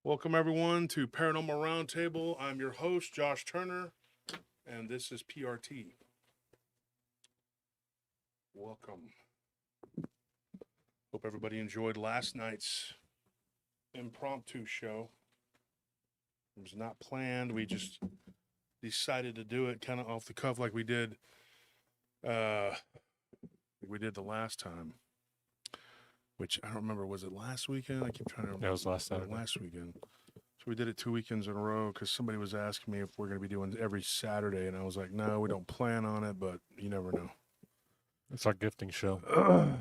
Welcome, everyone, to Paranormal Roundtable. I'm your host, Josh Turner, and this is PRT. Welcome. Hope everybody enjoyed last night's impromptu show. It was not planned. We just decided to do it kind of off the cuff like we did the last time, which I don't remember. Was it last weekend? I keep trying to remember. That was last Saturday. Last weekend. So we did it 2 weekends in a row because somebody was asking me if we're going to be doing every Saturday, and I was like, no, we don't plan on it, but you never know. It's our gifting show.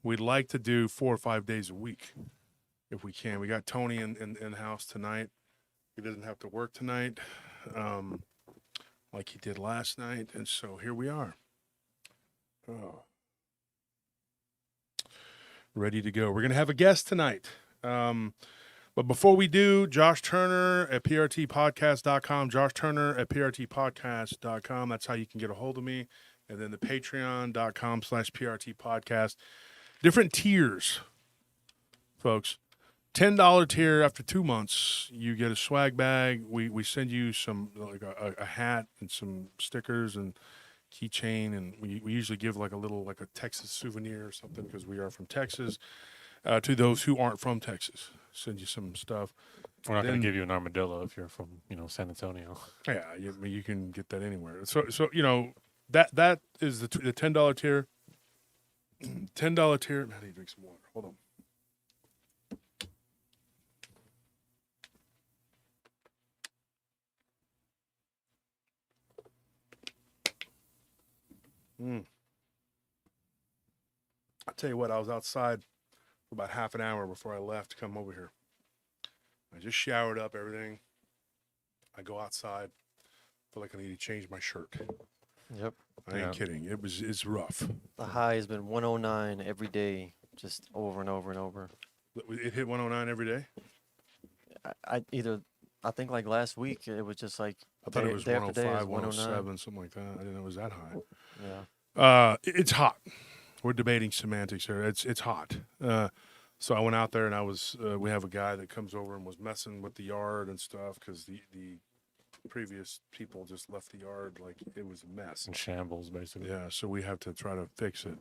We'd like to do 4 or 5 days a week if we can. We got Tony in the house tonight. He doesn't have to work tonight like he did last night, and so here we are. Ready to go. We're going to have a guest tonight. But before we do, Josh Turner at prtpodcast.com, Josh Turner at prtpodcast.com. That's how you can get a hold of me. And then the patreon.com/prtpodcast. Different tiers, folks. $10 tier after 2 months, you get a swag bag. We send you some, like a hat and some stickers and keychain. And we usually give like a Texas souvenir or something because we are from Texas to those who aren't from Texas. Send you some stuff. We're not going to give you an armadillo if you're from, San Antonio. Yeah, you can get that anywhere. So that is the $10 tier. $10 tier. I need to drink some water. Hold on. I'll tell you what, I was outside for about half an hour before I left to come over here. I just showered up everything. I go outside. Feel like I need to change my shirt. Yep. I ain't kidding. It's rough. The high has been 109 every day, just over and over and over. It hit 109 every day? I think like last week it was just like I thought it was day after day 105, 109. 107, something like that. I didn't know it was that high. Yeah. It's hot. We're debating semantics here. It's hot. So I went out there and I was. We have a guy that comes over and was messing with the yard and stuff because the previous people just left the yard like it was a mess. In shambles, basically. Yeah. So we have to try to fix it.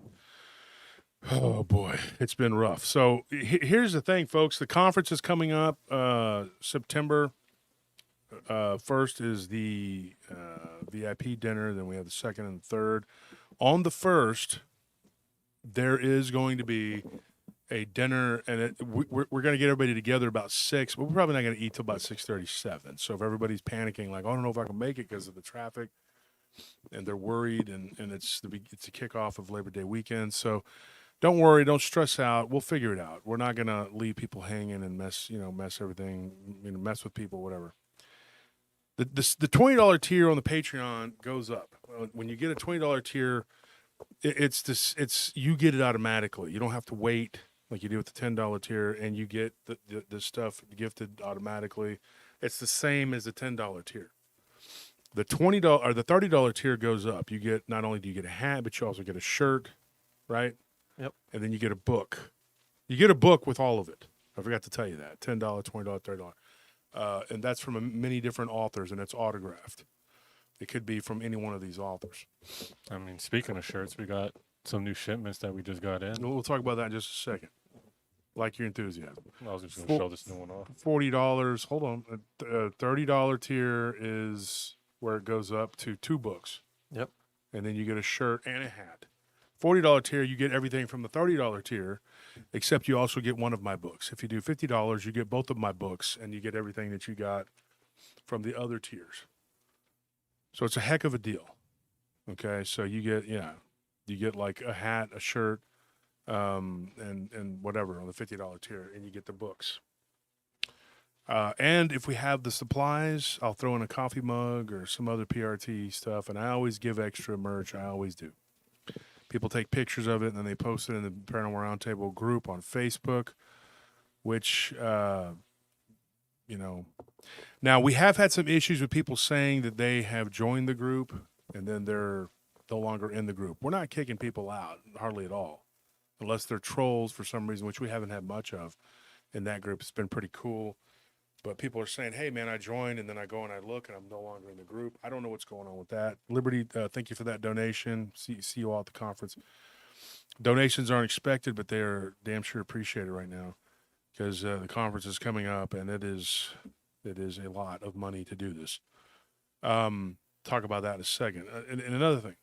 Oh boy, it's been rough. So here's the thing, folks. The conference is coming up. September 1st is the VIP dinner. Then we have the 2nd and 3rd. On the 1st, there is going to be a dinner, and we're going to get everybody together about 6. But we're probably not going to eat till about 6:37. So if everybody's panicking, like, I don't know if I can make it because of the traffic, and they're worried, and it's the kickoff of Labor Day weekend. So don't worry, don't stress out. We'll figure it out. We're not going to leave people hanging and mess everything, mess with people, whatever. The $20 tier on the Patreon goes up. When you get a $20 tier, it's you get it automatically. You don't have to wait like you do with the $10 tier, and you get the stuff gifted automatically. It's the same as the $10 tier. The $20 or the $30 tier goes up. You get, not only do you get a hat, but you also get a shirt, right? Yep. And then you get a book. You get a book with all of it. I forgot to tell you that. $10, $20, $30. And that's from many different authors, and it's autographed. It could be from any one of these authors. I mean, speaking of shirts, we got some new shipments that we just got in. We'll talk about that in just a second. Like your enthusiasm. I was just going to show this new one off. $40. Hold on. $30 tier is where it goes up to 2 books. Yep. And then you get a shirt and a hat. $40 tier, you get everything from the $30 tier, except you also get one of my books. If you do $50, you get both of my books, and you get everything that you got from the other tiers. So it's a heck of a deal. Okay, so you get like a hat, a shirt, and whatever on the $50 tier, and you get the books. And if we have the supplies, I'll throw in a coffee mug or some other PRT stuff, and I always give extra merch. I always do. People take pictures of it, and then they post it in the Paranormal Roundtable group on Facebook, which, Now, we have had some issues with people saying that they have joined the group, and then they're no longer in the group. We're not kicking people out, hardly at all, unless they're trolls for some reason, which we haven't had much of in that group. It's been pretty cool. But people are saying, hey, man, I joined, and then I go and I look, and I'm no longer in the group. I don't know what's going on with that. Liberty, thank you for that donation. See you all at the conference. Donations aren't expected, but they are damn sure appreciated right now because the conference is coming up, and it is a lot of money to do this. Talk about that in a second. And another thing,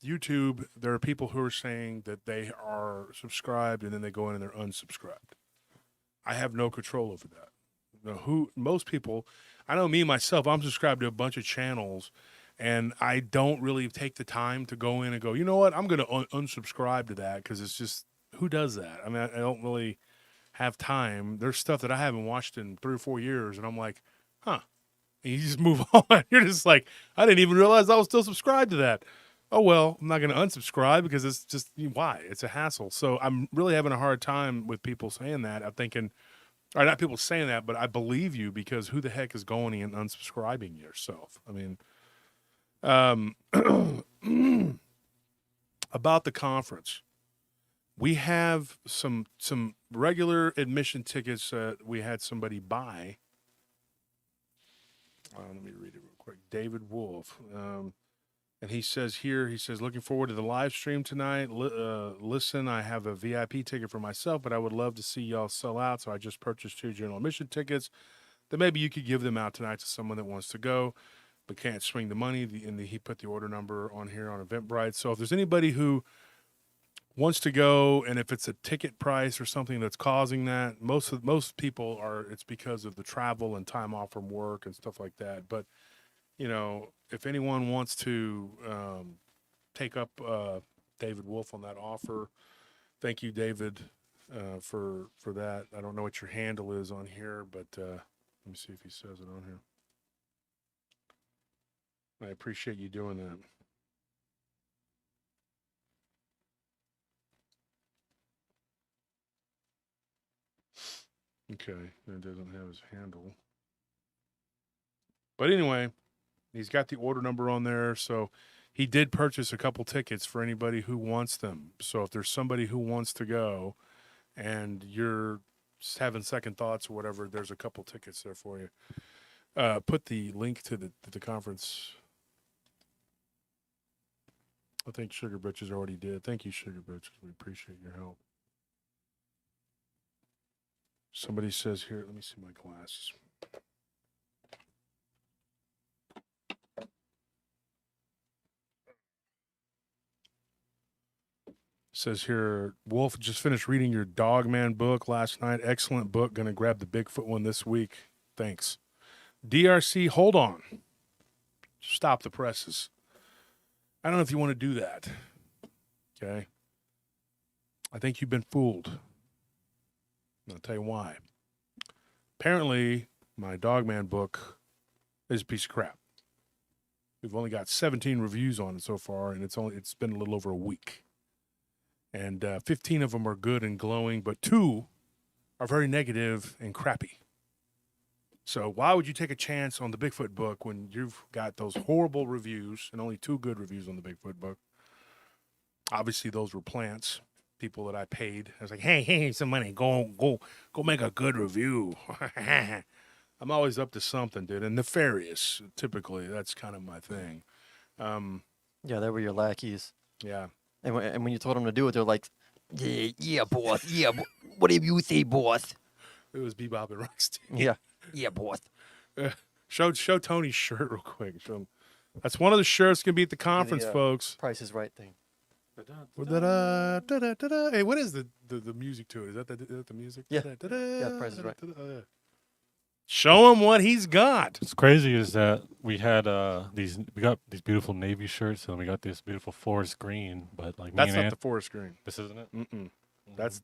YouTube, there are people who are saying that they are subscribed, and then they go in and they're unsubscribed. I have no control over that. Most people, I know me myself, I'm subscribed to a bunch of channels, and I don't really take the time to go in and go, you know what, I'm going to unsubscribe to that because it's just, who does that? I mean, I don't really have time. There's stuff that I haven't watched in 3 or 4 years, and I'm like, huh. And you just move on. You're just like, I didn't even realize I was still subscribed to that. Oh, well, I'm not going to unsubscribe because it's just, why? It's a hassle. So I'm really having a hard time with people saying that. I'm thinking, or not people saying that, but I believe you because who the heck is going and unsubscribing yourself? I mean, about the conference, we have some regular admission tickets we had somebody buy. Let me read it real quick. David Wolf. And he says, looking forward to the live stream tonight. Listen, I have a VIP ticket for myself, but I would love to see y'all sell out. So I just purchased 2 general admission tickets that maybe you could give them out tonight to someone that wants to go, but can't swing the money. He put the order number on here on Eventbrite. So if there's anybody who wants to go, and if it's a ticket price or something that's causing that, most people it's because of the travel and time off from work and stuff like that. But if anyone wants to take up David Wolf on that offer, thank you, David, for that. I don't know what your handle is on here, but let me see if he says it on here. I appreciate you doing that. Okay, it doesn't have his handle. But anyway, he's got the order number on there, so he did purchase a couple tickets for anybody who wants them. So if there's somebody who wants to go and you're having second thoughts or whatever, there's a couple tickets there for you. Put the link to the conference. I think Sugar Britches already did. Thank you, Sugar Britches. We appreciate your help. Somebody says here, let me see my glasses. Says here, Wolf just finished reading your Dogman book last night. Excellent book. Going to grab the Bigfoot one this week. Thanks. DRC, hold on. Stop the presses. I don't know if you want to do that. Okay. I think you've been fooled. I'll tell you why. Apparently, my Dogman book is a piece of crap. We've only got 17 reviews on it so far, and it's been a little over a week. And 15 of them are good and glowing, but 2 are very negative and crappy. So why would you take a chance on the Bigfoot book when you've got those horrible reviews and only 2 good reviews on the Bigfoot book? Obviously, those were plants, people that I paid. I was like, hey, here's some money. Go make a good review. I'm always up to something, dude. And nefarious, typically, that's kind of my thing. Yeah, they were your lackeys. Yeah. And when you told them to do it, they're like, yeah, boss. Yeah, whatever you say, boss. It was Bebop and Rocksteady. Yeah. Yeah, boss. Show Tony's shirt real quick. Show him. That's one of the shirts going to be at the conference, folks. Price is Right thing. Hey, what is the music to it? Is that the music? Yeah. Yeah, Price is Right. Show him what he's got. What's crazy is that we got these beautiful navy shirts, and we got this beautiful forest green, but like That's not the forest green. This isn't it? Mm-mm.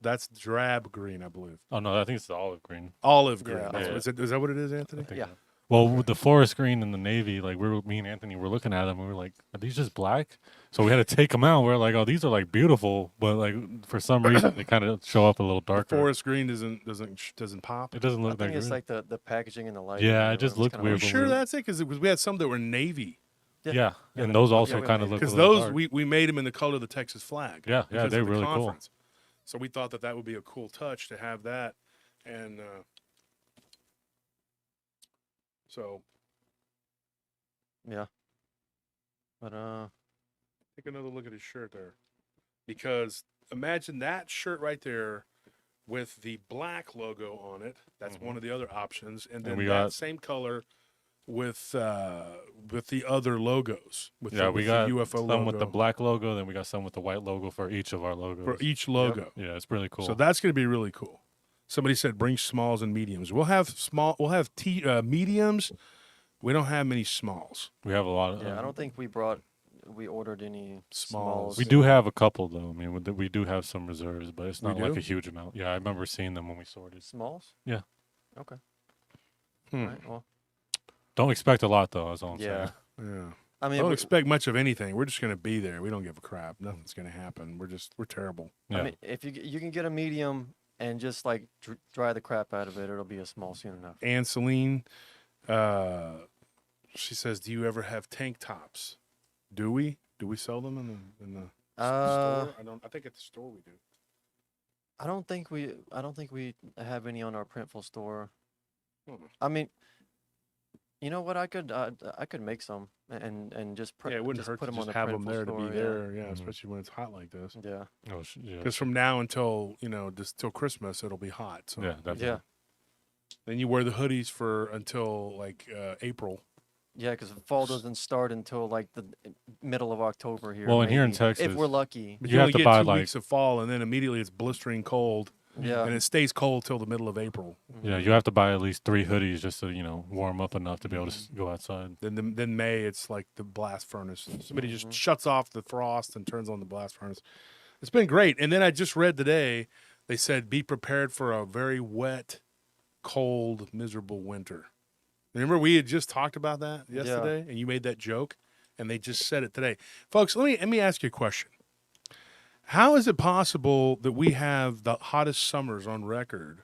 That's drab green, I believe. Oh no, I think it's the olive green. Olive green. Yeah. Is that what it is, Anthony? I think Yeah. so. Well, with the forest green and the navy, like me and Anthony were looking at them, and we were like, "Are these just black?" So we had to take them out. We're like, "Oh, these are like beautiful," but like for some reason they kind of show up a little darker. The forest green doesn't pop. It doesn't I look that think it's green. like the packaging and the lighting. Yeah, or it just whatever. It's looked kinda Are you weird. sure that's it? Because we had some that were navy. Yeah, and but- those also we kind of made look. Because a little those dark. we made them in the color of the Texas flag. Yeah, because they're of the really cool. conference. So we thought that would be a cool touch to have that, and So Yeah. But take another look at his shirt there, because imagine that shirt right there with the black logo on it. That's one of the other options, and then we that got- same color with the other logos. With Yeah, the, we with got the UFO some logo with the black logo, then we got some with the white logo for each of our logos. for each logo. Yeah, it's really cool. So that's going to be really cool. Somebody said bring smalls and mediums. We'll have mediums. We don't have many smalls. we have a lot of. yeah, I don't think we ordered any Smalls. smalls. We do have a couple though. I mean, we do have some reserves, but it's We not like do? a huge amount. Yeah, I remember seeing them when we sorted. Smalls. Yeah. Okay. Hmm. All right. Well. Don't expect a lot though. That's all I'm Yeah. saying. Yeah. I mean, Don't we- expect much of anything. We're just going to be there. We don't give a crap. Nothing's going to happen. We're terrible. Yeah. I mean, if you can get a medium and just like dry the crap out of it, it'll be a small soon enough. And Celine, she says, "Do you ever have tank tops? Do we? Do we sell them in the store? I think at the store we do. I don't think we have any on our Printful store. Hmm. I mean, you know what? I could make some and just Yeah, it wouldn't just hurt put to them on just the have them Printful there to be store, there. Yeah, Mhm. especially when it's hot like this. Yeah. Oh, yeah. Because from now until just till Christmas, it'll be hot. So Yeah, definitely. Yeah. then you wear the hoodies for until like April. Yeah, because fall doesn't start until like the middle of October here. Well, and here in maybe, Texas, if we're lucky. But You you, have only to get buy, 2 like- weeks of fall, and then immediately it's blistering cold, Yeah. and it stays cold till the middle of April. yeah, you have to buy at least 3 hoodies just to warm up enough to be able to go outside. Then May, it's like the blast furnace. Somebody Mm-hmm. just shuts off the frost and turns on the blast furnace. It's been great. And then I just read today, they said be prepared for a very wet, cold, miserable winter. Remember we had just talked about that yesterday, and you made that joke, and they just said it today, folks. Let me ask you a question. How is it possible that we have the hottest summers on record,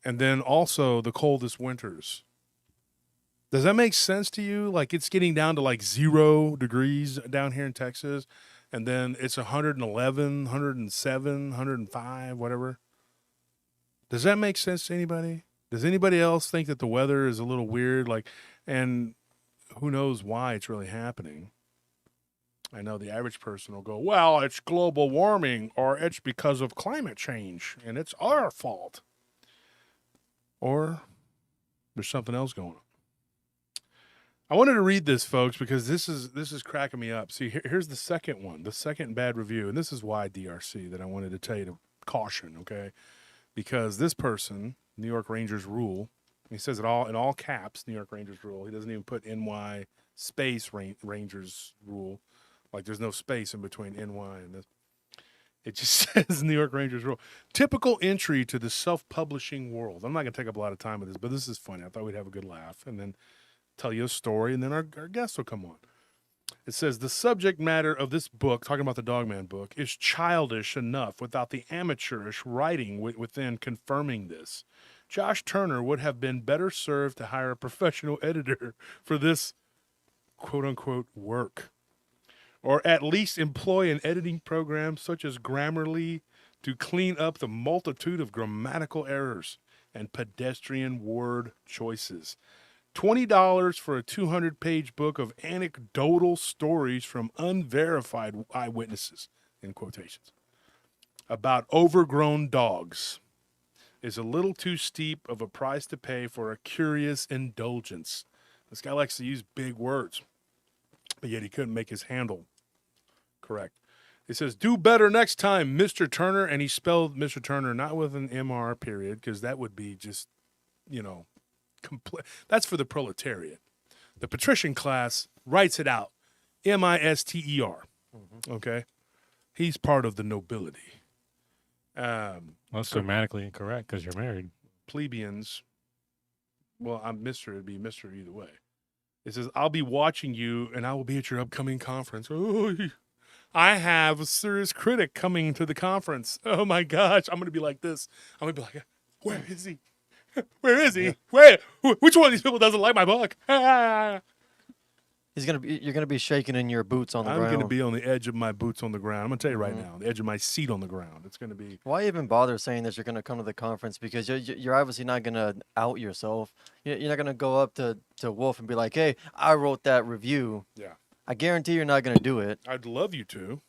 and then also the coldest winters? Does that make sense to you? Like it's getting down to like 0 degrees down here in Texas, and then it's 111, 107, 105, whatever. Does that make sense to anybody? Does anybody else think that the weather is a little weird? Like, and who knows why it's really happening? I know the average person will go, well, it's global warming, or it's because of climate change, and it's our fault. Or there's something else going on. I wanted to read this, folks, because this is cracking me up. See, here's the second one, the second bad review, and this is why DRC that I wanted to tell you to caution, okay? Because this person, New York Rangers rule, he says it all in all caps, New York Rangers rule. He doesn't even put NY space Rangers rule. Like there's no space in between NY and this. It just says New York Rangers rule. Typical entry to the self-publishing world. I'm not going to take up a lot of time with this, but this is funny. I thought we'd have a good laugh and then tell you a story, and then our guests will come on. It says the subject matter of this book, talking about the Dogman book, is childish enough without the amateurish writing within confirming this. Josh Turner would have been better served to hire a professional editor for this quote-unquote work, or at least employ an editing program such as Grammarly to clean up the multitude of grammatical errors and pedestrian word choices. $20 for a 200-page book of anecdotal stories from unverified eyewitnesses, in quotations, about overgrown dogs is a little too steep of a price to pay for a curious indulgence. This guy likes to use big words, but yet he couldn't make his handle correct. It says, do better next time, Mr. Turner, and he spelled Mr. Turner not with an MR period, because that would be just, that's for the proletariat. The patrician class writes it out, Mister. Okay, he's part of the nobility. That's grammatically incorrect because you're married. Plebeians. Well, I'm Mister. It'd be Mister either way. It says, "I'll be watching you, and I will be at your upcoming conference." Oh, I have a serious critic coming to the conference. Oh my gosh, I'm gonna be like this. I'm gonna be like, "Where is he? Where is he? Where? Which one of these people doesn't like my book?" You're gonna be shaking in your boots on the I'm ground. going to be on the edge of my boots on the ground. I'm going to tell you right Mhm. now, the edge of my seat on the ground. It's going to be. Why even bother saying that you're gonna come to the conference? Because you're obviously not gonna out yourself. You're not gonna go up to Wolf and be like, "Hey, I wrote that review." Yeah. I guarantee you're not gonna do it. I'd love you to.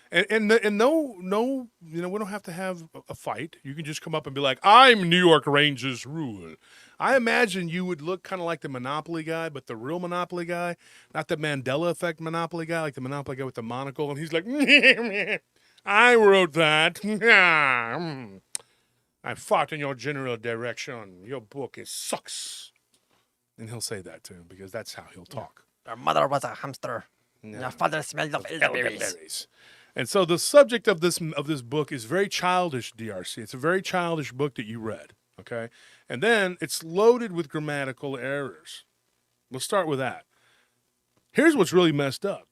And no, we don't have to have a fight. You can just come up and be like, "I'm New York Rangers rule." I imagine you would look kind of like the Monopoly guy, but the real Monopoly guy, not the Mandela effect Monopoly guy, like the Monopoly guy with the monocle, and he's like, "I wrote that. I fought in your general direction. Your book sucks." And he'll say that too, because that's how he'll talk. Our mother was a hamster. Yeah. Your father smelled of elderberries. Elderberries. And so the subject of this book is very childish, DRC. It's a very childish book that you read, okay? And then it's loaded with grammatical errors. Let's start with that. Here's what's really messed up.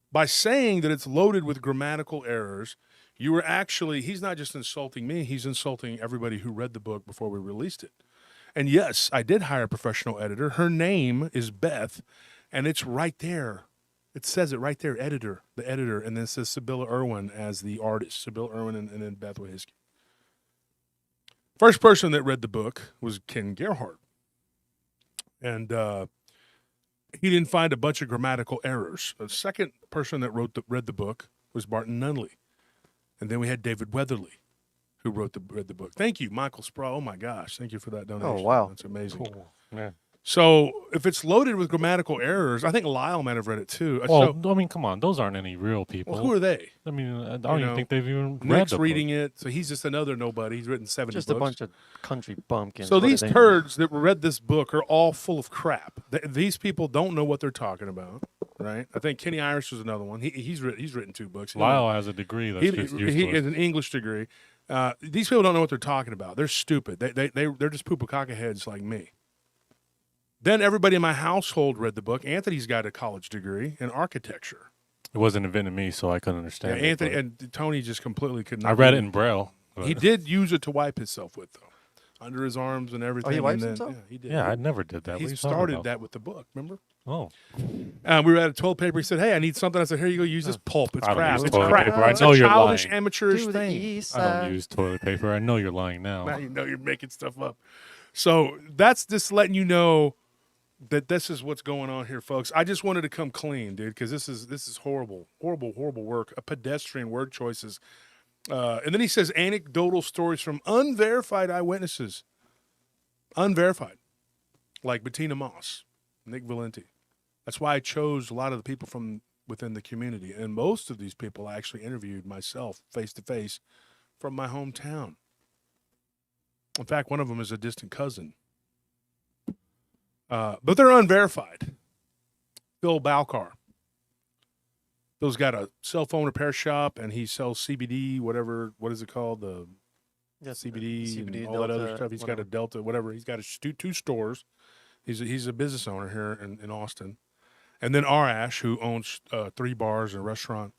By saying that it's loaded with grammatical errors, you were actually, he's not just insulting me, he's insulting everybody who read the book before we released it. And yes, I did hire a professional editor. Her name is Beth, and it's right there. It says it right there, the editor, and then it says Sibylla Irwin as the artist, Sibylla Irwin and then Beth Wojcicki. First person that read the book was Ken Gerhard. And he didn't find a bunch of grammatical errors. The second person that read the book was Barton Nunley. And then we had David Weatherly, who read the book. Thank you, Michael Sproul. Oh, my gosh. Thank you for that donation. Oh, wow. That's amazing. Cool. Yeah. So if it's loaded with grammatical errors, I think Lyle might have read it too. Well, I mean, come on, those aren't any real people. Well, who are they? I mean, I don't even think they've even read Nick's the reading book. it, so he's just another nobody. He's written 70 Just books. a bunch of country bumpkins. So What do these they- turds that read this book are all full of crap. These people don't know what they're talking about, right? I think Kenny Irish was another one. He's written 2 books. Lyle has a degree that's just useless. He has an English degree. These people don't know what they're talking about. They're stupid. They're just poopa heads like me. Then everybody in my household read the book. Anthony's got a college degree in architecture. It wasn't in Vietnamese, so I couldn't understand it. Anthony but and Tony just completely could not. I read it in Braille. but- He did use it to wipe himself with, though, under his arms and everything. Oh, he wipes and then, himself? Yeah, he did. Yeah, I never did that. What are He you talking started about? that with the book. Remember? Oh, We were at a toilet paper. He said, "Hey, I need something." I said, "Here you go. Use this pulp. It's I don't crap. use It's toilet crap. paper. I It's know a you're childish, lying. amateurish To the thing." east I don't side. use toilet paper. I know you're lying now. Now you know you're making stuff up. So that's just letting you know that this is what's going on here, folks. I just wanted to come clean, dude, because this is horrible work. A pedestrian word choices. And then he says anecdotal stories from unverified eyewitnesses. Unverified. Like Bettina Moss, Nick Valenti. That's why I chose a lot of the people from within the community. And most of these people I actually interviewed myself face-to-face from my hometown. In fact, one of them is a distant cousin. But they're unverified. Bill Balcar. Bill's got a cell phone repair shop, and he sells CBD, whatever. What is it called? The Yes, CBD, CBD, and all that other Delta, stuff. He's got whatever. a Delta, whatever. He's got 2 stores. He's a business owner here in Austin. And then Arash, who owns 3 bars and a restaurant.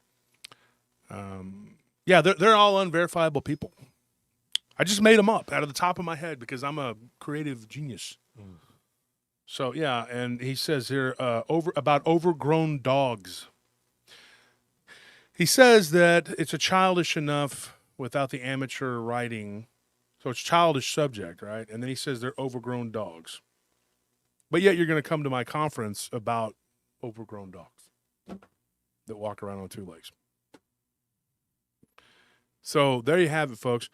Yeah, they're all unverifiable people. I just made them up out of the top of my head because I'm a creative genius. So yeah, and he says here about overgrown dogs. He says that it's a childish enough without the amateur writing, so it's childish subject, right? And then he says they're overgrown dogs. But yet you're going to come to my conference about overgrown dogs that walk around on 2 legs. So there you have it, folks.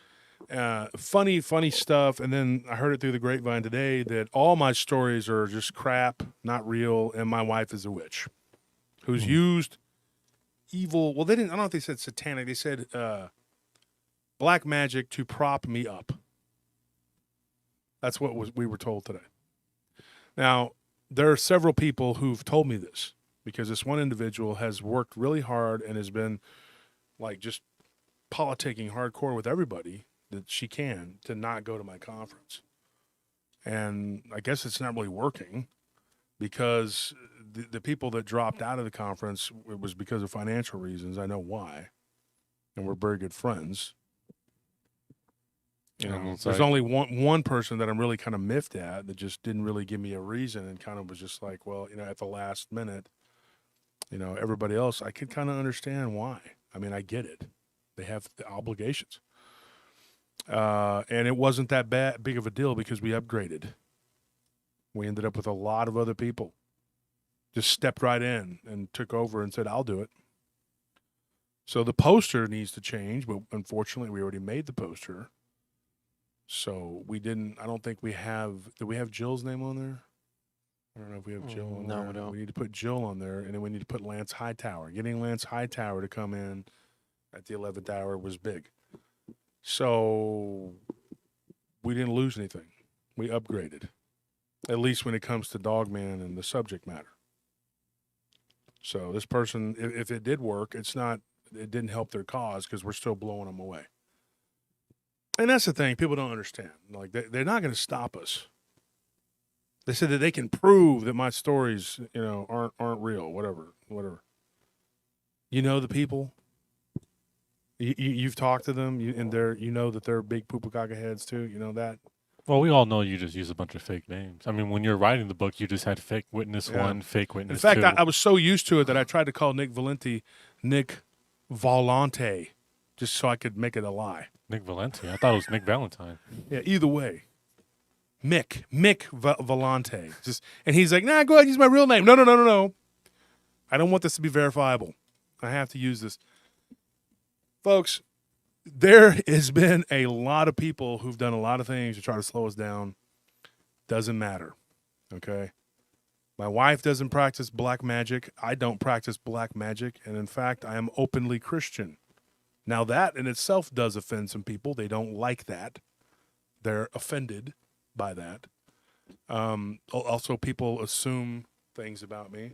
Funny stuff. And then I heard it through the grapevine today that all my stories are just crap, not real, and my wife is a witch who's used evil. Well, I don't know if they said satanic. They said black magic to prop me up. That's what we were told today. Now, there are several people who've told me this because this one individual has worked really hard and has been like just politicking hardcore with everybody that she can to not go to my conference. And I guess it's not really working because the people that dropped out of the conference, it was because of financial reasons. I know why. And we're very good friends. You And know, it's there's like- only one person that I'm really kind of miffed at that just didn't really give me a reason and kind of was just like, well, you know, at the last minute, you know, everybody else, I could kind of understand why. I mean, I get it. They have the obligations. And it wasn't that big of a deal because we upgraded. We ended up with a lot of other people. Just stepped right in and took over and said, I'll do it. So the poster needs to change, but unfortunately we already made the poster. So we didn't, I don't think we have, do we have Jill's name on there? I don't know if we have Jill on No, there. we don't. We need to put Jill on there, and then we need to put Lance Hightower. Getting Lance Hightower to come in at the 11th hour was big. So we didn't lose anything. We upgraded, at least when it comes to Dogman and the subject matter. So this person, if it did work, it didn't help their cause because we're still blowing them away. And that's the thing people don't understand. Like they're not going to stop us. They said that they can prove that my stories, you know, aren't real. Whatever. You know the people. You've talked to them, and you know that they're big Chupacabra heads too. You know that. Well, we all know you just use a bunch of fake names. I mean, when you're writing the book, you just had fake witness Yeah. 1, fake witness In fact, 2. I was so used to it that I tried to call Nick Valenti Nick Volante, just so I could make it a lie. Nick Valenti. I thought it was Nick Valentine. Yeah, either way. Mick Volante. And he's like, nah, go ahead, use my real name. No. I don't want this to be verifiable. I have to use this. Folks, there has been a lot of people who've done a lot of things to try to slow us down. Doesn't matter. Okay? My wife doesn't practice black magic. I don't practice black magic. And in fact, I am openly Christian. Now, that in itself does offend some people. They don't like that. They're offended by that. Also, people assume things about me.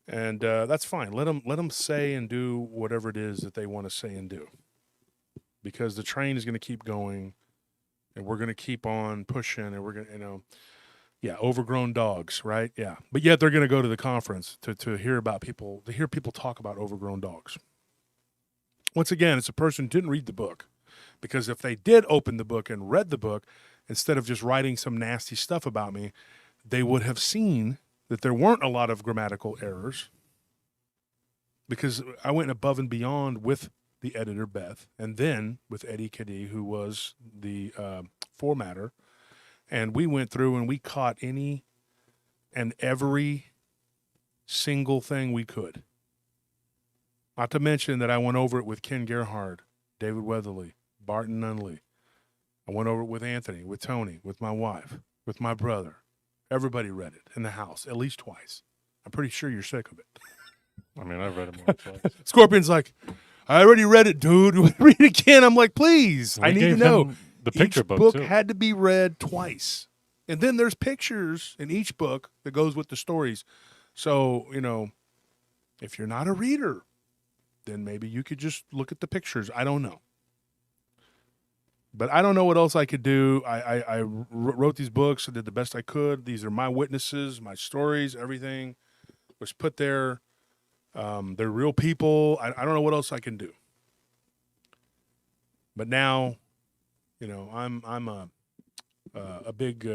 And that's fine. Let them say and do whatever it is that they want to say and do. Because the train is going to keep going. And we're going to keep on pushing. And we're going to, you know, yeah, overgrown dogs, right? Yeah. But yet they're going to go to the conference to hear about people, to hear people talk about overgrown dogs. Once again, it's a person who didn't read the book. Because if they did open the book and read the book, instead of just writing some nasty stuff about me, they would have seen that there weren't a lot of grammatical errors. Because I went above and beyond with the editor, Beth, and then with Eddie Kadee, who was the formatter. And we went through and we caught any and every single thing we could. Not to mention that I went over it with Ken Gerhard, David Weatherly, Barton Nunley. I went over it with Anthony, with Tony, with my wife, with my brother. Everybody read it in the house at least twice. I'm pretty sure you're sick of it. I mean, I've read it more than twice. Scorpion's like, I already read it, dude. Read it again. I'm like, please. We I need to gave know. him the picture Each book, too. had to be read twice. And then there's pictures in each book that goes with the stories. So, you know, if you're not a reader, then maybe you could just look at the pictures. I don't know. But I don't know what else I could do. I wrote these books. I did the best I could. These are my witnesses, my stories, everything was put there. They're real people. I don't know what else I can do. But now, you know, I'm a big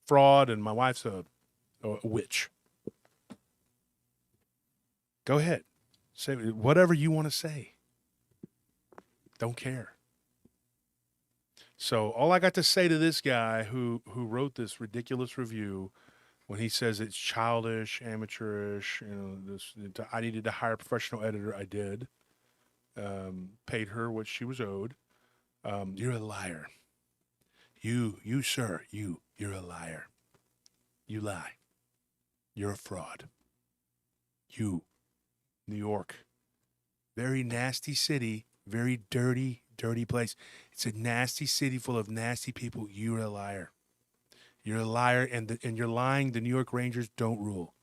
fraud, and my wife's a witch. Go ahead, say whatever you want to say. Don't care. So all I got to say to this guy who wrote this ridiculous review, when he says it's childish, amateurish, you know, I needed to hire a professional editor. I did. Paid her what she was owed. You're a liar. You, sir, you're a liar. You lie. You're a fraud. You, New York, very nasty city, very dirty place. It's a nasty city full of nasty people. You're a liar. You're a liar, and you're lying. The New York Rangers don't rule.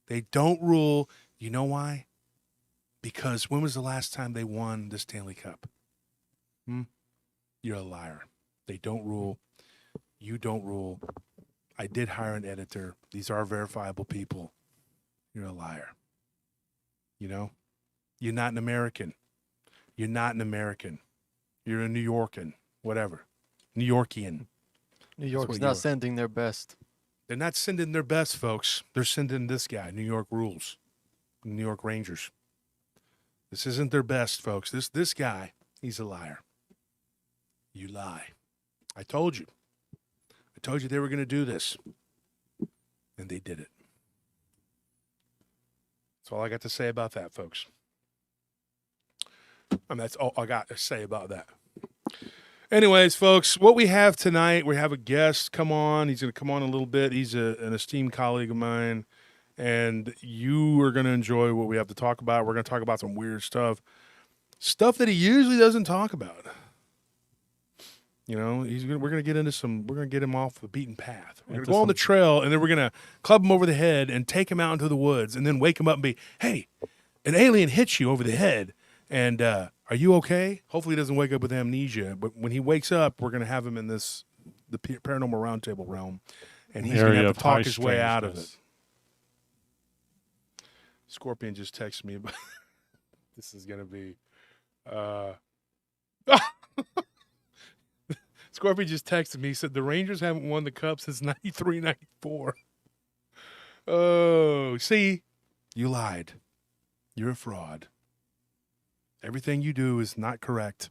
They don't rule. You know why? Because when was the last time they won the Stanley Cup? You're a liar. They don't rule. You don't rule. I did hire an editor. These are verifiable people. You're a liar. You know? You're not an American. You're not an American. You're a New Yorkan. Whatever. New Yorkian. New York's what you not are. sending their best. They're not sending their best, folks. They're sending this guy, New York Rules, New York Rangers. This isn't their best, folks. This guy, he's a liar. You lie. I told you. I told you they were going to do this. And they did it. That's all I got to say about that, folks. And that's all I got to say about that. Anyways, folks, what we have tonight, we have a guest come on. He's going to come on a little bit. He's an esteemed colleague of mine. And you are going to enjoy what we have to talk about. We're going to talk about some weird stuff. Stuff that he usually doesn't talk about. You know, we're going to get into we're going to get him off the beaten path. We're going to go on the trail, and then we're going to club him over the head and take him out into the woods, and then wake him up and be, hey, an alien hits you over the head, and are you okay? Hopefully he doesn't wake up with amnesia, but when he wakes up, we're going to have him in the paranormal roundtable realm, and he's going to have to talk his way out of it. Scorpion just texted me, but this is going to be... Scorpion just texted me. He said, the Rangers haven't won the Cup since 93, 94. Oh, see? You lied. You're a fraud. Everything you do is not correct.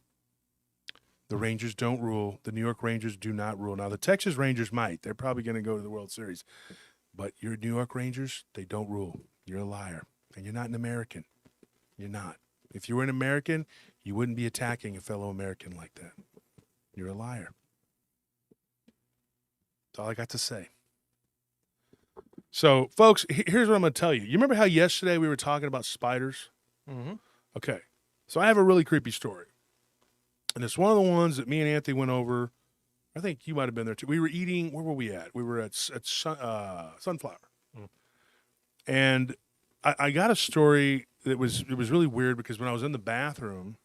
The Rangers don't rule. The New York Rangers do not rule. Now, the Texas Rangers might. They're probably going to go to the World Series. But your New York Rangers, they don't rule. You're a liar. And you're not an American. You're not. If you were an American, you wouldn't be attacking a fellow American like that. You're a liar. That's all I got to say. So, folks, here's what I'm going to tell you. You remember how yesterday we were talking about spiders? Mm-hmm. Okay. So I have a really creepy story. And it's one of the ones that me and Anthony went over. I think you might have been there too. We were eating, where were we at? We were at Sunflower. Mm. And I got a story that was really weird because when I was in the bathroom,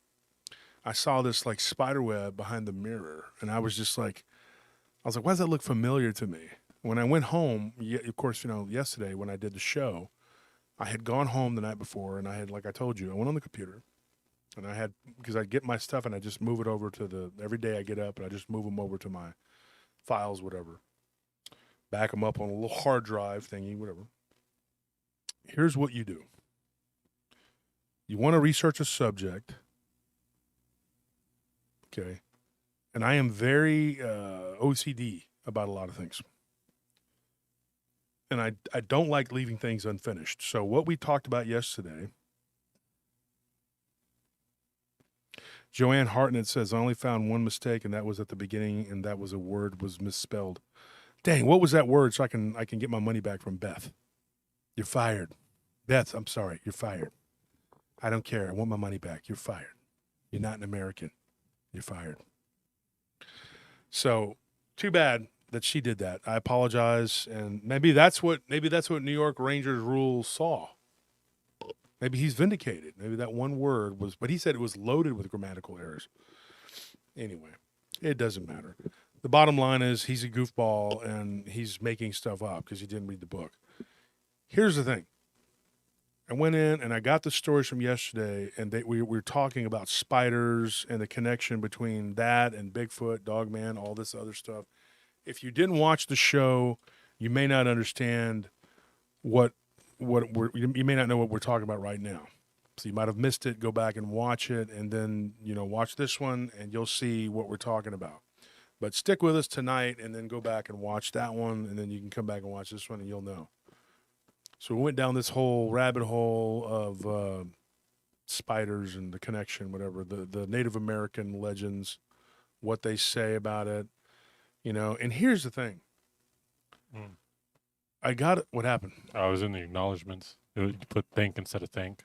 I saw this like spider web behind the mirror, and I was like, why does that look familiar to me? When I went home, of course, yesterday when I did the show, I had gone home the night before, and I had, like I told you, I went on the computer, and because I get my stuff and I just move it over to every day I get up and I just move them over to my files, whatever, back them up on a little hard drive thingy, whatever. Here's what you do. You want to research a subject. Okay. And I am very OCD about a lot of things. And I don't like leaving things unfinished. So what we talked about yesterday, Joanne Hartnett says, I only found one mistake, and that was at the beginning, and that was a word was misspelled. Dang, what was that word so I can get my money back from Beth? You're fired. Beth, I'm sorry. You're fired. I don't care. I want my money back. You're fired. You're not an American. You're fired. So, too bad that she did that. I apologize, and maybe that's what New York Rangers rules saw. Maybe he's vindicated. Maybe that one word was, but he said it was loaded with grammatical errors. Anyway, it doesn't matter. The bottom line is he's a goofball and he's making stuff up because he didn't read the book. Here's the thing. I went in and I got the stories from yesterday, and we were talking about spiders and the connection between that and Bigfoot, Dogman, all this other stuff. If you didn't watch the show, you may not understand you may not know what we're talking about right now. So you might have missed it. Go back and watch it, and then watch this one, and you'll see what we're talking about. But stick with us tonight, and then go back and watch that one, and then you can come back and watch this one, and you'll know. So we went down this whole rabbit hole of spiders and the connection, whatever, the Native American legends, what they say about it, And here's the thing. I got it. What happened? I was in the acknowledgments. You put think instead of thank.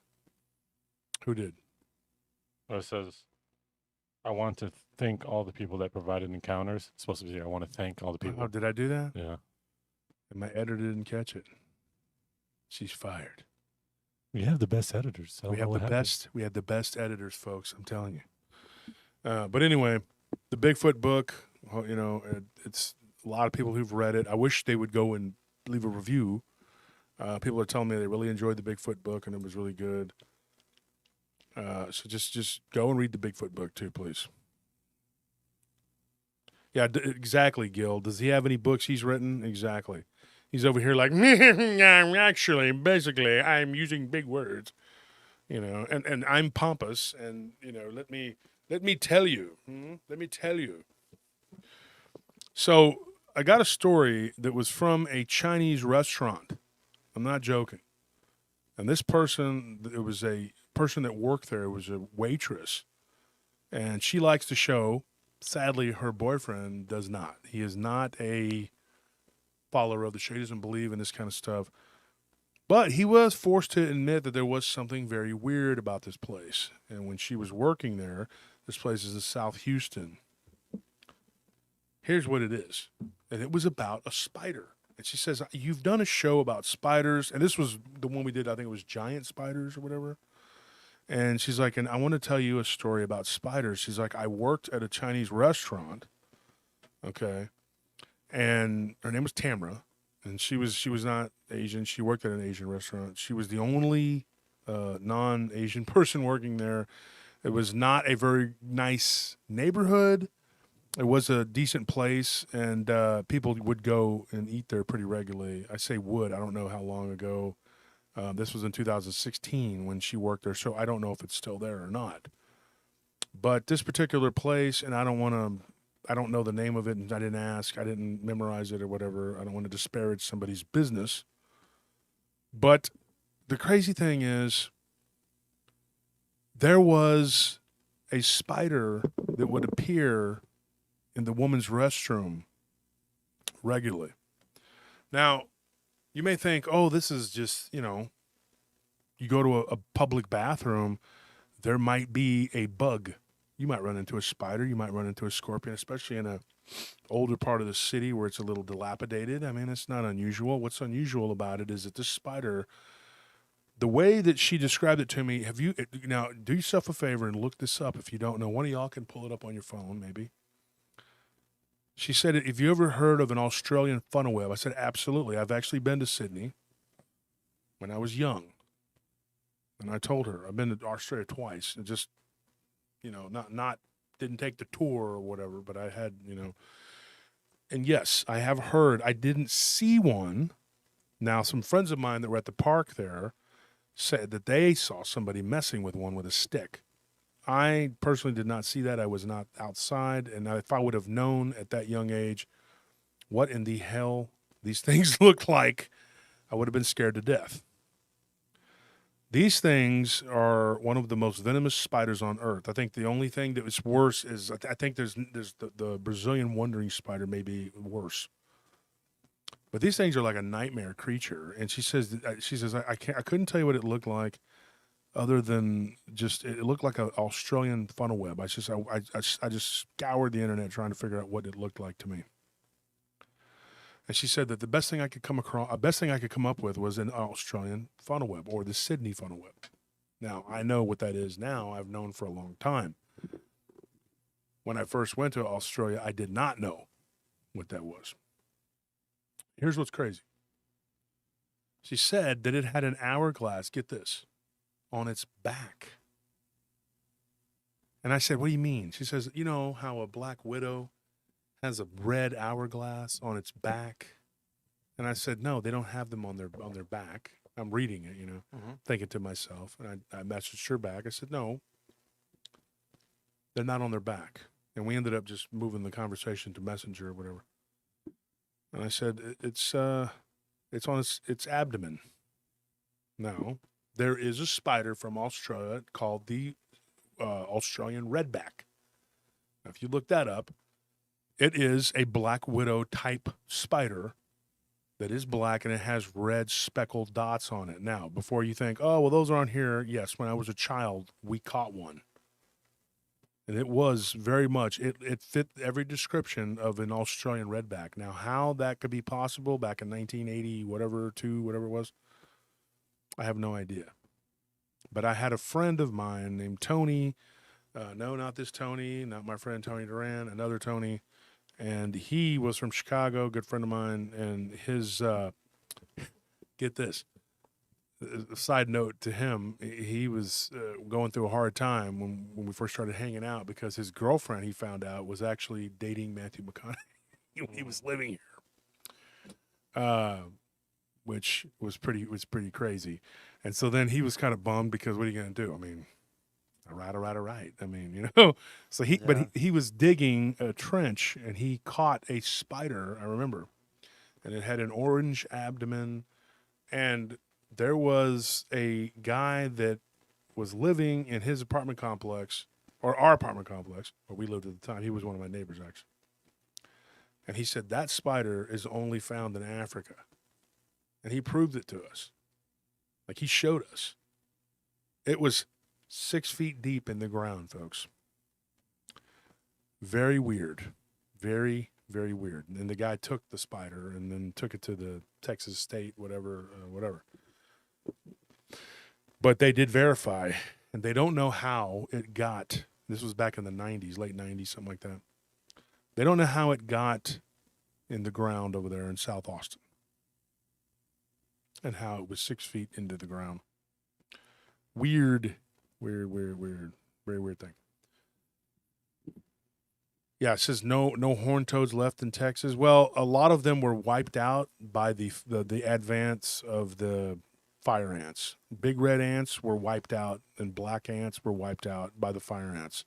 Who did? It says, I want to thank all the people that provided encounters. It's supposed to be, I want to thank all the people. Oh, did I do that? Yeah. And my editor didn't catch it. She's fired. We have the best editors. We have the best editors, folks. I'm telling you. But anyway, the Bigfoot book, it's a lot of people who've read it. I wish they would go and leave a review. People are telling me they really enjoyed the Bigfoot book and it was really good. So just go and read the Bigfoot book too, please. Yeah, exactly, Gil. Does he have any books he's written? Exactly. He's over here like, actually, basically, I'm using big words, and I'm pompous, and let me tell you, let me tell you. So I got a story that was from a Chinese restaurant. I'm not joking. And this person, it was a person that worked there. It was a waitress, and she likes to show. Sadly, her boyfriend does not. He is not a follower of the show. He doesn't believe in this kind of stuff. But he was forced to admit that there was something very weird about this place. And when she was working there, this place is in South Houston. Here's what it is. And it was about a spider. And she says, you've done a show about spiders. And this was the one we did, I think it was giant spiders or whatever. And she's like, and I want to tell you a story about spiders. She's like, I worked at a Chinese restaurant. Okay. And her name was Tamra. And she was not Asian. She worked at an Asian restaurant. She was the only non-Asian person working there. It was not a very nice neighborhood. It was a decent place, and people would go and eat there pretty regularly. I say would. I don't know how long ago. This was in 2016 when she worked there, so I don't know if it's still there or not. But this particular place, and I don't know the name of it, and I didn't ask. I didn't memorize it or whatever. I don't want to disparage somebody's business. But the crazy thing is, there was a spider that would appear in the woman's restroom regularly. Now, you may think, oh, this is just, you go to a public bathroom, there might be a bug. You might run into a spider. You might run into a scorpion, especially in a older part of the city where it's a little dilapidated. I mean, it's not unusual. What's unusual about it is that this spider, the way that she described it to me, now do yourself a favor and look this up if you don't know. One of y'all can pull it up on your phone, maybe. She said, have you ever heard of an Australian funnel web? I said, absolutely. I've actually been to Sydney when I was young. And I told her, I've been to Australia twice. And just, didn't take the tour or whatever, but I had, And yes, I have heard. I didn't see one. Now, some friends of mine that were at the park there said that they saw somebody messing with one with a stick. I personally did not see that. I was not outside. And if I would have known at that young age what in the hell these things looked like, I would have been scared to death. These things are one of the most venomous spiders on earth. I think the only thing that is worse is I think there's the Brazilian wandering spider may be worse. But these things are like a nightmare creature. And she says I couldn't tell you what it looked like. Other than just, it looked like an Australian funnel web. I just scoured the internet trying to figure out what it looked like to me. And she said that the best thing I could come up with was an Australian funnel web or the Sydney funnel web. Now I know what that is now. I've known for a long time. When I first went to Australia, I did not know what that was. Here's what's crazy. She said that it had an hourglass. Get this. On its back. And I said, what do you mean? She says, you know how a black widow has a red hourglass on its back? And I said, no, they don't have them on their back. I'm reading it, thinking to myself. And I messaged her back. I said, no, they're not on their back. And we ended up just moving the conversation to Messenger or whatever. And I said, it's on its abdomen. No. There is a spider from Australia called the Australian redback. Now, if you look that up, it is a black widow type spider that is black and it has red speckled dots on it. Now, before you think, oh, well, those aren't here. Yes, when I was a child, we caught one. And it was very much, it fit every description of an Australian redback. Now, how that could be possible back in 1980, whatever it was, I have no idea. But I had a friend of mine named Tony. No, not this Tony, not my friend Tony Duran, another Tony. And he was from Chicago, good friend of mine. And his, get this, a side note to him, he was going through a hard time when we first started hanging out because his girlfriend, he found out, was actually dating Matthew McConaughey when he was living here, which was pretty crazy. And so then he was kind of bummed because what are you going to do? I mean, a right. I mean, you know. So he was digging a trench and he caught a spider. I remember, and it had an orange abdomen, and there was a guy that was living in his apartment complex, or our apartment complex, where we lived at the time. He was one of my neighbors, actually. And he said, that spider is only found in Africa. And he proved it to us. Like, he showed us. It was 6 feet deep in the ground, folks. Very weird. Very, very weird. And then the guy took the spider and then took it to the Texas state, whatever. But they did verify, and they don't know how it got. This was back in the 90s, late 90s, something like that. They don't know how it got in the ground over there in South Austin and how it was 6 feet into the ground. Weird. Very weird thing. Yeah, it says no horned toads left in Texas. Well, a lot of them were wiped out by the advance of the fire ants. Big red ants were wiped out, and black ants were wiped out by the fire ants.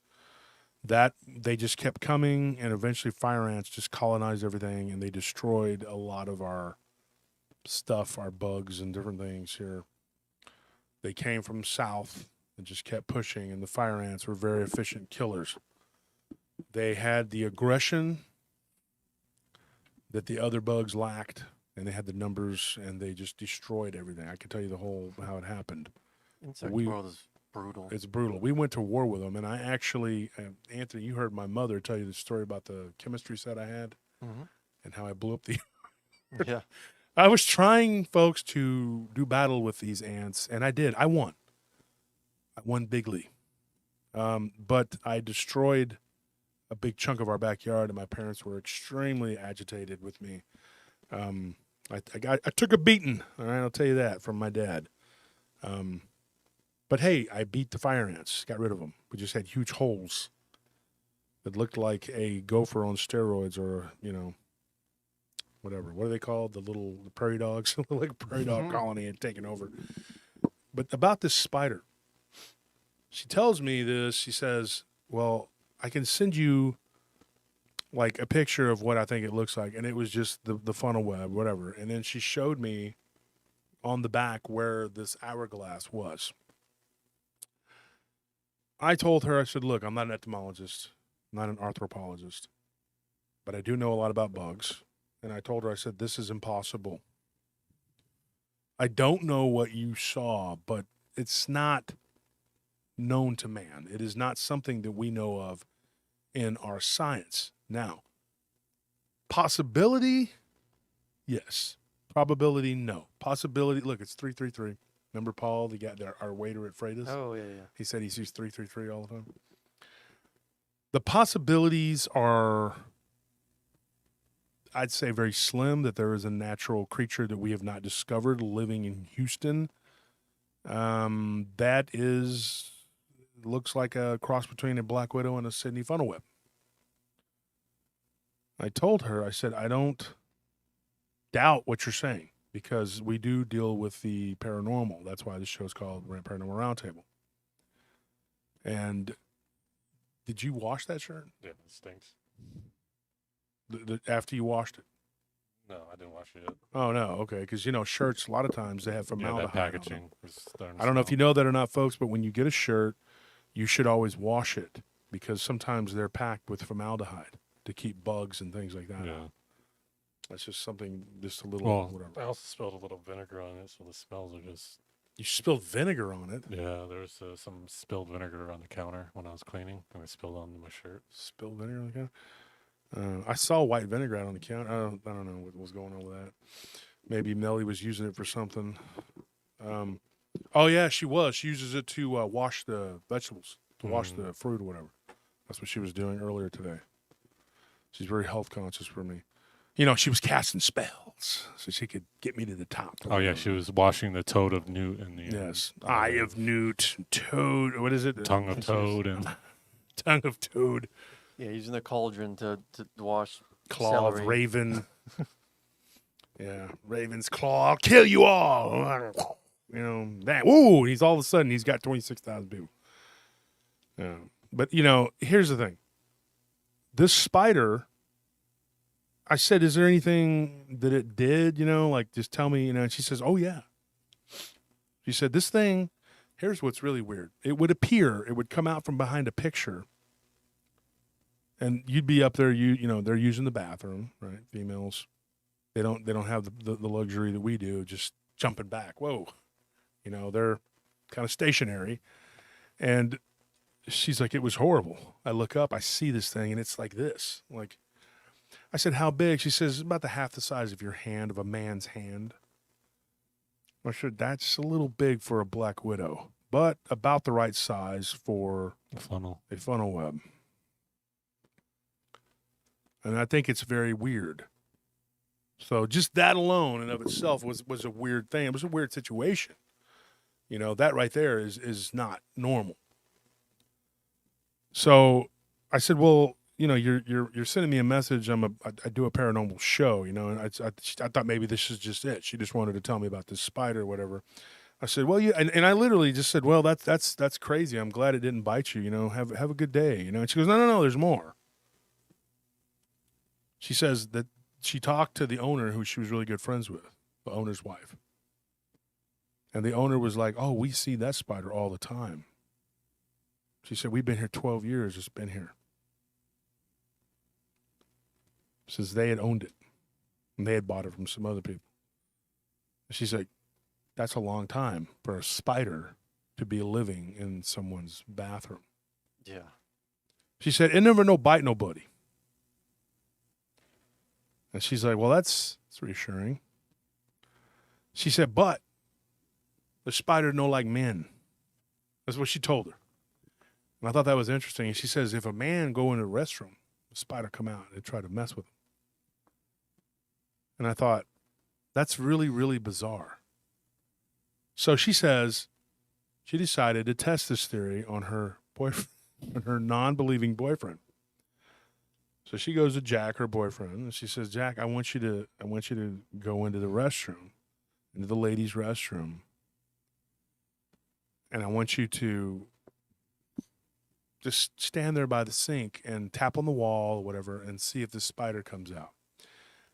That they just kept coming, and eventually fire ants just colonized everything, and they destroyed a lot of our stuff, our bugs and different things here. They came from south and just kept pushing, and the fire ants were very efficient killers. They had the aggression that the other bugs lacked, and they had the numbers, and they just destroyed everything. I can tell you how it happened. Insect world is brutal. It's brutal. We went to war with them, and I actually, Anthony, you heard my mother tell you the story about the chemistry set I had and how I blew up the... Yeah. I was trying, folks, to do battle with these ants, and I did. I won. I won bigly. But I destroyed a big chunk of our backyard, and my parents were extremely agitated with me. I took a beating, all right, I'll tell you that, from my dad. But hey, I beat the fire ants, got rid of them. We just had huge holes that looked like a gopher on steroids, or, you know, whatever. What are they called? The prairie dogs? Like a prairie dog colony had taken over. But about this spider, she tells me this. She says, well, I can send you like a picture of what I think it looks like. And it was just the funnel web, whatever. And then she showed me on the back where this hourglass was. I told her, I said, look, I'm not an entomologist, I'm not an anthropologist, but I do know a lot about bugs. And I told her, I said, this is impossible. I don't know what you saw, but it's not known to man. It is not something that we know of in our science. Now, possibility, yes. Probability, no. Possibility, look, it's 333. Remember Paul, the guy, our waiter at Freitas? Oh, yeah. He said he sees 333 all the time. The possibilities are, I'd say, very slim that there is a natural creature that we have not discovered living in Houston. That looks like a cross between a black widow and a Sydney funnel web. I told her, I said, I don't doubt what you're saying, because we do deal with the paranormal. That's why this show is called Paranormal Roundtable. And did you wash that shirt? Yeah, it stinks. After you washed it? No, I didn't wash it yet. Oh, no. Okay. Because, you know, shirts, a lot of times they have formaldehyde. Yeah, that packaging is starting to I don't know if smell. you know that or not, folks, but when you get a shirt, you should always wash it, because sometimes they're packed with formaldehyde to keep bugs and things like that Yeah. out. That's just something, just a little, Well, whatever. I also spilled a little vinegar on it, so the smells are just... You spilled vinegar on it. Yeah, there was some spilled vinegar on the counter when I was cleaning, and I spilled on my shirt. Spilled vinegar on the counter? I saw white vinegar out on the counter. I don't know what was going on with that. Maybe Melly was using it for something. Oh, yeah, she was. She uses it to wash the vegetables, to wash the fruit or whatever. That's what she was doing earlier today. She's very health conscious for me. she was casting spells so she could get me to the top. Oh yeah, she was washing the toad of Newt and the Yes, eye of Newt, toad. What is it? tongue of toad and Tongue of toad, Yeah, using the cauldron to wash claw celery. of raven. Yeah, raven's claw. I'll kill you all. That. Whoa! He's all of a sudden he's got 26,000 people. Yeah, but here's the thing. This spider. I said, is there anything that it did? Like just tell me. And she says, oh yeah. She said, this thing. Here's what's really weird. It would come out from behind a picture. And you'd be up there, they're using the bathroom, right? Females, they don't have the luxury that we do, just jumping back. Whoa, they're kind of stationary. And she's like, it was horrible. I look up, I see this thing, and it's like this. Like, I said, how big? She says, about the half the size of your hand, of a man's hand. I said, that's a little big for a black widow, but about the right size for a funnel web. And I think it's very weird. So just that alone and of itself was a weird thing. It was a weird situation. That right there is not normal. So I said, well, you're sending me a message. I do a paranormal show, and I thought maybe this is just it. She just wanted to tell me about this spider or whatever. I said, well, yeah, and I literally just said, well, that's crazy. I'm glad it didn't bite you. Have a good day. And she goes, no, there's more. She says that she talked to the owner, who she was really good friends with, the owner's wife. And the owner was like, oh, we see that spider all the time. She said, we've been here 12 years. It's been here. Since they had owned it. And they had bought it from some other people. And she's like, that's a long time for a spider to be living in someone's bathroom. Yeah. She said, it never no bite nobody. And she's like, well, that's reassuring. She said, but the spider no like men. That's what she told her. And I thought that was interesting. And she says, if a man go in a restroom, the spider come out and try to mess with him. And I thought, that's really, really bizarre. So she says she decided to test this theory on her boyfriend, on her non-believing boyfriend. So she goes to Jack, her boyfriend, and she says, Jack, I want you to go into the restroom, into the ladies' restroom. And I want you to just stand there by the sink and tap on the wall or whatever and see if the spider comes out.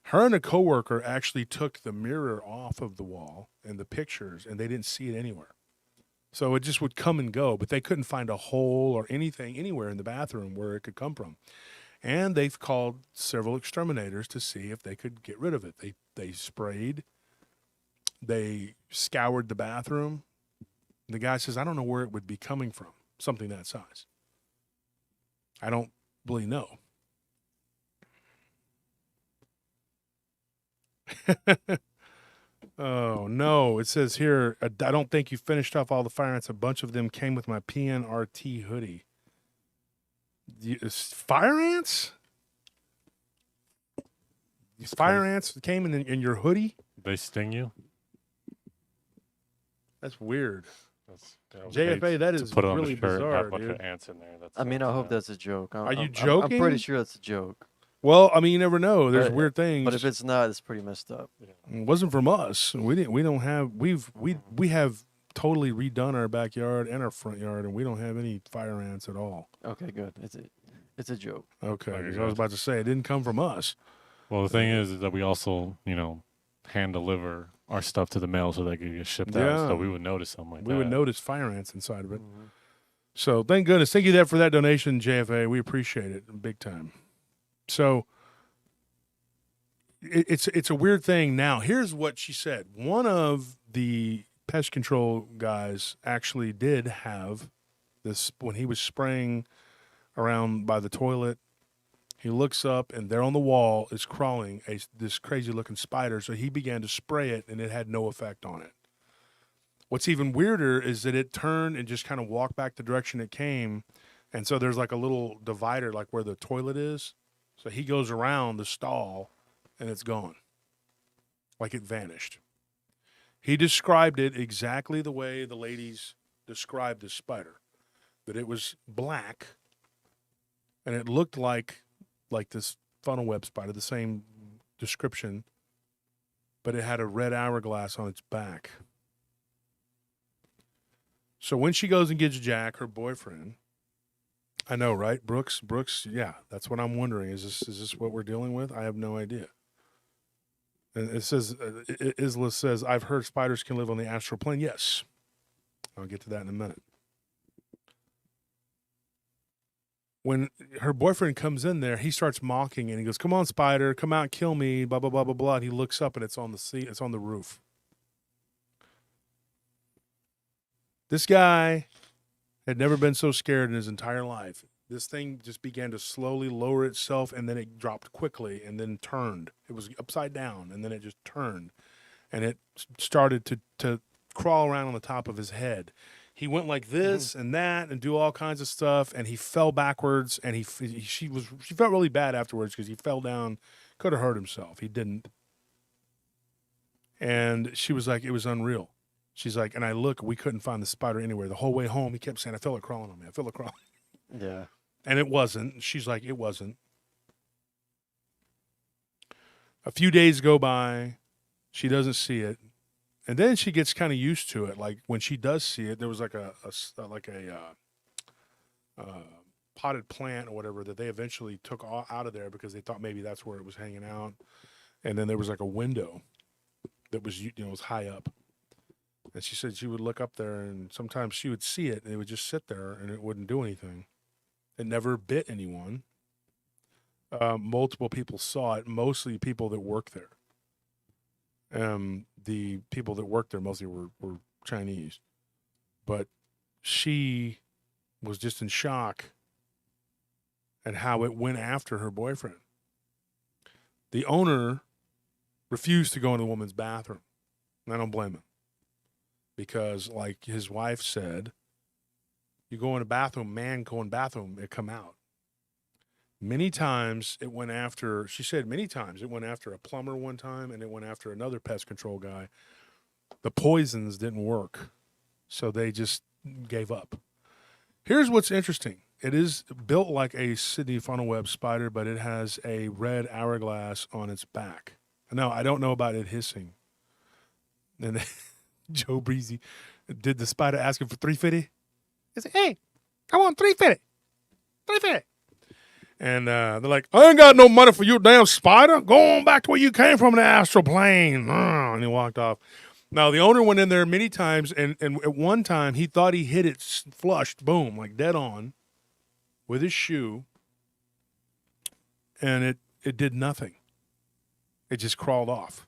Her and a coworker actually took the mirror off of the wall and the pictures, and they didn't see it anywhere. So it just would come and go, but they couldn't find a hole or anything anywhere in the bathroom where it could come from. And they've called several exterminators to see if they could get rid of it. They sprayed. They scoured the bathroom. The guy says, I don't know where it would be coming from, something that size. I don't really know. Oh, no. It says here, I don't think you finished off all the fire ants. A bunch of them came with my PNRT hoodie. Fire ants? These fire ants came in your hoodie? They sting you? That's weird. That JFA, that is put on really a shirt, bizarre, have a bunch dude. of ants in there. I mean, I hope that's a joke. Are you I'm joking? pretty sure that's a joke. Well, I mean, you never know. There's But- weird things. But if it's not, it's pretty messed up. It wasn't from us. We have totally redone our backyard and our front yard, and we don't have any fire ants at all. Okay, good. It's a joke. Okay, Okay, 'cause I was about to say it didn't come from us. Well, the thing is that we also, hand deliver our stuff to the mail so they could get shipped out. Yeah. So we would notice something like that. We would notice fire ants inside of it. So thank goodness. Thank you for that donation, JFA. We appreciate it big time. So it's a weird thing. Now, here's what she said. One of the pest control guys actually did have this when he was spraying around by the toilet. He looks up, and there on the wall is crawling this crazy-looking spider. So he began to spray it, and it had no effect on it. What's even weirder is that it turned and just kind of walked back the direction it came, and so there's like a little divider, like where the toilet is. So he goes around the stall and it's gone. Like it vanished. He described it exactly the way the ladies described the spider. That it was black, and it looked like this funnel web spider, the same description, but it had a red hourglass on its back. So when she goes and gets Jack, her boyfriend, I know, right? Brooks, yeah, that's what I'm wondering. Is this what we're dealing with? I have no idea. And it says, Isla says, I've heard spiders can live on the astral plane. Yes. I'll get to that in a minute. When her boyfriend comes in there, he starts mocking and he goes, come on, spider, come out and kill me, blah, blah, blah, blah, blah. And he looks up and it's on the seat, it's on the roof. This guy had never been so scared in his entire life. This thing just began to slowly lower itself, and then it dropped quickly and then turned. It was upside down, and then it just turned. And it started to crawl around on the top of his head. He went like this and that and do all kinds of stuff, and he fell backwards, and she felt really bad afterwards because he fell down, could have hurt himself. He didn't. And she was like, it was unreal. She's like, and I look, we couldn't find the spider anywhere. The whole way home, he kept saying, I feel it crawling on me. I feel it crawling. Yeah. And it wasn't. She's like, it wasn't. A few days go by. She doesn't see it. And then she gets kind of used to it. Like when she does see it, there was like a potted plant or whatever that they eventually took out of there because they thought maybe that's where it was hanging out. And then there was like a window that was, was high up. And she said she would look up there and sometimes she would see it and it would just sit there and it wouldn't do anything. It never bit anyone. Multiple people saw it, mostly people that work there. The people that worked there mostly were Chinese. But she was just in shock at how it went after her boyfriend. The owner refused to go into the woman's bathroom. And I don't blame him. Because, like his wife said, you go in a bathroom, man go in bathroom, it come out. Many times it went after, she said many times it went after a plumber one time and it went after another pest control guy. The poisons didn't work, so they just gave up. Here's what's interesting. It is built like a Sydney funnel web spider, but it has a red hourglass on its back. Now, I don't know about it hissing. And Joe Breezy, did the spider ask him for $350? He said, hey, I want $350. $350. And they're like, I ain't got no money for you, damn spider. Go on back to where you came from in the astral plane. And he walked off. Now, the owner went in there many times, and at one time, he thought he hit it flushed, boom, like dead on, with his shoe, and it did nothing. It just crawled off.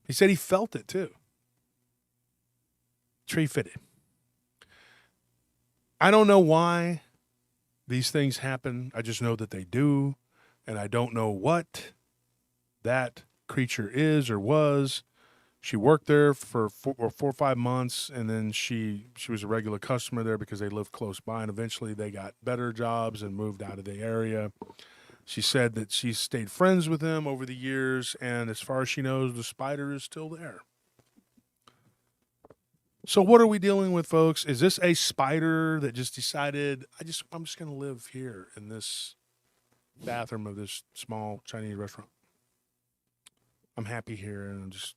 He said he felt it, too. Tree fitted. I don't know why these things happen. I just know that they do, and I don't know what that creature is or was. She worked there for 4 or 5 months, and then she was a regular customer there because they lived close by, and eventually they got better jobs and moved out of the area. She said that she stayed friends with him over the years, and as far as she knows, the spider is still there. So what are we dealing with, folks? Is this a spider that just decided, I'm just going to live here in this bathroom of this small Chinese restaurant? I'm happy here, and I'm just...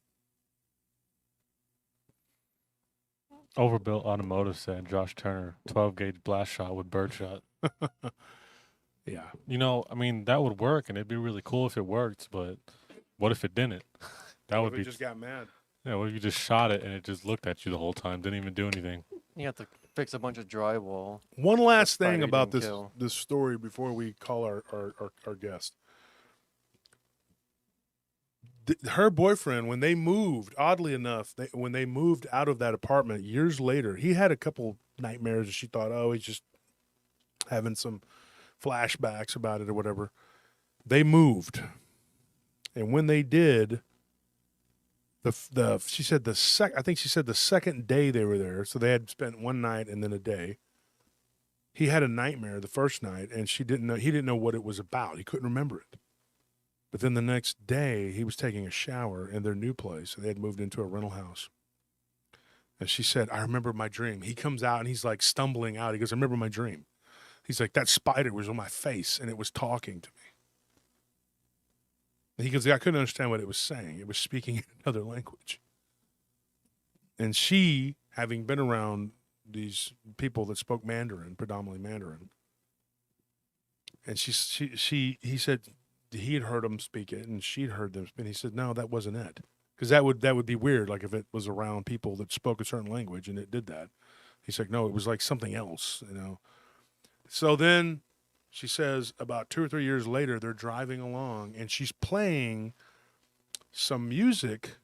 Overbuilt Automotive said Josh Turner, 12-gauge blast shot with birdshot. Yeah. You know, I mean, that would work, and it'd be really cool if it worked, but what if it didn't? That would be... just got mad. Yeah, what if you just shot it and it just looked at you the whole time, didn't even do anything? You have to fix a bunch of drywall. One last thing spider about didn't this story before we call our guest. Her boyfriend, when they moved, oddly enough, when they moved out of that apartment years later, he had a couple nightmares, and she thought, oh, he's just having some flashbacks about it or whatever. They moved, and when they did, I think she said the second day they were there, so they had spent one night and then a day. He had a nightmare the first night, and he didn't know what it was about. He couldn't remember it. But then the next day, he was taking a shower in their new place. They had moved into a rental house. And she said, I remember my dream. He comes out and he's like stumbling out. He goes, I remember my dream. He's like, that spider was on my face and it was talking to me. And he goes, I couldn't understand what it was saying. It was speaking in another language. And she, having been around these people that spoke Mandarin, predominantly Mandarin, and he said he had heard them speak it, and she'd heard them speak. And he said, no, that wasn't it, because that would be weird. Like if it was around people that spoke a certain language and it did that. He's like, no, it was like something else, you know. So then she says about 2 or 3 years later, they're driving along, and she's playing some music.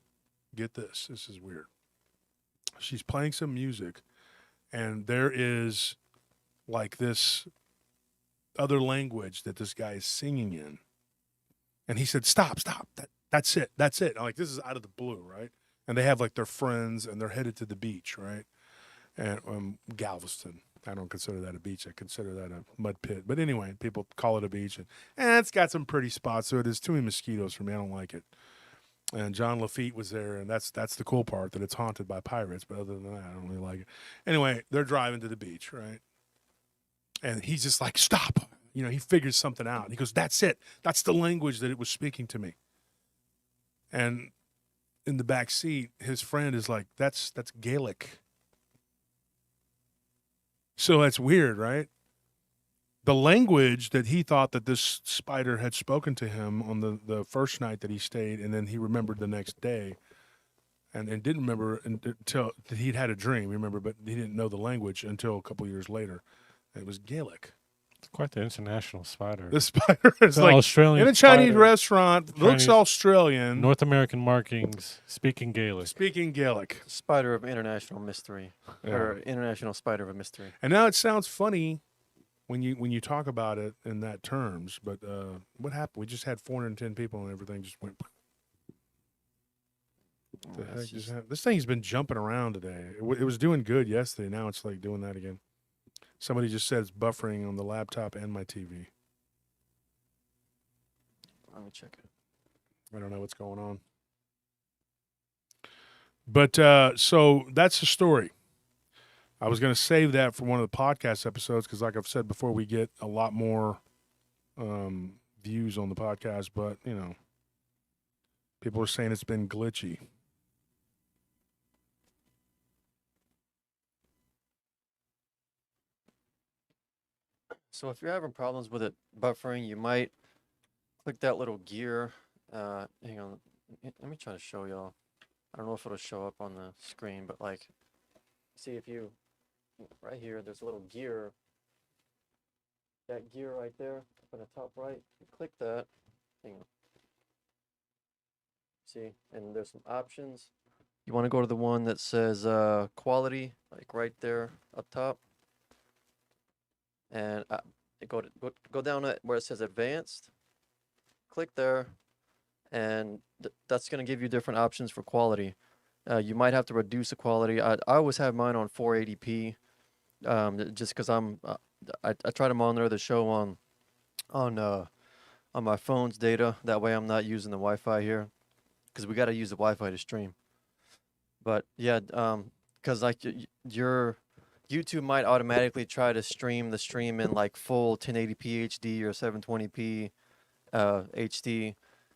Get this. This is weird. She's playing some music, and there is like this other language that this guy is singing in. And he said, stop. That's it. I'm like, this is out of the blue, right? And they have like their friends, and they're headed to the beach, right? And Galveston. I don't consider that a beach. I consider that a mud pit. But anyway, people call it a beach. And it's got some pretty spots to it. There's too many mosquitoes for me. I don't like it. And John Lafitte was there, and that's the cool part, that it's haunted by pirates. But other than that, I don't really like it. Anyway, they're driving to the beach, right? And he's just like, stop. You know, he figures something out. He goes, that's it. That's the language that it was speaking to me. And in the back seat, his friend is like, that's Gaelic. So that's weird, right? The language that he thought that this spider had spoken to him on the first night that he stayed, and then he remembered the next day, and didn't remember until he'd had a dream, remember, but he didn't know the language until a couple years later. It was Gaelic. It's quite the international spider. The spider is An like Australian in a Chinese spider, restaurant, looks Chinese- Australian, North American markings, speaking Gaelic. speaking Gaelic. Spider of international mystery, Yeah. or international spider of a mystery. And now it sounds funny when you talk about it in that terms, but what happened? We just had 410 people and everything just went. The heck That's just just- happened? This thing's been jumping around today. It was doing good yesterday. Now it's like doing that again. Somebody just said it's buffering on the laptop and my TV. Let me check it. I don't know what's going on. But so that's the story. I was going to save that for one of the podcast episodes because, like I've said before, we get a lot more views on the podcast. But, you know, people are saying it's been glitchy. So if you're having problems with it buffering, you might click that little gear. Hang on, let me try to show y'all. I don't know if it'll show up on the screen, but like, see if you, right here, there's a little gear. That gear right there, up in the top right, you click that. Hang on. See, and there's some options. You want to go to the one that says quality, like right there up top. And go down to where it says advanced. Click there, and that's going to give you different options for quality. You might have to reduce the quality. I always have mine on 480p, just because I try to monitor the show on my phone's data. That way, I'm not using the Wi-Fi here, because we got to use the Wi-Fi to stream. But yeah, because like your YouTube might automatically try to stream the stream in like full 1080p HD or 720p HD,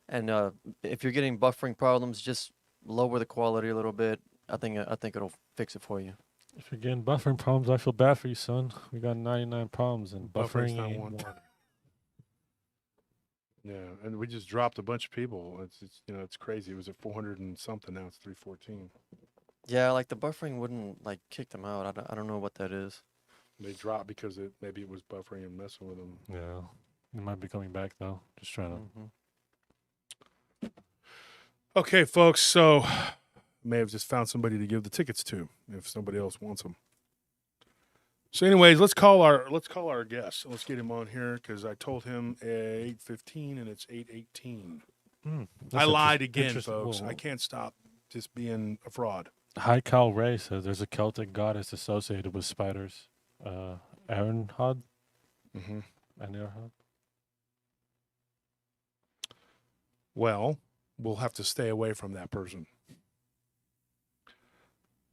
and if you're getting buffering problems, just lower the quality a little bit. I think it'll fix it for you. If you're getting buffering problems, I feel bad for you, son. We got 99 problems, and Buffering's buffering not ain't one. one. Yeah, and we just dropped a bunch of people. It's you know, it's crazy. It was at 400 and something. Now it's 314. Yeah, like the buffering wouldn't like kick them out. I don't know what that is. They dropped because maybe it was buffering and messing with them. Yeah, it might be coming back though. Just trying to. Mm-hmm. Okay, folks. So may have just found somebody to give the tickets to if somebody else wants them. So, anyways, let's call our guest. Let's get him on here because I told him at 8:15 and it's 8:18. I lied again, folks. I can't stop just being a fraud. Hi, Cal Ray says there's a Celtic goddess associated with spiders. Aaronhod? Mm-hmm. Aaronhod? well, we'll have to stay away from that person.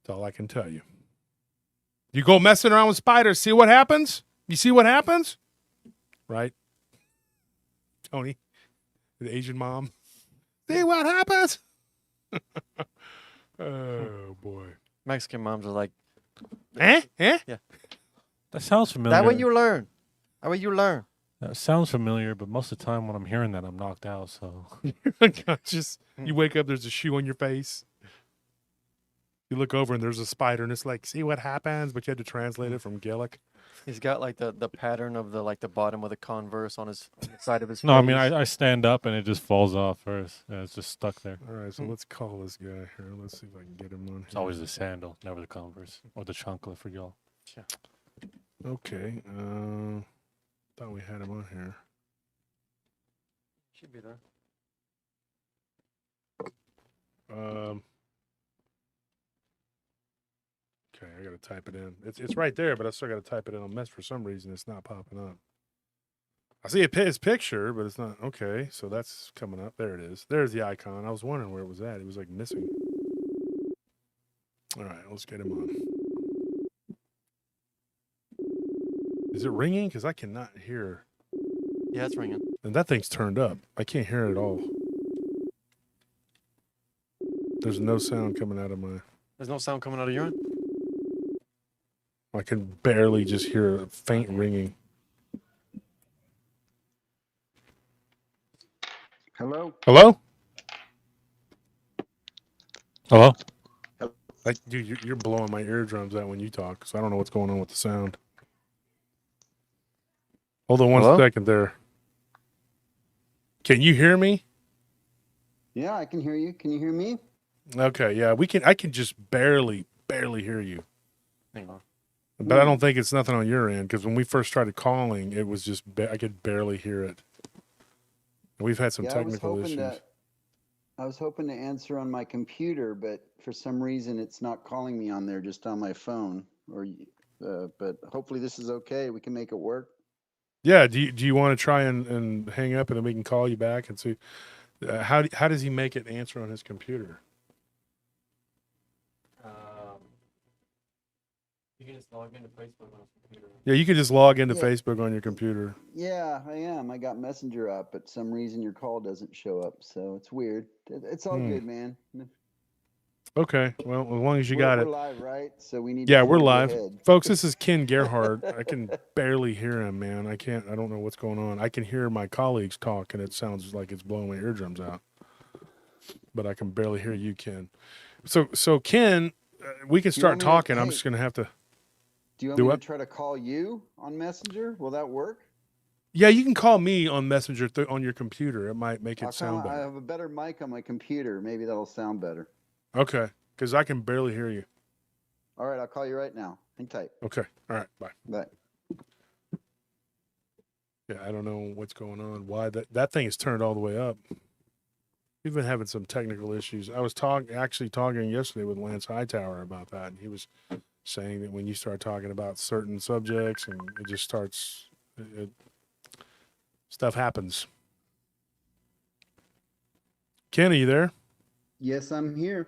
That's all I can tell you. You go messing around with spiders, see what happens? You see what happens? Right? Tony, the Asian mom. See what happens? Oh, boy. Mexican moms are like, Eh? That sounds familiar. that way you learn. That way you learn. That sounds familiar, but most of the time when I'm hearing that, I'm knocked out. So Unconscious. You wake up, there's a shoe on your face. You look over and there's a spider, and it's like, see what happens? But you had to translate it from Gaelic. He's got like the pattern of the bottom of the Converse on his on the side of his no, I mean face. I stand up and it just falls off first. And it's just stuck there. All right, so let's call this guy here. Let's see if I can get him on It's here. always the sandal, never the Converse or the chancla for y'all. Okay. Thought we had him on here. Should be there. Okay, I gotta type it in. It's right there, but I still gotta type it in on Mess. For some reason, it's not popping up. I see his picture, but it's not. Okay, so that's coming up. There it is. There's the icon. I was wondering where it was at. It was like missing. All right, let's get him on. Is it ringing? Because I cannot hear. Yeah, it's ringing. And that thing's turned up. I can't hear it at all. There's no sound coming out of my. There's no sound coming out of your end? I can barely just hear a faint ringing. Hello? Hello? Hello? Like, dude, you're blowing my eardrums out when you talk, so I don't know what's going on with the sound. Hold on one Hello? second there. Can you hear me? Yeah, I can hear you. Can you hear me? Okay, yeah, I can just barely hear you. Hang on. But I don't think it's nothing on your end, because when we first started calling, it was just, I could barely hear it. And we've had some technical issues. I was hoping to answer on my computer, but for some reason it's not calling me on there, just on my phone. But hopefully this is okay. We can make it work. Yeah, do you want to try and hang up, and then we can call you back and see how does he make it answer on his computer? You can just log into Facebook on his computer. Yeah, you could just log into Yeah. Facebook on your computer. Yeah, I am. I got Messenger up, but some reason your call doesn't show up, so it's weird. It's all good, man. Okay, well, as long as you got we're it. live, right? So we need. Yeah, to we're forge live. ahead. Folks, this is Ken Gerhard. I can barely hear him, man. I don't know what's going on. I can hear my colleagues talk, and it sounds like it's blowing my eardrums out. But I can barely hear you, Ken. So Ken, we can start want me to- talking. I'm hey. just going to have to. Do you want Do me what? to try to call you on Messenger? Will that work? Yeah, you can call me on Messenger on your computer. It might make it sound I better. have a better mic on my computer. Maybe that'll sound better. Okay, because I can barely hear you. All right, I'll call you right now. Hang tight. Okay, all right, bye. Bye. Yeah, I don't know what's going on. Why that thing is turned all the way up. We've been having some technical issues. I was actually talking yesterday with Lance Hightower about that, and he was saying that when you start talking about certain subjects, and it just starts, stuff happens. Ken, are you there? Yes, I'm here.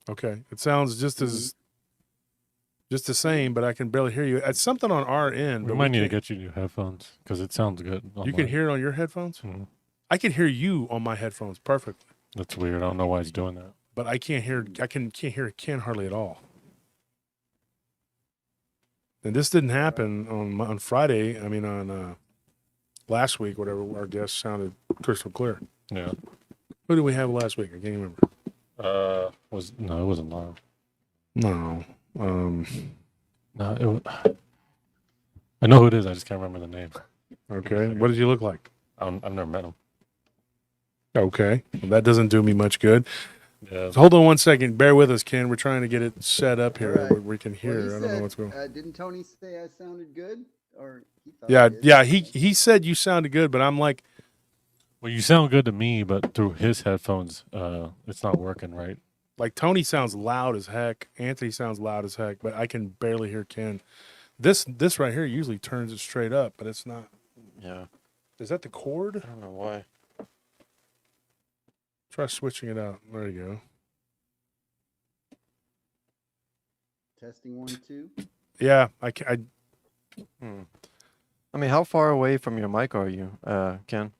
Okay, it sounds just the same, but I can barely hear you. It's something on our end. We but might need to can't- get you new headphones because it sounds good. You can hear it on your headphones. Mhm. I can hear you on my headphones perfectly, That's weird. I don't know why he's doing that. but I can't hear. Can't hear Ken hardly at all. And this didn't happen on Friday. I mean, on last week, whatever. Our guest sounded crystal clear. Yeah. Who did we have last week? I can't remember. It wasn't live. No. No, I know who it is. I just can't remember the name. Okay. What did you look like? I've never met him. Okay. Well, that doesn't do me much good. Yeah. So hold on one second. Bear with us, Ken. We're trying to get it set up here All right. where we can Well, hear. he I don't know said, what's going on. Didn't Tony say I sounded good? Or he thought Yeah, I did? yeah. He said you sounded good, but I'm like, Well, you sound good to me, but through his headphones, it's not working right. Like Tony sounds loud as heck. Anthony sounds loud as heck, but I can barely hear Ken. This right here usually turns it straight up, but it's not. Yeah. Is that the cord? I don't know why. Try switching it out. There you go. Testing 1, 2. Yeah, I mean, how far away from your mic are you, Ken?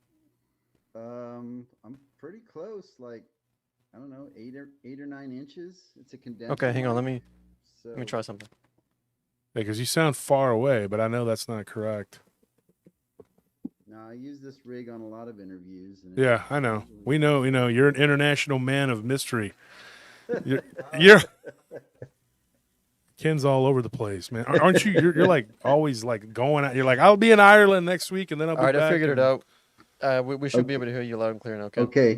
I'm pretty close, like, I don't know, 8 or 9 inches. It's a condenser. Okay, hang on. Let mic, me try something. because you sound far away, but I know that's not correct. No, I use this rig on a lot of interviews. And Yeah, I know. We know. You're an international man of mystery. You're Ken's all over the place, man. Aren't you? You're like always like going out. You're like, I'll be in Ireland next week, and then I'll be All right, back. I figured it and- out. We should be able to hear you loud and clear now. Okay. Okay.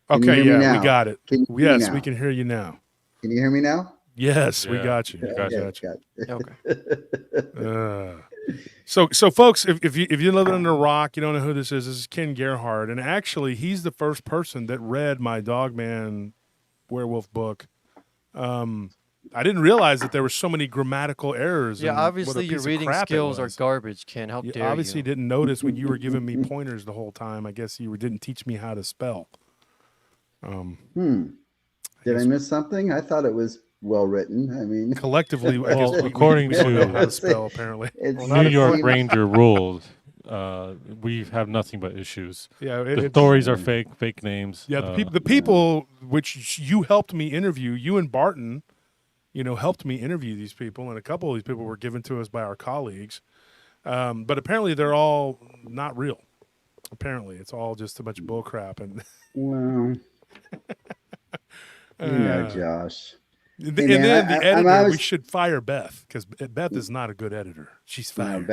Can you Okay, hear me yeah, we now? got it. Can you hear me Yes, now? we can hear you now. Can you hear me now? Yes, we Yeah. got you. Got you. Got you. Okay. So folks, if you live under a rock, you don't know who this is. This is Ken Gerhard, and actually, he's the first person that read my Dogman werewolf book. I didn't realize that there were so many grammatical errors. Yeah, and what a obviously your piece of reading crap it skills are was. garbage, Ken. How You dare obviously you? didn't notice when you were giving me pointers the whole time. I guess you didn't teach me how to spell. Did I miss something? I thought it was well written. I mean, Collectively, I guess Well, we according don't know to- how to spell, apparently. it's Well, not New York according- Ranger rules. We have nothing but issues. Yeah, The it's- stories are fake names. Yeah, the people which you helped me interview, you and Barton, helped me interview these people, and a couple of these people were given to us by our colleagues. But apparently they're all not real. Apparently, it's all just a bunch of bull crap. And well, Josh. and man, then the I'm editor, we always- should fire Beth because Beth is not a good editor. She's No, fired.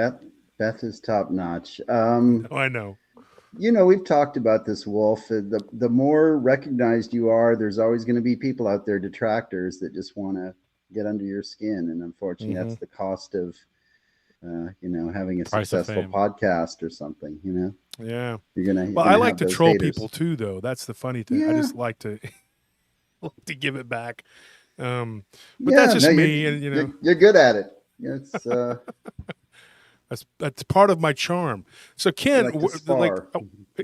Beth is top notch. Oh, I know. We've talked about this, Wolf. The more recognized you are, there's always going to be people out there, detractors, that just want to get under your skin. And unfortunately, that's the cost of, having a Price of successful fame. podcast or something. Yeah. You're gonna. Well, I like to troll people too, though. That's the funny thing. I Yeah. just like to give it back. But that's just me, and you're good at it. It's that's part of my charm. So Ken, like to spar.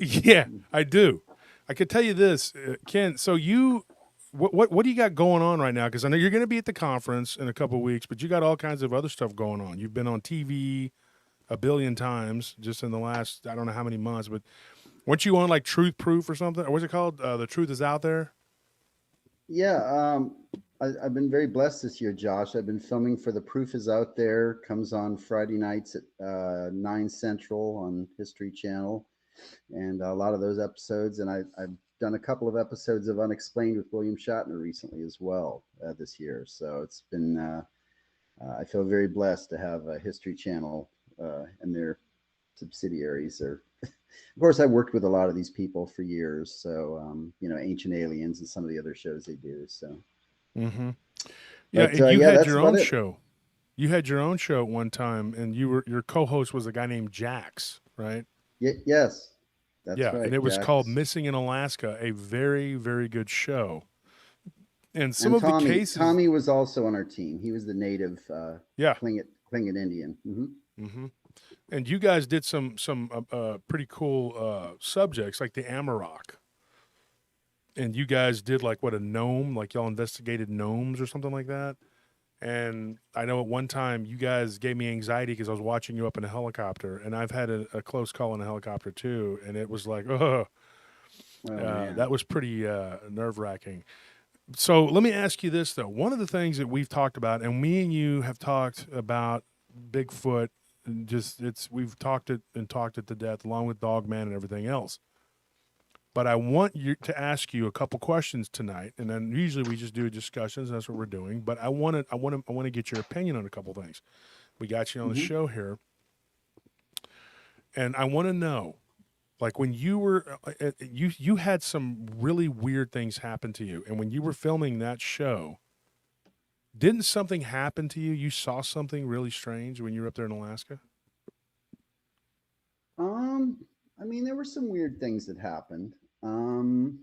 yeah, I do. I could tell you this, Ken. So what do you got going on right now? Because I know you're going to be at the conference in a couple of weeks, but you got all kinds of other stuff going on. You've been on TV a billion times just in the last I don't know how many months, but weren't you on like Truth Proof or something? Or what's it called? The Truth is Out There. Yeah, I've been very blessed this year, Josh. I've been filming for The Proof is Out There. Comes on Friday nights at 9 Central on History Channel, and a lot of those episodes. And I've done a couple of episodes of Unexplained with William Shatner recently as well this year. So it's been I feel very blessed to have a History Channel and their subsidiaries. Of course, I've worked with a lot of these people for years. So, Ancient Aliens and some of the other shows they do. So, Yeah, But, and you yeah, had that's your about own it. show. You had your own show at one time, and your co-host was a guy named Jax, right? yes, that's right. and it was Jax. called Missing in Alaska, a very, very good show. And some And of the cases, Tommy was also on our team. He was the native yeah, Tlingit Indian. and you guys did some pretty cool subjects like the Amarok. And you guys did like a gnome, like y'all investigated gnomes or something like that. And I know at one time you guys gave me anxiety because I was watching you up in a helicopter, and I've had a close call in a helicopter too, and it was like, Man. that was pretty nerve wracking. So let me ask you this though: one of the things that we've talked about, and me and you have talked about Bigfoot, and we've talked it to death, along with Dogman and everything else. But I want you to ask you a couple questions tonight, and then usually we just do discussions. And that's what we're doing. But I want to get your opinion on a couple things. We got you on the show here, and I want to know, like when you were you had some really weird things happen to you, and when you were filming that show, didn't something happen to you? You saw something really strange when you were up there in Alaska. I mean, there were some weird things that happened. Full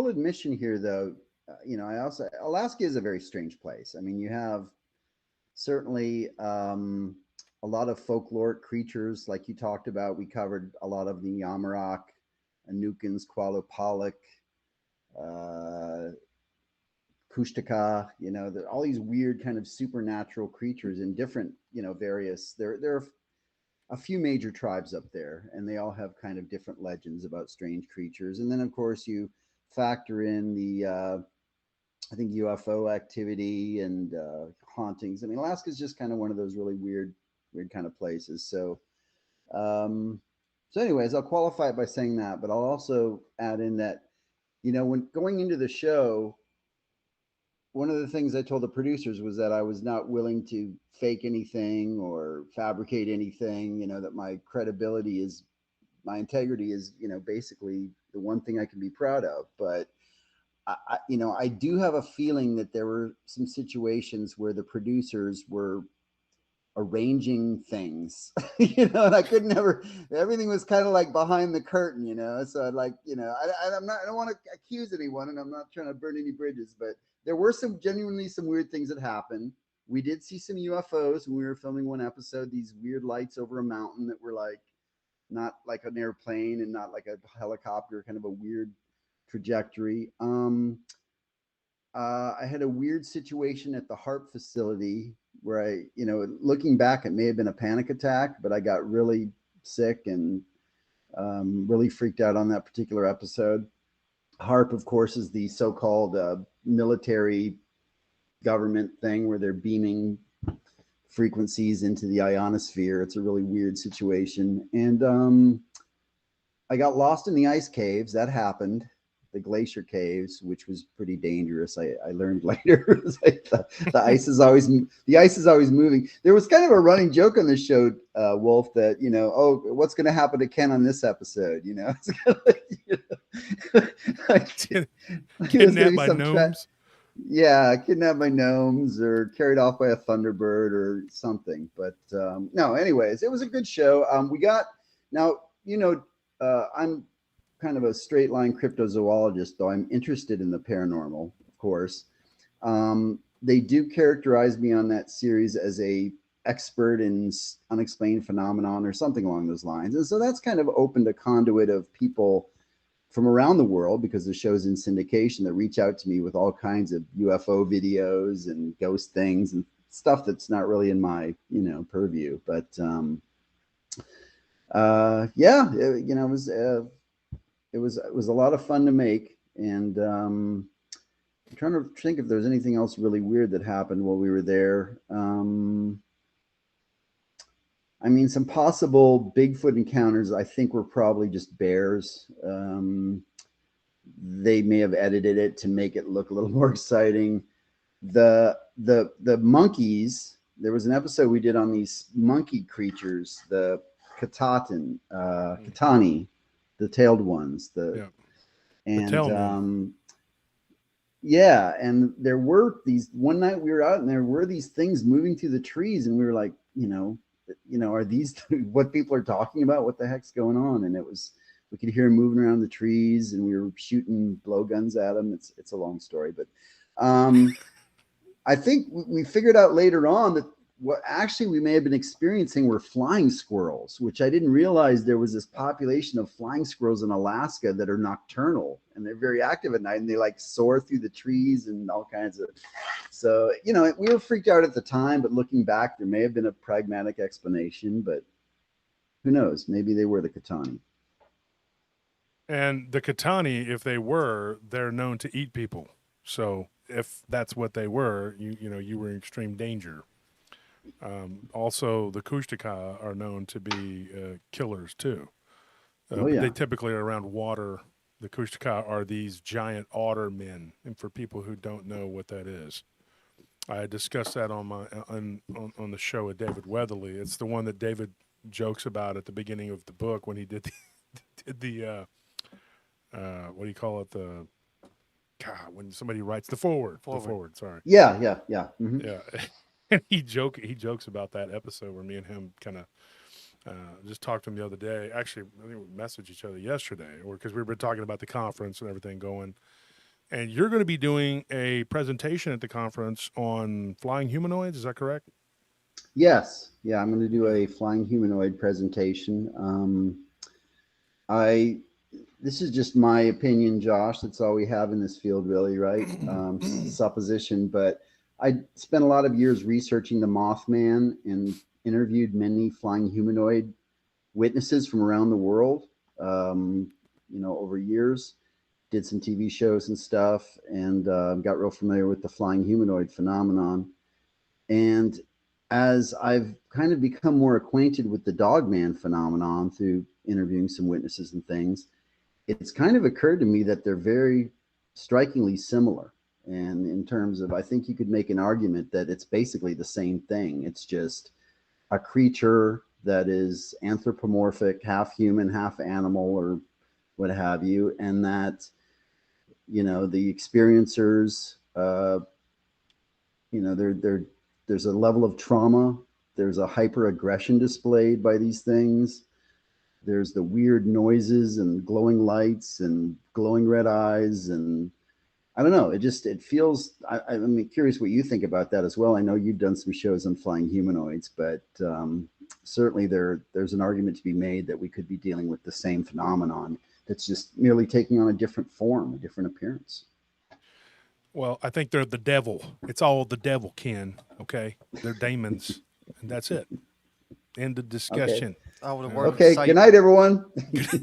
admission here, though. Alaska is a very strange place. I mean, you have certainly a lot of folkloric creatures, like you talked about. We covered a lot of the Yamarok, Anukins, Qualopalic, Kushtaka, all these weird kind of supernatural creatures in different, various, there are a few major tribes up there, and they all have kind of different legends about strange creatures. And then, of course, you factor in the, I think, UFO activity and hauntings. I mean, Alaska is just kind of one of those really weird kind of places. So, anyways, I'll qualify it by saying that, but I'll also add in that, when going into the show, one of the things I told the producers was that I was not willing to fake anything or fabricate anything, that my credibility is, my integrity is, basically the one thing I can be proud of. But I do have a feeling that there were some situations where the producers were arranging things, and I could never, everything was kind of like behind the curtain, so I'd like, I don't want to accuse anyone, and I'm not trying to burn any bridges, but there were genuinely some weird things that happened. We did see some UFOs when we were filming one episode, these weird lights over a mountain that were like, not like an airplane and not like a helicopter, kind of a weird trajectory. I had a weird situation at the HARP facility where I, looking back, it may have been a panic attack, but I got really sick and really freaked out on that particular episode. HARP, of course, is the so-called military government thing where they're beaming frequencies into the ionosphere. It's a really weird situation. And I got lost in the ice caves. That happened. The glacier caves, which was pretty dangerous. I learned later. It was like the ice is always moving. There was kind of a running joke on this show, Wolf, that oh, what's going to happen to Ken on this episode? It's kind of like, Kidnapped by gnomes. Yeah, kidnapped by gnomes or carried off by a thunderbird or something. But no, anyways, it was a good show. We got now. I'm kind of a straight line cryptozoologist, though I'm interested in the paranormal, of course. They do characterize me on that series as a expert in unexplained phenomenon or something along those lines. And so that's kind of opened a conduit of people from around the world, because the show's in syndication, that reach out to me with all kinds of UFO videos and ghost things and stuff that's not really in my, purview. But yeah, it was a lot of fun to make, and I'm trying to think if there's anything else really weird that happened while we were there. I mean, some possible Bigfoot encounters, I think, were probably just bears. They may have edited it to make it look a little more exciting. The monkeys, there was an episode we did on these monkey creatures, the Katani, the tailed ones, yeah, and there were these, one night we were out and there were these things moving through the trees, and we were like, are these what people are talking about? What the heck's going on? And we could hear them moving around the trees, and we were shooting blowguns at them. It's a long story, but I think we figured out later on that what actually we may have been experiencing were flying squirrels, which I didn't realize there was this population of flying squirrels in Alaska that are nocturnal, and they're very active at night, and they like soar through the trees and all kinds of, so, we were freaked out at the time, but looking back, there may have been a pragmatic explanation, but who knows? Maybe they were the Katani. And the Katani, if they were, they're known to eat people. So if that's what they were, you were in extreme danger. Also, the Kushtaka are known to be killers too. They typically are around water. The Kushtaka are these giant otter men, and for people who don't know what that is, I discussed that on the show with David Weatherly. It's the one that David jokes about at the beginning of the book when he did the what do you call it, when somebody writes the forward. Sorry. Yeah. Mm-hmm. Yeah. And he jokes about that episode where me and him kind of just talked to him the other day. Actually, I think we messaged each other yesterday, or because we've been talking about the conference and everything going. And you're going to be doing a presentation at the conference on flying humanoids. Is that correct? Yes. Yeah, I'm going to do a flying humanoid presentation. this is just my opinion, Josh. That's all we have in this field, really, right? Supposition. But I spent a lot of years researching the Mothman and interviewed many flying humanoid witnesses from around the world, over years. Did some TV shows and stuff, and got real familiar with the flying humanoid phenomenon. And as I've kind of become more acquainted with the Dogman phenomenon through interviewing some witnesses and things, it's kind of occurred to me that they're very strikingly similar. And in terms of, I think you could make an argument that it's basically the same thing. It's just a creature that is anthropomorphic, half human, half animal, or what have you. And that, the experiencers, there's a level of trauma. There's a hyper aggression displayed by these things. There's the weird noises and glowing lights and glowing red eyes. And I don't know, it feels, I'm curious what you think about that as well. I know you've done some shows on flying humanoids, but certainly there's an argument to be made that we could be dealing with the same phenomenon that's just merely taking on a different form, a different appearance. Well, I think they're the devil. It's all the devil, Ken. Okay, they're demons, and that's it. End of discussion. I would have worked. Okay, good night, everyone.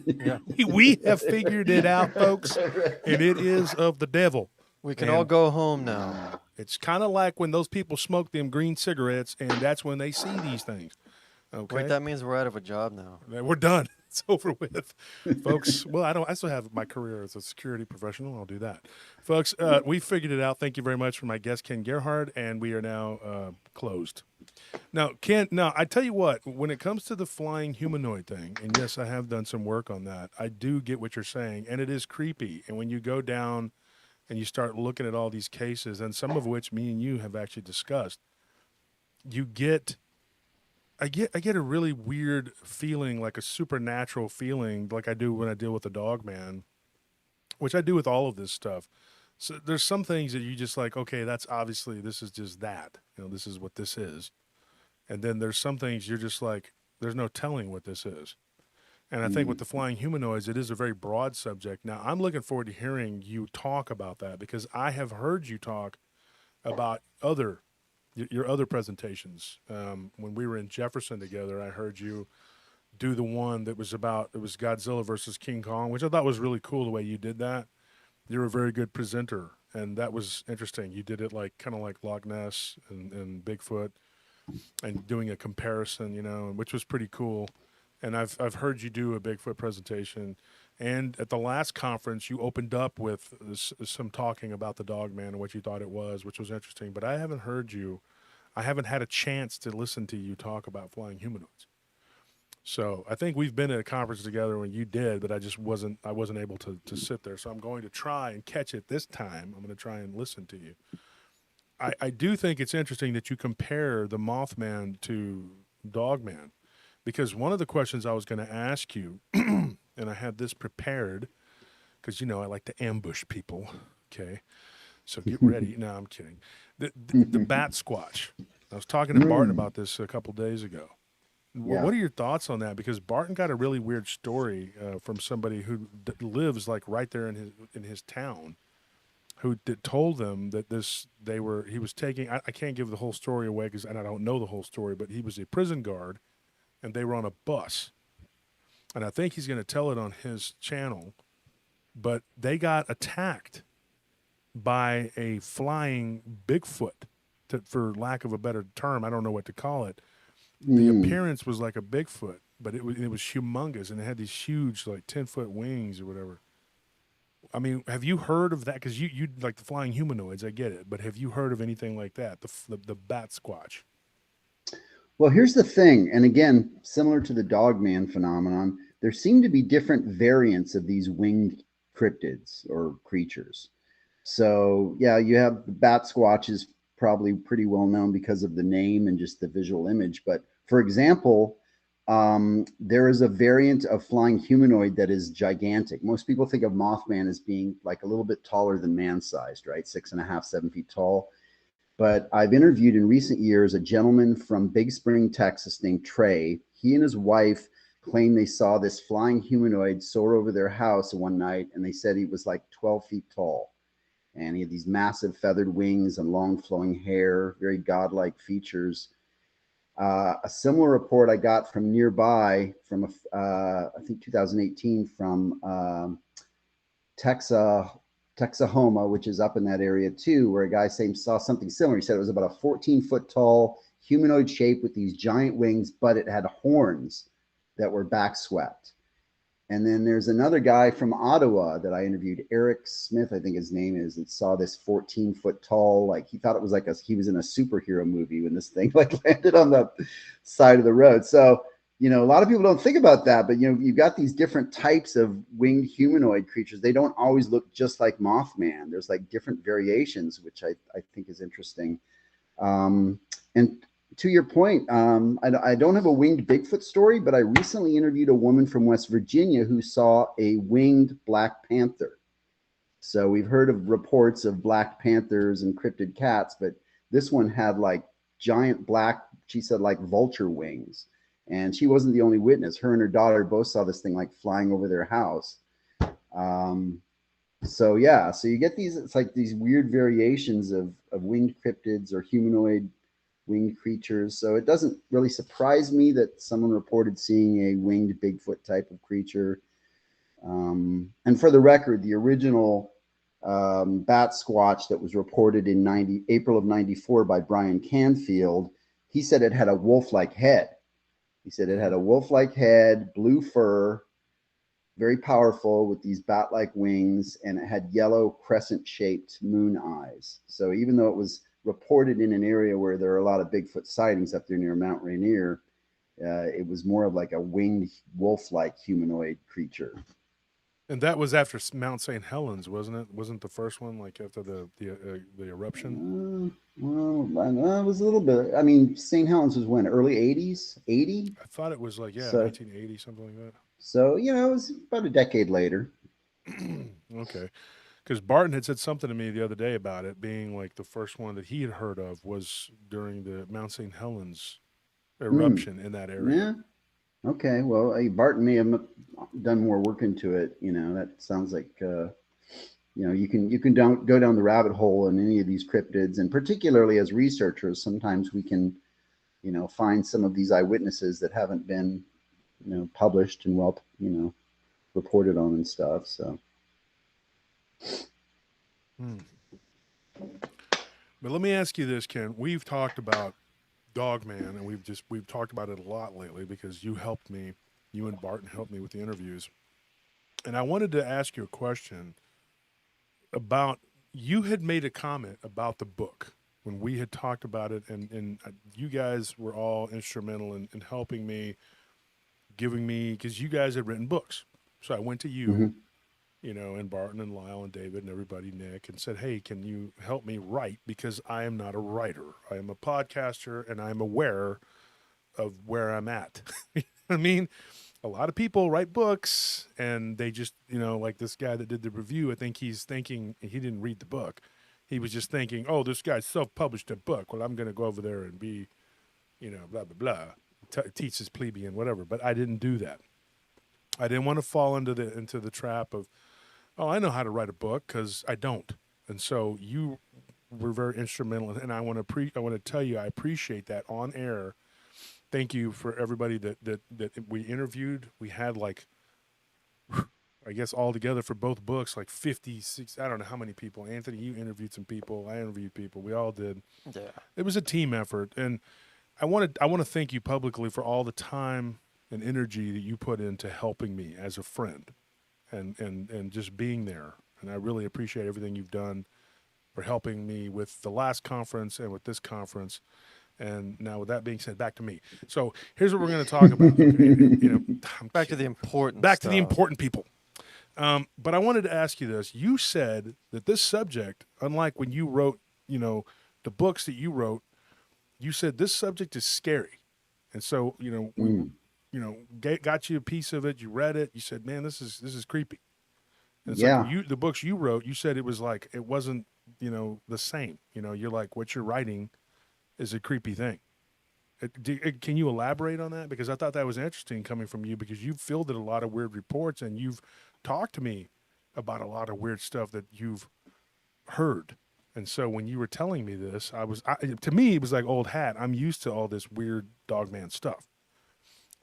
Yeah. We have figured it out, folks, and it is of the devil. We can all go home now. It's kind of like when those people smoke them green cigarettes, and that's when they see these things. Okay, Wait, that means we're out of a job now. we're done. It's over with, folks. Well, I still have my career as a security professional. I'll do that, folks. We figured it out. Thank you very much for my guest, Ken Gerhard, and we are now closed. Now, Ken, I tell you what, when it comes to the flying humanoid thing, and yes, I have done some work on that, I do get what you're saying, and it is creepy. And when you go down and you start looking at all these cases, and some of which me and you have actually discussed, I get a really weird feeling, like a supernatural feeling, like I do when I deal with the Dogman, which I do with all of this stuff. So there's some things that you just like, okay, that's obviously, this is just that, this is what this is. And then there's some things you're just like, there's no telling what this is. And I think with the flying humanoids, it is a very broad subject. Now, I'm looking forward to hearing you talk about that, because I have heard you talk about your other presentations. When we were in Jefferson together, I heard you do the one that was it was Godzilla versus King Kong, which I thought was really cool the way you did that. You're a very good presenter, and that was interesting. You did it kind of like Loch Ness and Bigfoot, and doing a comparison, which was pretty cool. And I've heard you do a Bigfoot presentation, and at the last conference you opened up with some talking about the Dogman and what you thought it was, which was interesting. But I haven't had a chance to listen to you talk about flying humanoids. So I think we've been at a conference together when you did, but I wasn't able to sit there. So I'm going to try and catch it this time. I'm going to try and listen to you. I do think it's interesting that you compare the Mothman to Dogman, because one of the questions I was going to ask you, and I had this prepared, because, I like to ambush people. Okay. So get ready. No, I'm kidding. The bat squatch. I was talking to Barton about this a couple days ago. Yeah. What are your thoughts on that? Because Barton got a really weird story from somebody who lives right there in his town, who told them that he was taking. I can't give the whole story away and I don't know the whole story, but he was a prison guard, and they were on a bus, and I think he's going to tell it on his channel, but they got attacked by a flying Bigfoot, for lack of a better term. I don't know what to call it. The appearance was like a Bigfoot, but it was humongous, and it had these huge, 10-foot wings or whatever. I mean, have you heard of that? Because you like the flying humanoids, I get it, but have you heard of anything like that, the bat squatch? Well, here's the thing, and again, similar to the Dogman phenomenon, there seem to be different variants of these winged cryptids or creatures. So yeah, you have the bat squatch is probably pretty well known because of the name and just the visual image. But for example, there is a variant of flying humanoid that is gigantic. Most people think of Mothman as being like a little bit taller than man-sized, right? 6.5, 7 feet tall. But I've interviewed in recent years a gentleman from Big Spring, Texas named Trey. He and his wife claimed they saw this flying humanoid soar over their house one night, and they said he was like 12 feet tall. And he had these massive feathered wings and long flowing hair, very godlike features. A similar report I got from nearby, from I think 2018, from Texahoma, which is up in that area too, where a guy saw something similar. He said it was about a 14-foot tall humanoid shape with these giant wings, but it had horns that were back swept. And then there's another guy from Ottawa that I interviewed, Eric Smith, I think his name is, that saw this 14-foot tall, like he thought it was like he was in a superhero movie when this thing like landed on the side of the road. So, you know, a lot of people don't think about that, but you know, you've got these different types of winged humanoid creatures. They don't always look just like Mothman. There's like different variations, which I think is interesting. And to your point, I don't have a winged Bigfoot story, but I recently interviewed a woman from West Virginia who saw a winged Black Panther. So we've heard of reports of Black Panthers and cryptid cats, but this one had like giant black, she said, like vulture wings. And she wasn't the only witness. Her and her daughter both saw this thing like flying over their house. So yeah, so you get these, it's like these weird variations of winged cryptids or humanoid winged creatures. So it doesn't really surprise me that someone reported seeing a winged Bigfoot type of creature. And for the record, the original bat squatch that was reported in April of 94 by Brian Canfield, he said it had a wolf-like head. He said it had a wolf-like head, blue fur, very powerful with these bat-like wings, and it had yellow crescent-shaped moon eyes. So even though it was reported in an area where there are a lot of Bigfoot sightings up there near Mount Rainier, it was more of like a winged wolf-like humanoid creature. And that was after Mount St. Helens, wasn't it? Wasn't the first one like after the eruption? Well, it was a little bit. I mean, St. Helens was when, early 80s, 80? I thought it was like, yeah, So- 1980, something like that. So, you know, it was about a decade later. Okay. Because Barton had said something to me the other day about it being like the first one that he had heard of was during the Mount St. Helens eruption in that area. Yeah. Okay. Well, Barton may have done more work into it. You know, that sounds like, you know, you can go down the rabbit hole in any of these cryptids, and particularly as researchers, sometimes we can, you know, find some of these eyewitnesses that haven't been, you know, published and well, you know, reported on and stuff. So. But let me ask you this, Ken. We've talked about Dogman, and we've talked about it a lot lately because you and Barton helped me with the interviews. And I wanted to ask you a question about, you had made a comment about the book when we had talked about it, and you guys were all instrumental in helping me, giving me, because you guys had written books. So I went to you, you know, and Barton and Lyle and David and everybody, Nick, and said, hey, can you help me write? Because I am not a writer. I am a podcaster, and I'm aware of where I'm at. I mean, a lot of people write books, and they just, you know, like this guy that did the review, I think he's thinking, he didn't read the book. He was just thinking, oh, this guy self-published a book. Well, I'm going to go over there and be, you know, blah, blah, blah, teach his plebeian, whatever. But I didn't do that. I didn't want to fall into the trap of, oh, I know how to write a book, because I don't. And so you were very instrumental, and I want to tell you I appreciate that on air. Thank you for everybody that we interviewed. We had like, I guess all together for both books, like 56, I don't know how many people. Anthony, you interviewed some people. I interviewed people. We all did. Yeah. It was a team effort, and I want to thank you publicly for all the time and energy that you put into helping me as a friend, and just being there. And I really appreciate everything you've done for helping me with the last conference and with this conference. And now, with that being said, back to me. So here's what we're going to talk about. Okay? You know, Back to the important back to the stuff. important people. But I wanted to ask you this. You said that this subject, unlike when you wrote, you know, the books that you wrote, you said this subject is scary. And so, you know, we, you know, got you a piece of it. You read it. You said, man, this is creepy. And it's like the books you wrote, you said it was like, it wasn't, you know, the same. You know, you're like, what you're writing is a creepy thing. Can you elaborate on that? Because I thought that was interesting coming from you, because you've fielded a lot of weird reports and you've talked to me about a lot of weird stuff that you've heard. And so when you were telling me this, to me, it was like old hat. I'm used to all this weird Dogman stuff.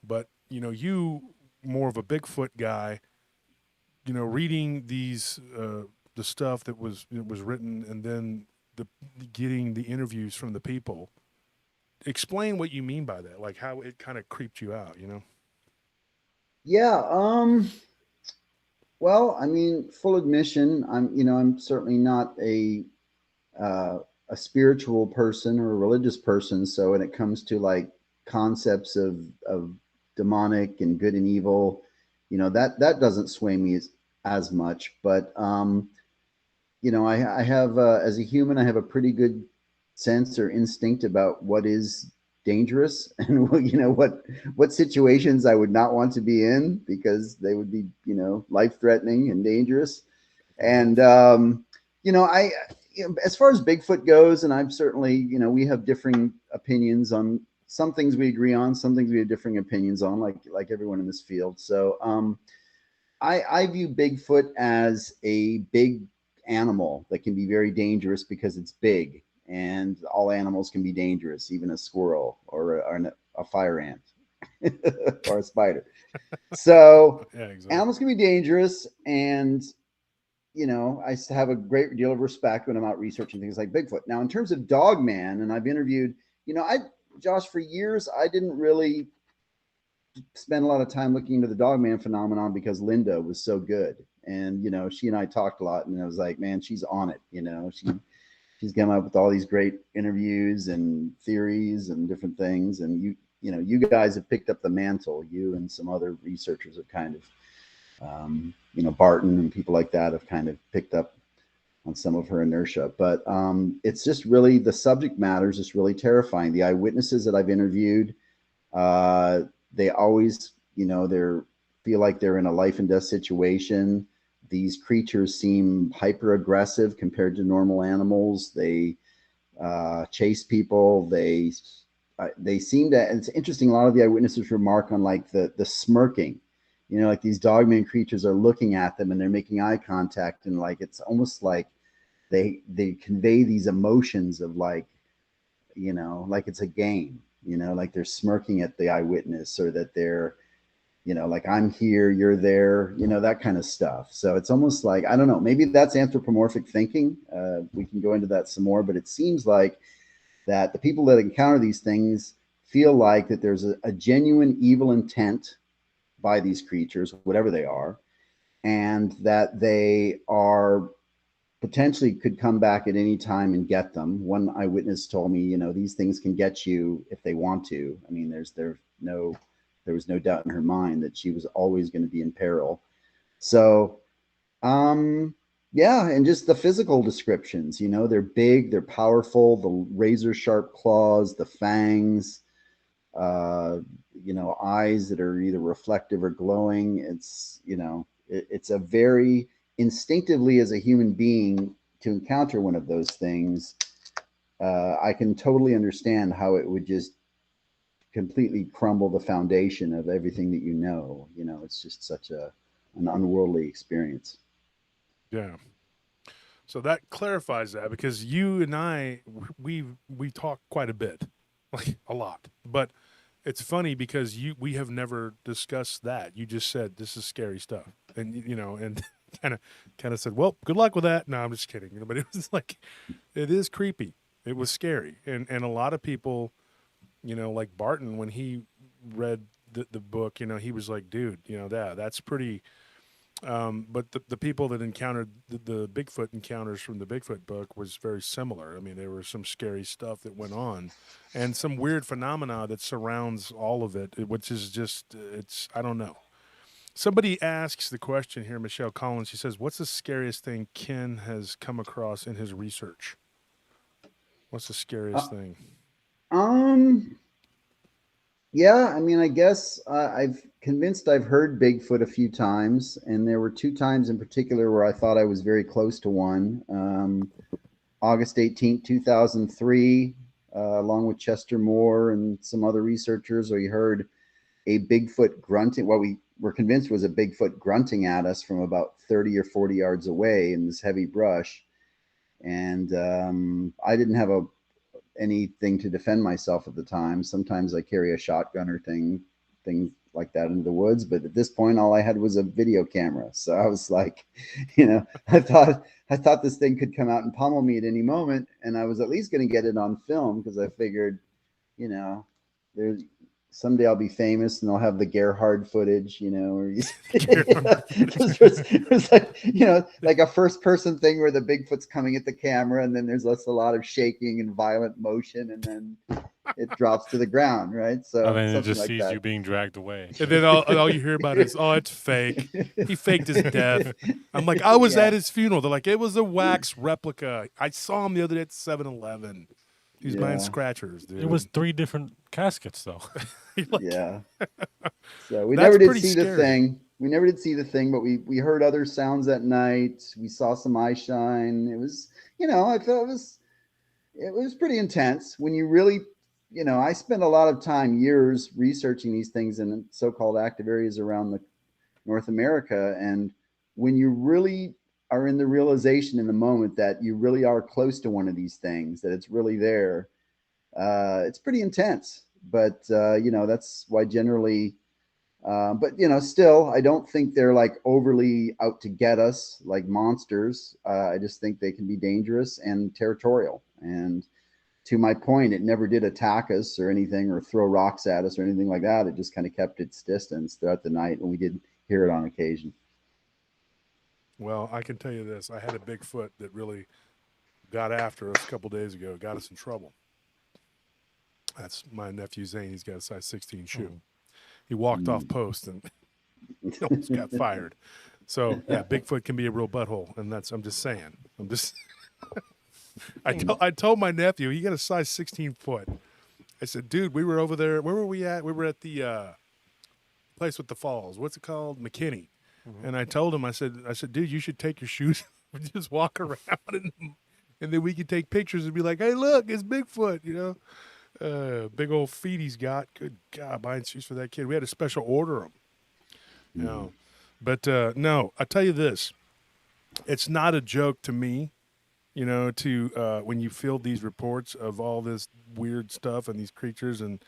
But, you more of a Bigfoot guy, reading these, the stuff that was written, and then getting the interviews from the people. Explain what you mean by that, like how it kind of creeped you out, Yeah. Well, I mean, full admission, I'm certainly not a spiritual person or a religious person. So when it comes to like concepts of demonic and good and evil, that doesn't sway me as much. But I have as a human, I have a pretty good sense or instinct about what is dangerous and what situations I would not want to be in, because they would be life threatening and dangerous. And I as far as Bigfoot goes, and I'm certainly, we have differing opinions on some things. We agree on some things, we have differing opinions on, like everyone in this field. So I view Bigfoot as a big animal that can be very dangerous because it's big, and all animals can be dangerous, even a squirrel or a fire ant or a spider. So Yeah, exactly. animals can be dangerous, and I have a great deal of respect when I'm out researching things like Bigfoot. Now, in terms of Dogman, and I've interviewed, Josh, for years, I didn't really spend a lot of time looking into the Dogman phenomenon because Linda was so good. And, she and I talked a lot, and I was like, man, she's on it. She's come up with all these great interviews and theories and different things. And you guys have picked up the mantle. You and some other researchers have kind of, Barton and people like that have kind of picked up on some of her inertia. But it's just really, the subject matter is just really terrifying. The eyewitnesses that I've interviewed, they always, feel like they're in a life and death situation. These creatures seem hyper aggressive compared to normal animals. They chase people. They seem to, and it's interesting, a lot of the eyewitnesses remark on like the smirking, like these Dogman creatures are looking at them and they're making eye contact, and like it's almost like they convey these emotions of like it's a game, like they're smirking at the eyewitness, or that they're like, I'm here, you're there, that kind of stuff. So it's almost like, I don't know, maybe that's anthropomorphic thinking. We can go into that some more, but it seems like that the people that encounter these things feel like that there's a genuine evil intent by these creatures, whatever they are, and that they are potentially could come back at any time and get them. One eyewitness told me, these things can get you if they want to. I mean, there was no doubt in her mind that she was always going to be in peril. So, yeah, and just the physical descriptions, they're big, they're powerful, the razor sharp claws, the fangs, eyes that are either reflective or glowing. It's, it's a very instinctively, as a human being, to encounter one of those things. I can totally understand how it would just completely crumble the foundation of everything that it's just such an unworldly experience. Yeah. So that clarifies that, because you and I, we talk quite a bit, like a lot. But it's funny because we have never discussed that. You just said this is scary stuff, and and kind of said, well, good luck with that. No, I'm just kidding. But it was like, it is creepy. It was scary, and a lot of people, like Barton, when he read the book, he was like, dude, that's pretty. But the people that encountered the Bigfoot encounters from the Bigfoot book was very similar. I mean, there was some scary stuff that went on, and some weird phenomena that surrounds all of it, which is just, I don't know. Somebody asks the question here, Michelle Collins. She says, what's the scariest thing Ken has come across in his research? What's the scariest thing? Yeah, I mean, I guess I've heard Bigfoot a few times, and there were 2 times in particular where I thought I was very close to one. August 18th, 2003, along with Chester Moore and some other researchers. We heard a Bigfoot grunting. What we were convinced was a Bigfoot grunting at us from about 30 or 40 yards away in this heavy brush. And I didn't have anything to defend myself at the time. Sometimes I carry a shotgun or things like that into the woods, but at this point all I had was a video camera. So I was like, I thought this thing could come out and pummel me at any moment, and I was at least going to get it on film, because I figured, there's someday I'll be famous and I'll have the Gerhard footage, where it's like, like a first person thing where the Bigfoot's coming at the camera, and then there's a lot of shaking and violent motion, and then it drops to the ground, right? So And then it just like sees that. you being dragged away. And then all you hear about is, oh, it's fake. He faked his death. I'm like, I was at his funeral. They're like, it was a wax replica. I saw him the other day at 7-Eleven. He's buying scratchers, dude. It was 3 different caskets, though. Yeah. So we That's never did pretty see the scary. thing. We never did see the thing, but we heard other sounds at night. We saw some eye shine. It was, I felt it was pretty intense when you really, I spent a lot of time, years, researching these things in so-called active areas around North America. And when you really are in the realization in the moment that you really are close to one of these things, that it's really there, it's pretty intense. But that's why generally, but still, I don't think they're like overly out to get us like monsters. I just think they can be dangerous and territorial. And to my point, it never did attack us or anything, or throw rocks at us or anything like that. It just kind of kept its distance throughout the night, and we did hear it on occasion. Well, I can tell you this. I had a Bigfoot that really got after us a couple days ago, got us in trouble. That's my nephew Zane. He's got a size 16 shoe. He walked off post and almost got fired. So, yeah, Bigfoot can be a real butthole, and I'm just saying. I told my nephew, he got a size 16 foot. I said, dude, we were over there. Where were we at? We were at the place with the falls. What's it called? McKinney. And I told him, I said, dude, you should take your shoes and just walk around, and then we could take pictures and be like, hey, look, it's Bigfoot, big old feet he's got. Good God, buying shoes for that kid. We had a special order him. But no, I tell you this, it's not a joke to me, to when you feel these reports of all this weird stuff and these creatures, and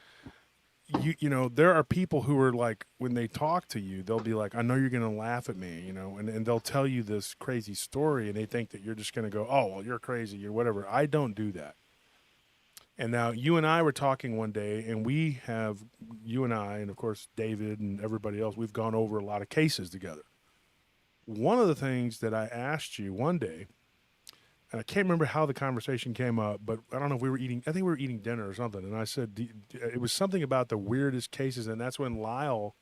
there are people who are like, when they talk to you, they'll be like, I know you're going to laugh at me, and they'll tell you this crazy story, and they think that you're just going to go, oh, well, you're crazy or whatever. I don't do that. And now you and I were talking one day, and you and I, and of course, David and everybody else, we've gone over a lot of cases together. One of the things that I asked you one day, and I can't remember how the conversation came up, but I don't know if I think we were eating dinner or something. And I said, it was something about the weirdest cases. And that's when Lyle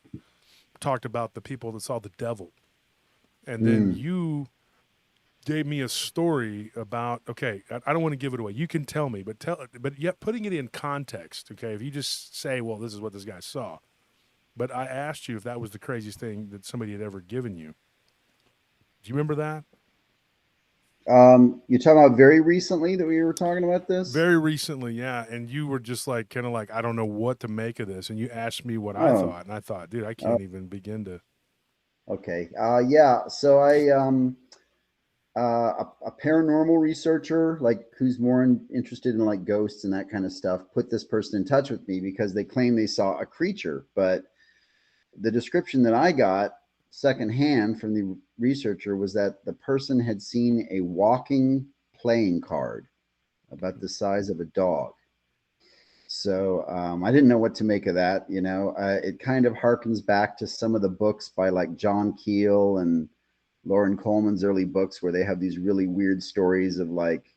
talked about the people that saw the devil. And then you gave me a story about, okay, I don't want to give it away. You can tell me, but yet putting it in context. Okay. If you just say, well, this is what this guy saw, but I asked you if that was the craziest thing that somebody had ever given you. Do you remember that? You're talking about very recently that we were talking about this? Very recently, yeah. And you were just like, kind of like, I don't know what to make of this. And you asked me what I thought. And I thought, dude, I can't even begin to. Okay. Yeah. So a paranormal researcher, like who's more interested in like ghosts and that kind of stuff, put this person in touch with me because they claim they saw a creature. But the description that I got secondhand from the researcher was that the person had seen a walking playing card about the size of a dog. So I didn't know what to make of that. It kind of harkens back to some of the books by like John Keel and Lauren Coleman's early books, where they have these really weird stories of like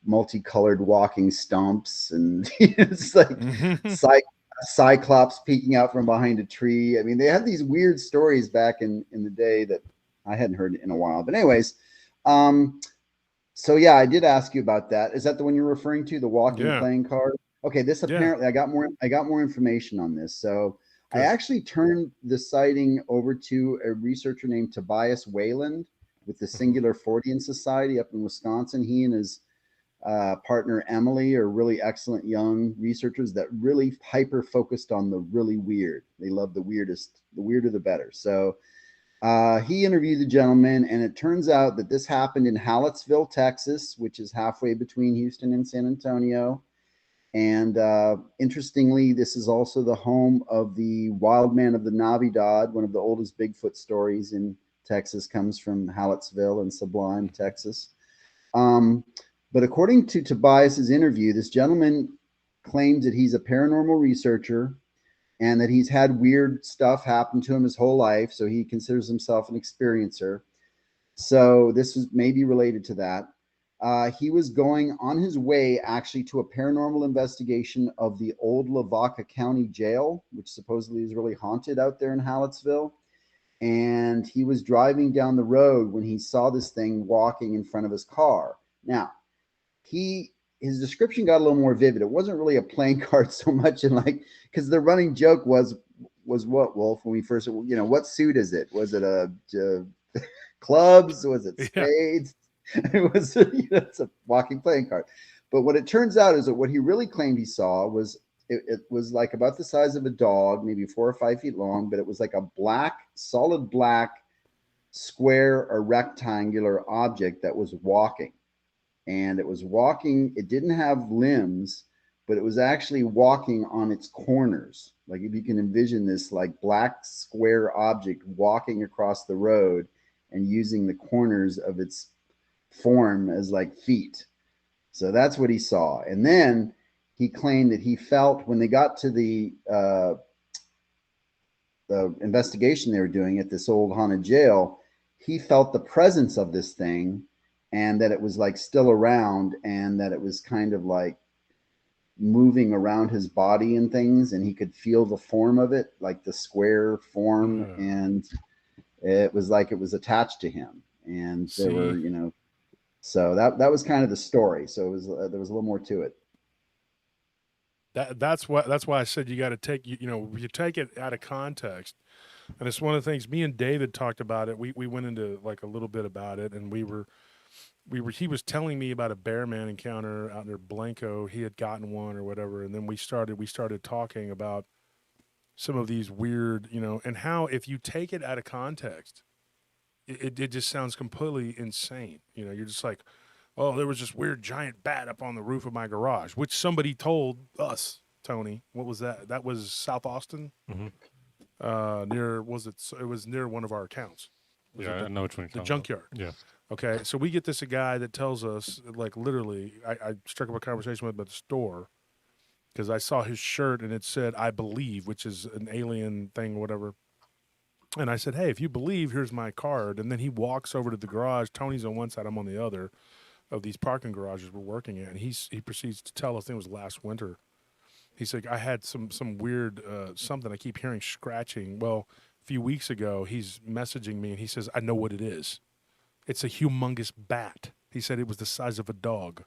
multicolored walking stumps, and it's like Cyclops peeking out from behind a tree. I mean, they had these weird stories back in the day that I hadn't heard in a while. But anyways, so yeah, I did ask you about that. Is that the one you're referring to, the walking playing card? Okay, this apparently I got more information on this. So good. I actually turned the sighting over to a researcher named Tobias Wayland with the Singular Fortean Society up in Wisconsin. He and his partner Emily are really excellent young researchers that really hyper focused on the really weird. They love the weirdest, the weirder the better. So he interviewed the gentleman, and it turns out that this happened in Hallettsville, Texas, which is halfway between Houston and San Antonio. And interestingly, this is also the home of the wild man of the Navidad. One of the oldest Bigfoot stories in Texas comes from Hallettsville in Sublime, Texas. But according to Tobias's interview, this gentleman claims that he's a paranormal researcher and that he's had weird stuff happen to him his whole life. So he considers himself an experiencer. So this was maybe related to that. He was going on his way actually to a paranormal investigation of the old Lavaca County Jail, which supposedly is really haunted out there in Hallettsville. And he was driving down the road when he saw this thing walking in front of his car. Now, his description got a little more vivid. It wasn't really a playing card so much, and like, because the running joke was what, Wolf, when we first, what suit is it? Was it a clubs? Was it spades? It was it's a walking playing card. But what it turns out is that what he really claimed he saw was it was like about the size of a dog, maybe 4 or 5 feet long, but it was like a solid black square or rectangular object that was walking. And it was walking, it didn't have limbs, but it was actually walking on its corners. Like if you can envision this like black square object walking across the road and using the corners of its form as like feet. So that's what he saw. And then he claimed that he felt when they got to the investigation they were doing at this old haunted jail, he felt the presence of this thing, and that it was like still around, and that it was kind of like moving around his body and things, and he could feel the form of it, like the square form, and it was like it was attached to him. And there were, so that was kind of the story. So it was there was a little more to it. That's why I said you got to take you take it out of context. And it's one of the things me and David talked about it. We went into like a little bit about it, and he was telling me about a bear man encounter out near Blanco. He had gotten one or whatever, and then we started talking about some of these weird, and how if you take it out of context, it just sounds completely insane. You're just like, oh, there was this weird giant bat up on the roof of my garage, which somebody told us, Tony. What was that? That was South Austin. Mm-hmm. It was near one of our accounts. I know which one. The junkyard. Yeah. Okay, so we get this a guy that tells us, like, literally, I struck up a conversation with him at the store because I saw his shirt and it said, I believe, which is an alien thing, whatever. And I said, hey, if you believe, here's my card. And then he walks over to the garage. Tony's on one side, I'm on the other, of these parking garages we're working at. And he proceeds to tell us, I think it was last winter, he said, I had some weird something. I keep hearing scratching. Well, a few weeks ago, he's messaging me and he says, I know what it is. It's a humongous bat. He said it was the size of a dog.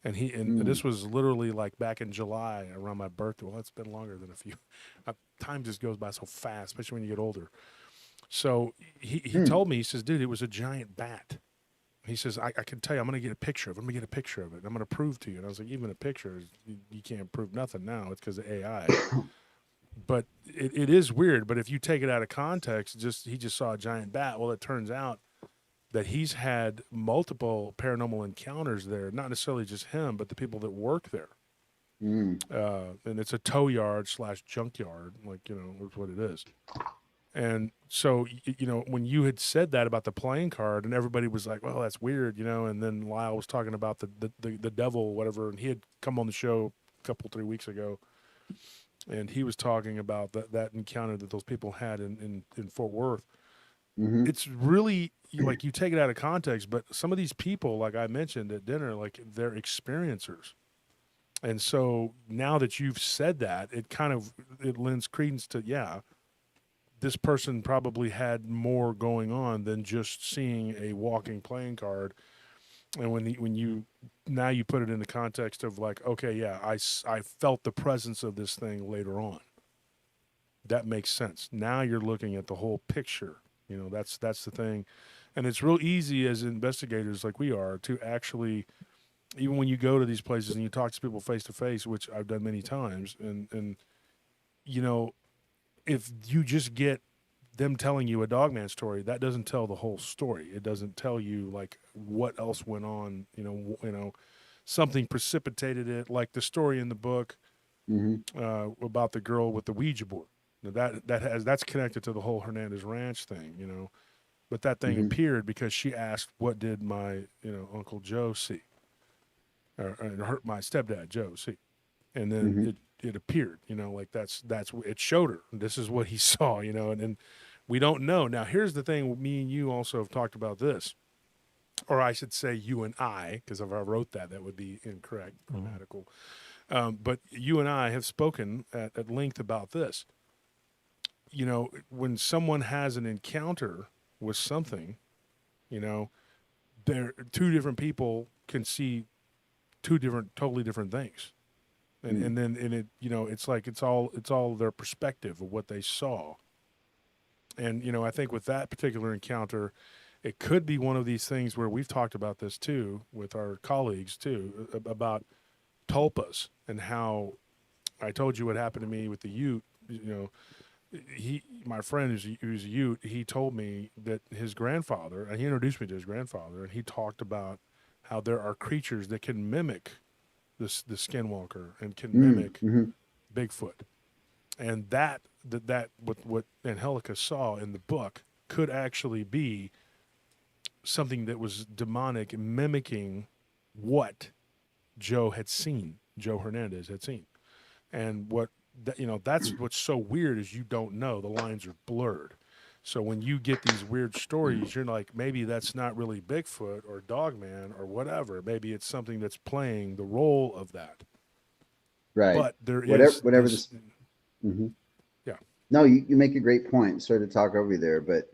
And this was literally like back in July around my birthday. Well, it's been longer than a few. Time just goes by so fast, especially when you get older. So he told me, he says, dude, it was a giant bat. He says, I can tell you, I'm going to get a picture of it. I'm going to get a picture of it. I'm going to prove to you. And I was like, even a picture, you can't prove nothing now. It's because of AI. But it is weird. But if you take it out of context, he just saw a giant bat. Well, it turns out that he's had multiple paranormal encounters there, not necessarily just him, but the people that work there. And it's a tow yard / junkyard, like, that's what it is. And so, when you had said that about the playing card and everybody was like, well, that's weird, and then Lyle was talking about the devil, whatever, and he had come on the show a 3 weeks ago, and he was talking about that encounter that those people had in Fort Worth. Mm-hmm. It's really, like, you take it out of context, but some of these people, like I mentioned at dinner, like, they're experiencers. And so now that you've said that, it lends credence to, this person probably had more going on than just seeing a walking playing card. And when you put it in the context of like, okay, I felt the presence of this thing later on. That makes sense. Now you're looking at the whole picture. That's the thing. And it's real easy as investigators like we are to actually even when you go to these places and you talk to people face to face, which I've done many times, and you know, if you just get them telling you a Dogman story, that doesn't tell the whole story. It doesn't tell you like what else went on. Something precipitated it, like the story in the book about the girl with the Ouija board. Now that's connected to the whole Hernandez Ranch thing, But that thing appeared because she asked, "What did my Uncle Joe see?" Or my stepdad Joe see, and then it appeared, like that's it showed her. This is what he saw, and we don't know. Now here's the thing: me and you also have talked about this, or I should say you and I, because if I wrote that would be incorrect grammatical. But you and I have spoken at length about this. When someone has an encounter with something, there two different people can see two totally different things, and then it's like it's all their perspective of what they saw. And I think with that particular encounter, it could be one of these things where we've talked about this too with our colleagues too about tulpas and how I told you what happened to me with the Ute. My friend who's a Ute, he told me that his grandfather, and he introduced me to his grandfather, and he talked about how there are creatures that can mimic the skinwalker and can mimic Bigfoot, and that what Angelica saw in the book could actually be something that was demonic, mimicking what Joe Hernandez had seen, and that's what's so weird is you don't know, the lines are blurred. So when you get these weird stories, you're like, maybe that's not really Bigfoot or Dogman or whatever. Maybe it's something that's playing the role of that. Right. But there whatever is this. Mm-hmm. Yeah. No, you make a great point. Sorry to talk over you there, but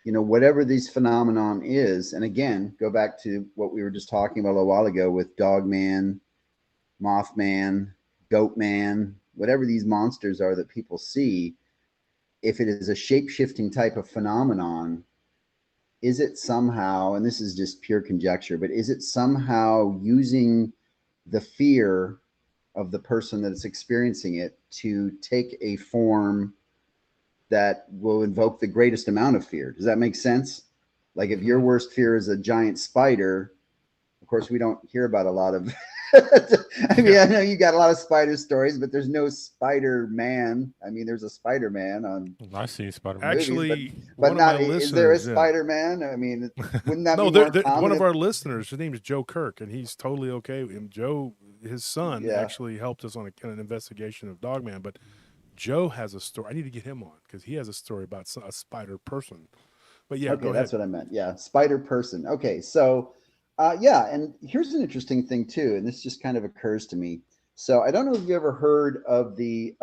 whatever these phenomenon is, and again, go back to what we were just talking about a while ago with Dogman, Mothman, Goatman, whatever these monsters are that people see. If it is a shape-shifting type of phenomenon, is it somehow, and this is just pure conjecture, but is it somehow using the fear of the person that's experiencing it to take a form that will invoke the greatest amount of fear? Does that make sense? Like if your worst fear is a giant spider, of course, we don't hear about a lot of I know you got a lot of spider stories, but there's no Spider-Man. I mean, there's a Spider-Man on. I see Spider-Man. Actually, but not. Is there a Spider-Man? I mean, wouldn't that be more common? One of our listeners, his name is Joe Kirk, and he's totally okay. And Joe, his son, actually helped us on an investigation of Dogman. But Joe has a story. I need to get him on because he has a story about a spider person. But yeah, okay, that's what I meant. Yeah, spider person. Okay, so. And here's an interesting thing too, and this just kind of occurs to me. So I don't know if you ever heard of the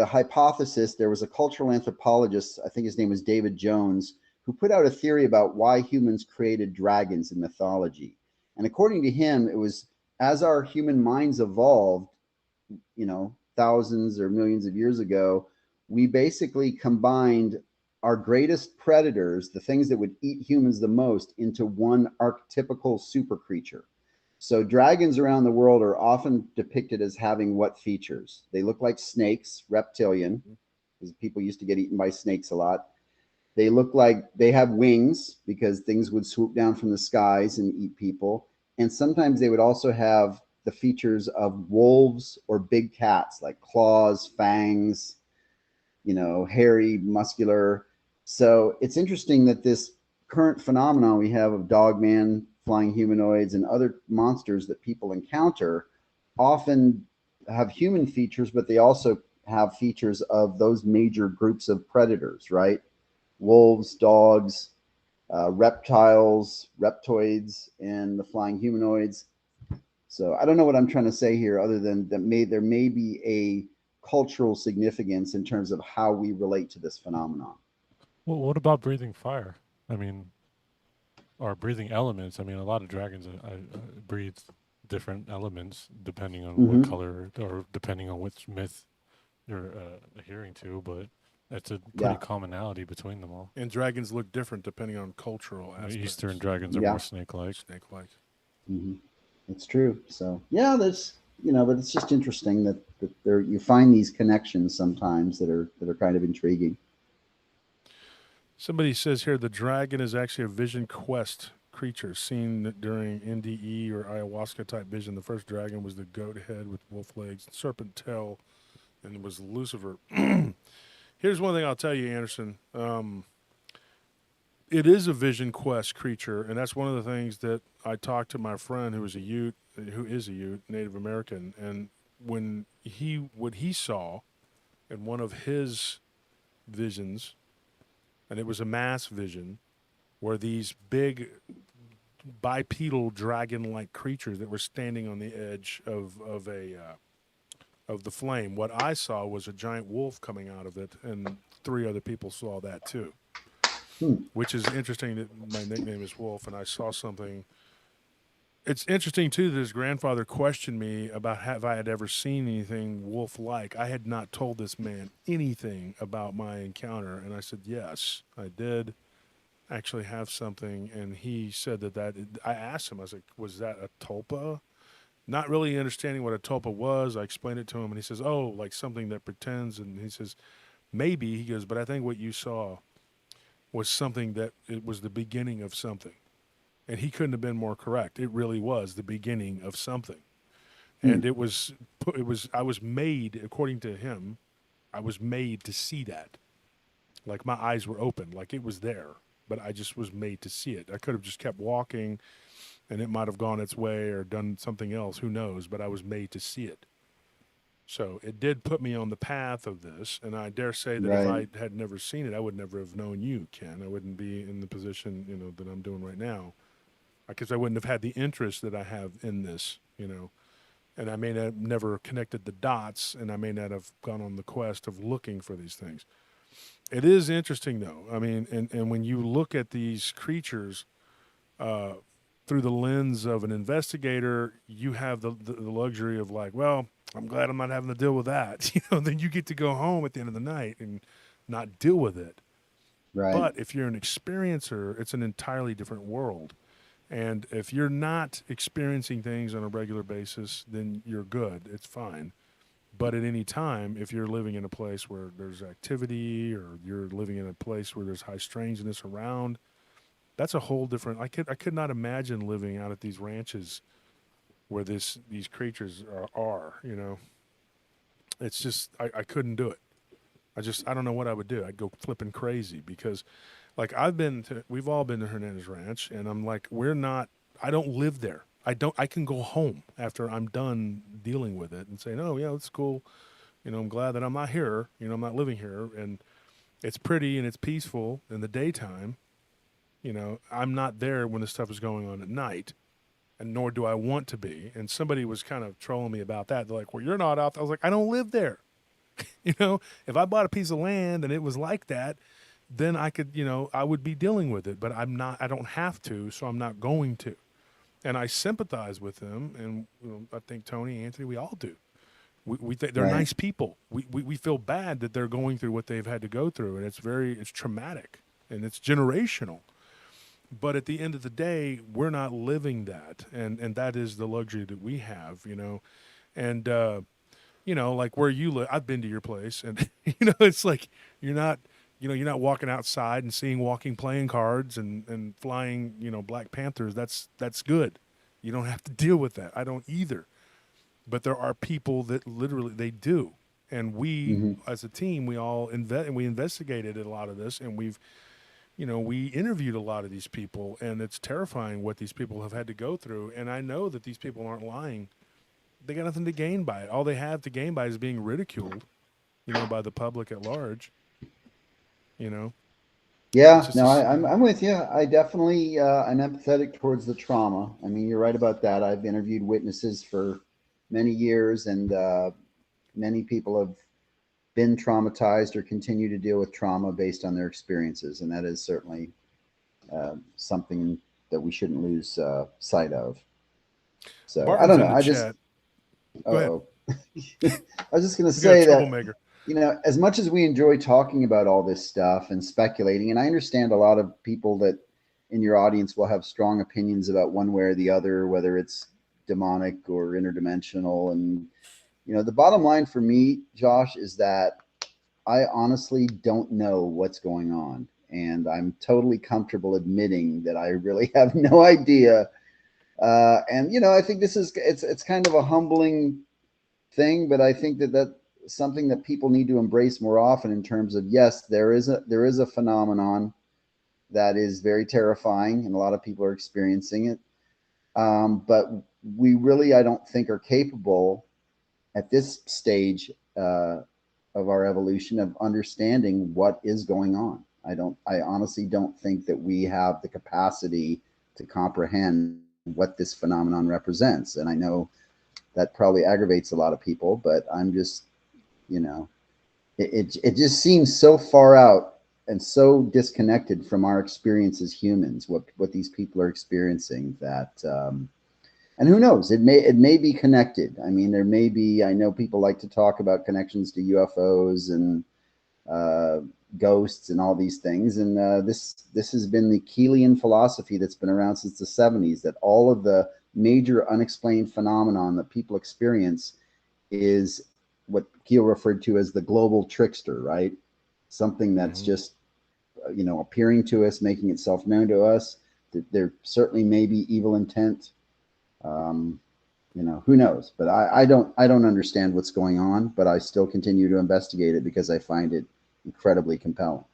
hypothesis. There was a cultural anthropologist, I think his name was David Jones, who put out a theory about why humans created dragons in mythology. And according to him, it was as our human minds evolved, thousands or millions of years ago, we basically combined our greatest predators, the things that would eat humans the most, into one archetypical super creature. So dragons around the world are often depicted as having what features? They look like snakes, reptilian, because people used to get eaten by snakes a lot. They look like they have wings because things would swoop down from the skies and eat people. And sometimes they would also have the features of wolves or big cats, like claws, fangs, hairy, muscular. So it's interesting that this current phenomenon we have of Dogman, flying humanoids, and other monsters that people encounter often have human features, but they also have features of those major groups of predators, right? Wolves, dogs, reptiles, reptoids, and the flying humanoids. So I don't know what I'm trying to say here other than that there may be a cultural significance in terms of how we relate to this phenomenon. Well, what about breathing fire? I mean, or breathing elements. I mean, a lot of dragons breathe different elements depending on what color or depending on which myth you're adhering to, but it's a pretty commonality between them all. And dragons look different depending on cultural aspects. Eastern dragons are more snake-like. Snake-like. It's true. So yeah, there's but it's just interesting that there you find these connections sometimes that are kind of intriguing. Somebody says here the dragon is actually a vision quest creature seen during NDE or ayahuasca type vision. The first dragon was the goat head with wolf legs, serpent tail, and it was Lucifer. Here's one thing I'll tell you, Anderson. It is a vision quest creature, and that's one of the things that I talked to my friend who is a Ute, Native American, and what he saw in one of his visions, and it was a mass vision, were these big bipedal dragon-like creatures that were standing on the edge of the flame. What I saw was a giant wolf coming out of it, and 3 other people saw that too. Which is interesting that my nickname is Wolf, and I saw something. It's interesting too that his grandfather questioned me about have I had ever seen anything wolf-like. I had not told this man anything about my encounter, and I said yes, I did actually have something, and he said that I asked him, I was like, was that a tulpa? Not really understanding what a tulpa was. I explained it to him, and he says, oh, like something that pretends, and he says, maybe, he goes, but I think what you saw was something that it was the beginning of something. And he couldn't have been more correct. It really was the beginning of something. And it was, I was made, according to him, I was made to see that. Like my eyes were open, like it was there, but I just was made to see it. I could have just kept walking and it might have gone its way or done something else, who knows, but I was made to see it. So it did put me on the path of this, and I dare say that if I had never seen it, I would never have known you, Ken. I wouldn't be in the position, that I'm doing right now, because I wouldn't have had the interest that I have in this, and I may not have never connected the dots, and I may not have gone on the quest of looking for these things. It is interesting, though. I mean, and when you look at these creatures through the lens of an investigator, you have the luxury of like, well, I'm glad I'm not having to deal with that. Then you get to go home at the end of the night and not deal with it. Right. But if you're an experiencer, it's an entirely different world. And if you're not experiencing things on a regular basis, then you're good. It's fine. But at any time, if you're living in a place where there's activity or you're living in a place where there's high strangeness around, that's a whole different. I could not imagine living out at these ranches where these creatures are. It's just I couldn't do it. I don't know what I would do. I'd go flipping crazy because, like, we've all been to Hernandez Ranch, and I'm like, I don't live there. I can go home after I'm done dealing with it and say, no, yeah, it's cool. I'm glad that I'm not here. I'm not living here, and it's pretty and it's peaceful in the daytime. I'm not there when this stuff is going on at night, and nor do I want to be. And somebody was kind of trolling me about that. They're like, well, you're not out there. I was like, I don't live there. If I bought a piece of land and it was like that, then I could, I would be dealing with it, but I don't have to, so I'm not going to. And I sympathize with them. And I think Tony, Anthony, we all do. We think they're nice people. We feel bad that they're going through what they've had to go through. And it's traumatic and it's generational. But at the end of the day, we're not living that, and that is the luxury that we have, and like where you live. I've been to your place, and it's like you're not walking outside and seeing walking playing cards and flying, Black Panthers. That's good. You don't have to deal with that. I don't either. But there are people that literally they do, and we as a team, we all we investigated a lot of this, and we interviewed a lot of these people, and it's terrifying what these people have had to go through. And I know that these people aren't lying. They got nothing to gain by it. All they have to gain by it is being ridiculed, by the public at large. Yeah, no, I'm with you. I definitely am empathetic towards the trauma. I mean, you're right about that. I've interviewed witnesses for many years, and many people have been traumatized or continue to deal with trauma based on their experiences, and that is certainly something that we shouldn't lose sight of. So Barton's I don't know. I just I was just going to say that as much as we enjoy talking about all this stuff and speculating, and I understand a lot of people that in your audience will have strong opinions about one way or the other, whether it's demonic or interdimensional. And, the bottom line for me, Josh, is that I honestly don't know what's going on. And I'm totally comfortable admitting that I really have no idea. And I think it's kind of a humbling thing, but I think that that's something that people need to embrace more often in terms of, yes, there is a phenomenon that is very terrifying, and a lot of people are experiencing it. But we really, I don't think, are capable at this stage of our evolution of understanding what is going on. I honestly don't think that we have the capacity to comprehend what this phenomenon represents. And I know that probably aggravates a lot of people, but I'm just, it just seems so far out and so disconnected from our experience as humans, what these people are experiencing, that and who knows, it may be connected. I mean, there may be, I know people like to talk about connections to UFOs and ghosts and all these things, and this has been the Keelian philosophy that's been around since the 70s, that all of the major unexplained phenomenon that people experience is what Keel referred to as the global trickster, right? Something that's just appearing to us, making itself known to us. There certainly may be evil intent. Who knows? But I don't understand what's going on, but I still continue to investigate it because I find it incredibly compelling.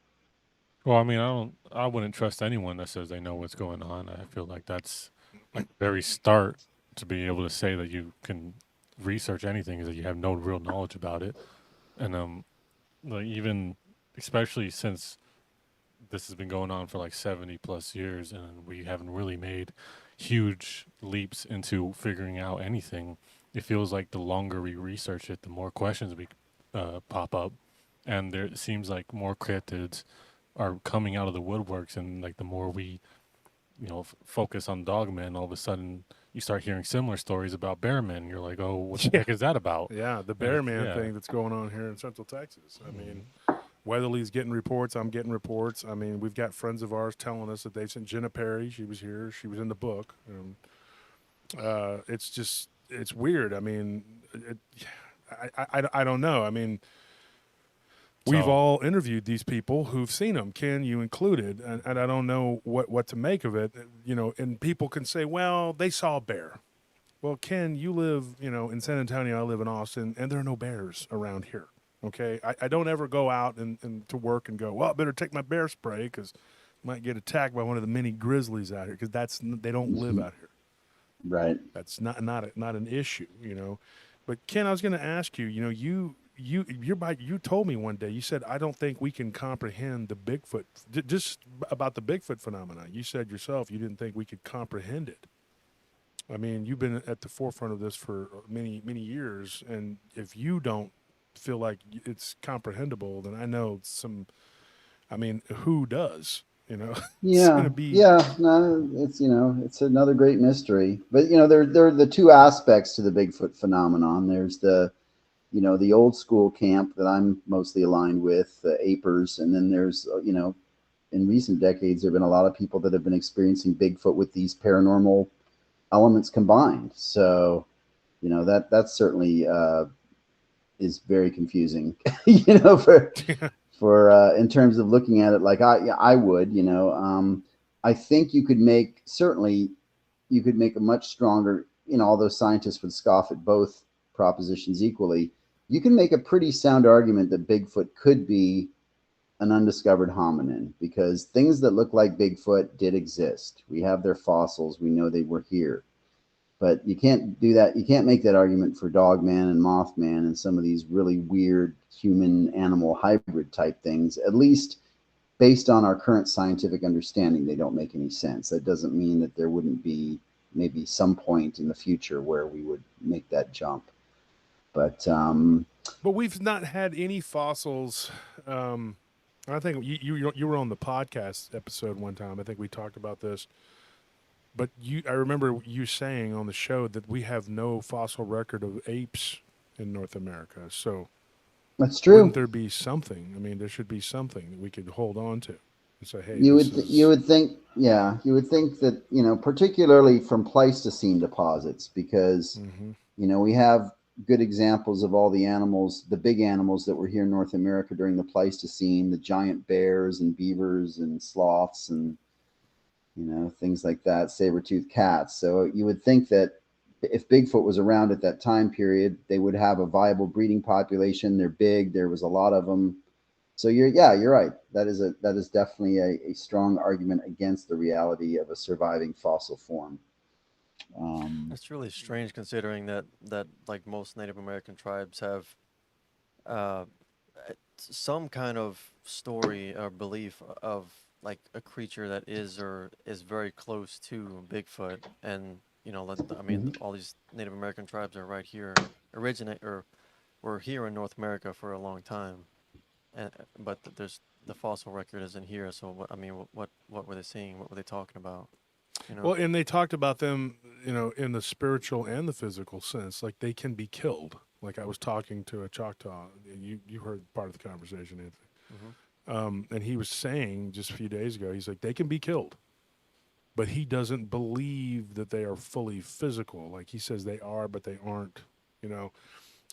Well, I mean, I wouldn't trust anyone that says they know what's going on. I feel like that's like the very start to be able to say that you can research anything is that you have no real knowledge about it. And like, even especially since this has been going on for like 70 plus years and we haven't really made huge leaps into figuring out anything, it feels like the longer we research it, the more questions we pop up, and there seems like more cryptids are coming out of the woodworks, and like the more we focus on Dogman, all of a sudden you start hearing similar stories about bearmen. You're like, oh, what the heck is that about? Yeah, the bear man thing that's going on here in Central Texas. I mean, Weatherly's getting reports. I'm getting reports. I mean, we've got friends of ours telling us that they've seen Jenna Perry. She was here. She was in the book. It's weird. I mean, I don't know. I mean, we've all interviewed these people who've seen them, Ken, you included, and I don't know what to make of it. And people can say, well, they saw a bear. Well, Ken, you live, in San Antonio. I live in Austin, and there are no bears around here. Okay, I don't ever go out and to work and go, well, I better take my bear spray because I might get attacked by one of the many grizzlies out here, because they don't live out here. Right. That's not an issue, But Ken, I was going to ask you, you told me one day, you said, I don't think we can comprehend the Bigfoot, just about the Bigfoot phenomenon. You said yourself you didn't think we could comprehend it. I mean, you've been at the forefront of this for many, many years, and if you don't feel like it's comprehensible, then I know who does? It's Yeah, gonna be no, it's another great mystery. But there are the two aspects to the Bigfoot phenomenon. There's the the old school camp that I'm mostly aligned with, the apers, and then there's in recent decades there've been a lot of people that have been experiencing Bigfoot with these paranormal elements combined. So that certainly is very confusing, for in terms of looking at it. Like I would, I think you could make a much stronger, although scientists would scoff at both propositions equally, you can make a pretty sound argument that Bigfoot could be an undiscovered hominin, because things that look like Bigfoot did exist. We have their fossils. We know they were here. But you can't do that. You can't make that argument for Dogman and Mothman and some of these really weird human-animal hybrid type things. At least based on our current scientific understanding, they don't make any sense. That doesn't mean that there wouldn't be maybe some point in the future where we would make that jump. But we've not had any fossils. I think you were on the podcast episode one time. I think we talked about this. But I remember you saying on the show that we have no fossil record of apes in North America. So that's true. Wouldn't there be something? I mean, there should be something that we could hold on to. and say, hey, You this would you is would think, yeah, you would think that, particularly from Pleistocene deposits, because hmm we have good examples of all the animals, the big animals that were here in North America during the Pleistocene, the giant bears and beavers and sloths and things like that, saber-toothed cats. So you would think that if Bigfoot was around at that time period, they would have a viable breeding population. They're big. There was a lot of them. So you're right. That is definitely a strong argument against the reality of a surviving fossil form. It's really strange considering that like most Native American tribes have uh, some kind of story or belief of like a creature that is or is very close to Bigfoot, and I mean, Mhm. all these Native American tribes are right here, originate or were here in North America for a long time, and but there's the fossil record isn't here. So I mean, what were they seeing? What were they talking about? You know? well, and they talked about them, in the spiritual and the physical sense, like they can be killed. Like I was talking to a Choctaw, and you heard part of the conversation, Anthony. Hmm. And he was saying just a few days ago, he's like, they can be killed, but he doesn't believe that they are fully physical. Like he says they are, but they aren't, you know.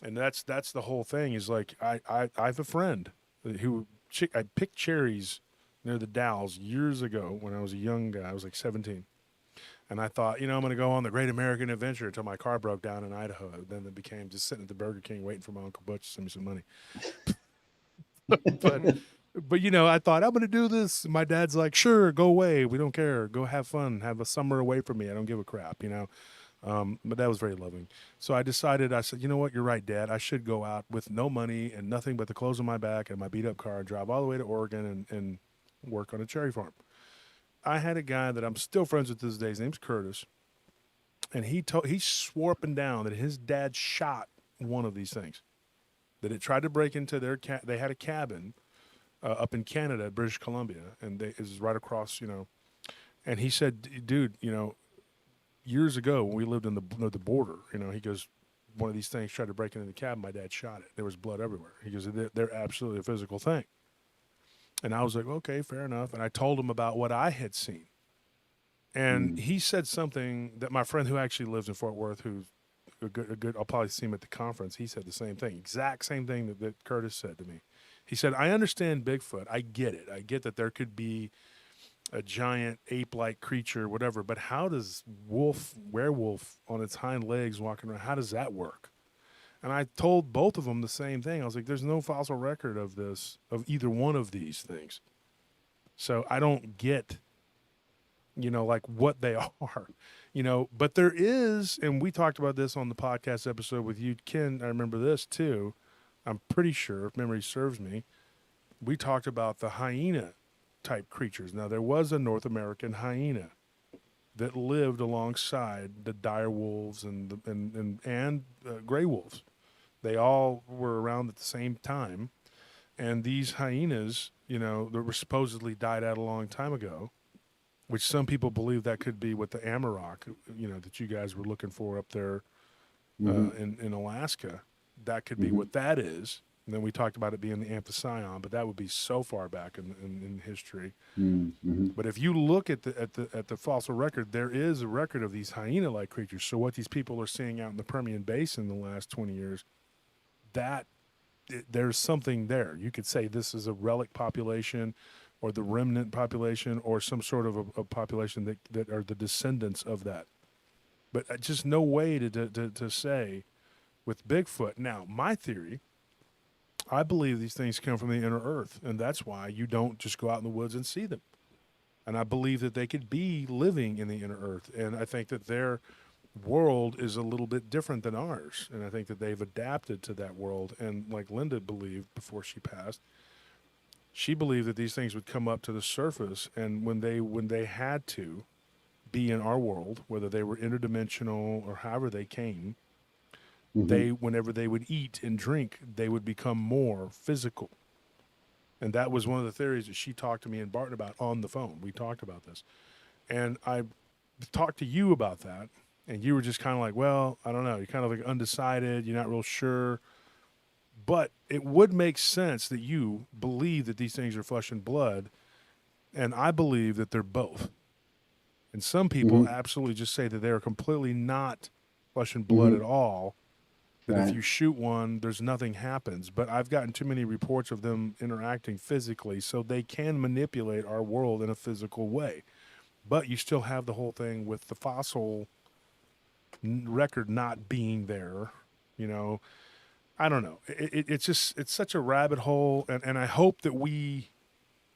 And that's the whole thing. Is like I have a friend who I picked cherries near the Dalles years ago when I was a young guy. I was like 17. And I thought, I'm going to go on the Great American Adventure until my car broke down in Idaho. Then it became just sitting at the Burger King waiting for my Uncle Butch to send me some money. but but I thought I'm going to do this. My dad's like, sure, go away. We don't care. Go have fun. Have a summer away from me. I don't give a crap. But that was very loving. So I decided, I said, you know what? You're right, Dad. I should go out with no money and nothing but the clothes on my back and my beat up car and drive all the way to Oregon and work on a cherry farm. I had a guy that I'm still friends with to this day. His name's Curtis. And he swore up and down that his dad shot one of these things. That it tried to break into they had a cabin up in Canada, British Columbia, and it was right across, And he said, dude, years ago when we lived in the border, he goes, one of these things tried to break into the cabin. My dad shot it. There was blood everywhere. He goes, they're absolutely a physical thing. And I was like, okay, fair enough. And I told him about what I had seen. And Mm. he said something that my friend who actually lives in Fort Worth, who's a good, I'll probably see him at the conference. He said the same thing, exact same thing that Curtis said to me. He said, I understand Bigfoot. I get it. I get that there could be a giant ape-like creature, whatever. But how does werewolf on its hind legs walking around, how does that work? And I told both of them the same thing. I was like, there's no fossil record of this, of either one of these things. So I don't get, like what they are, but there is, and we talked about this on the podcast episode with you, Ken. I remember this too. I'm pretty sure, if memory serves me, we talked about the hyena type creatures. Now, there was a North American hyena that lived alongside the dire wolves and gray wolves. They all were around at the same time, and these hyenas, that were supposedly died out a long time ago, which some people believe that could be what the Amarok, that you guys were looking for up there Mhm. in Alaska. That could be Mhm. what that is. And then we talked about it being the Anthracyon, but that would be so far back in history. Mhm. But if you look at the fossil record, there is a record of these hyena-like creatures. So what these people are seeing out in the Permian Basin in the last 20 years, there's something there. You could say this is a relic population or the remnant population or some sort of a population that are the descendants of that. But just no way to say with Bigfoot. Now, my theory, I believe these things come from the inner earth, and that's why you don't just go out in the woods and see them. And I believe that they could be living in the inner earth. And I think that their world is a little bit different than ours. And I think that they've adapted to that world. And like Linda believed before she passed, she believed that these things would come up to the surface. And when they had to be in our world, whether they were interdimensional or however they came, Mhm. whenever they would eat and drink, they would become more physical. And that was one of the theories that she talked to me and Barton about on the phone. We talked about this. And I talked to you about that. And you were just kind of like, well, I don't know. You're kind of like undecided. You're not real sure. But it would make sense that you believe that these things are flesh and blood. And I believe that they're both. And some people absolutely just say that they are completely not flesh and blood at all. That if Right. you shoot one, there's nothing happens. But I've gotten too many reports of them interacting physically, so they can manipulate our world in a physical way. But you still have the whole thing with the fossil record not being there. You know, I don't know. It's just, it's such a rabbit hole. And I hope that we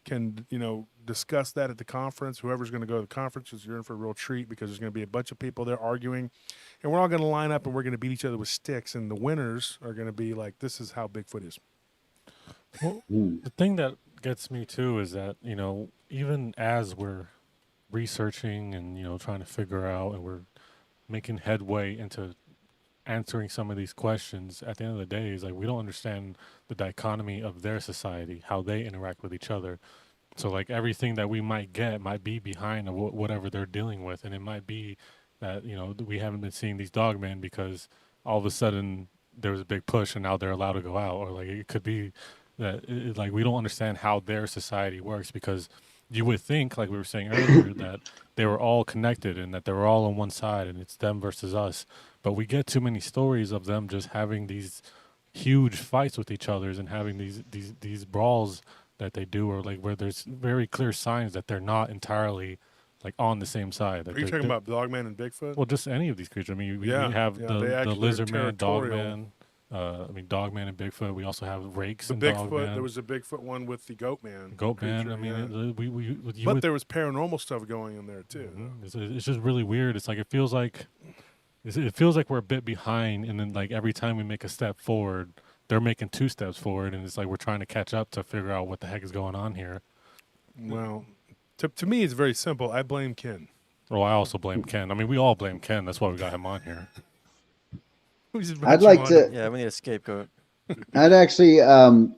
can, you know, discuss that at the conference. Whoever's going to go to the conference, you're in for a real treat, because there's going to be a bunch of people there arguing, and we're all going to line up and we're going to beat each other with sticks, and the winners are going to be like, this is how Bigfoot is. Well, the thing that gets me too is that, you know, even as we're researching and, you know, trying to figure out, and we're making headway into answering some of these questions, at the end of the day, is like, we don't understand the dichotomy of their society, how they interact with each other. So like, everything that we might get might be behind whatever they're dealing with, and it might be that, you know, we haven't been seeing these dogmen because all of a sudden there was a big push and now they're allowed to go out, or like, it could be that like, we don't understand how their society works, because you would think, like we were saying earlier, that they were all connected and that they were all on one side and it's them versus us. But we get too many stories of them just having these huge fights with each other and having these brawls that they do, or like where there's very clear signs that they're not entirely like on the same side. That Are you talking about Dogman and Bigfoot? well, just any of these creatures. I mean, we Yeah, have yeah, the they actually are lizard man, territorial. Dogman. I mean, Dogman and Bigfoot. We also have rakes The and Bigfoot, Dogman. there was a Bigfoot one with the Goatman. Goatman. creature, I mean, yeah. you But would, there was paranormal stuff going in there too. it's just really weird. It's like, it feels like we're a bit behind, and then like every time we make a step forward, they're making 2 steps forward, and it's like we're trying to catch up to figure out what the heck is going on here. Well, to me, it's very simple. I blame Ken. Well, I also blame Ken. I mean, we all blame Ken. That's why we got him on here. I'd like to. Yeah, we need a scapegoat. I'd actually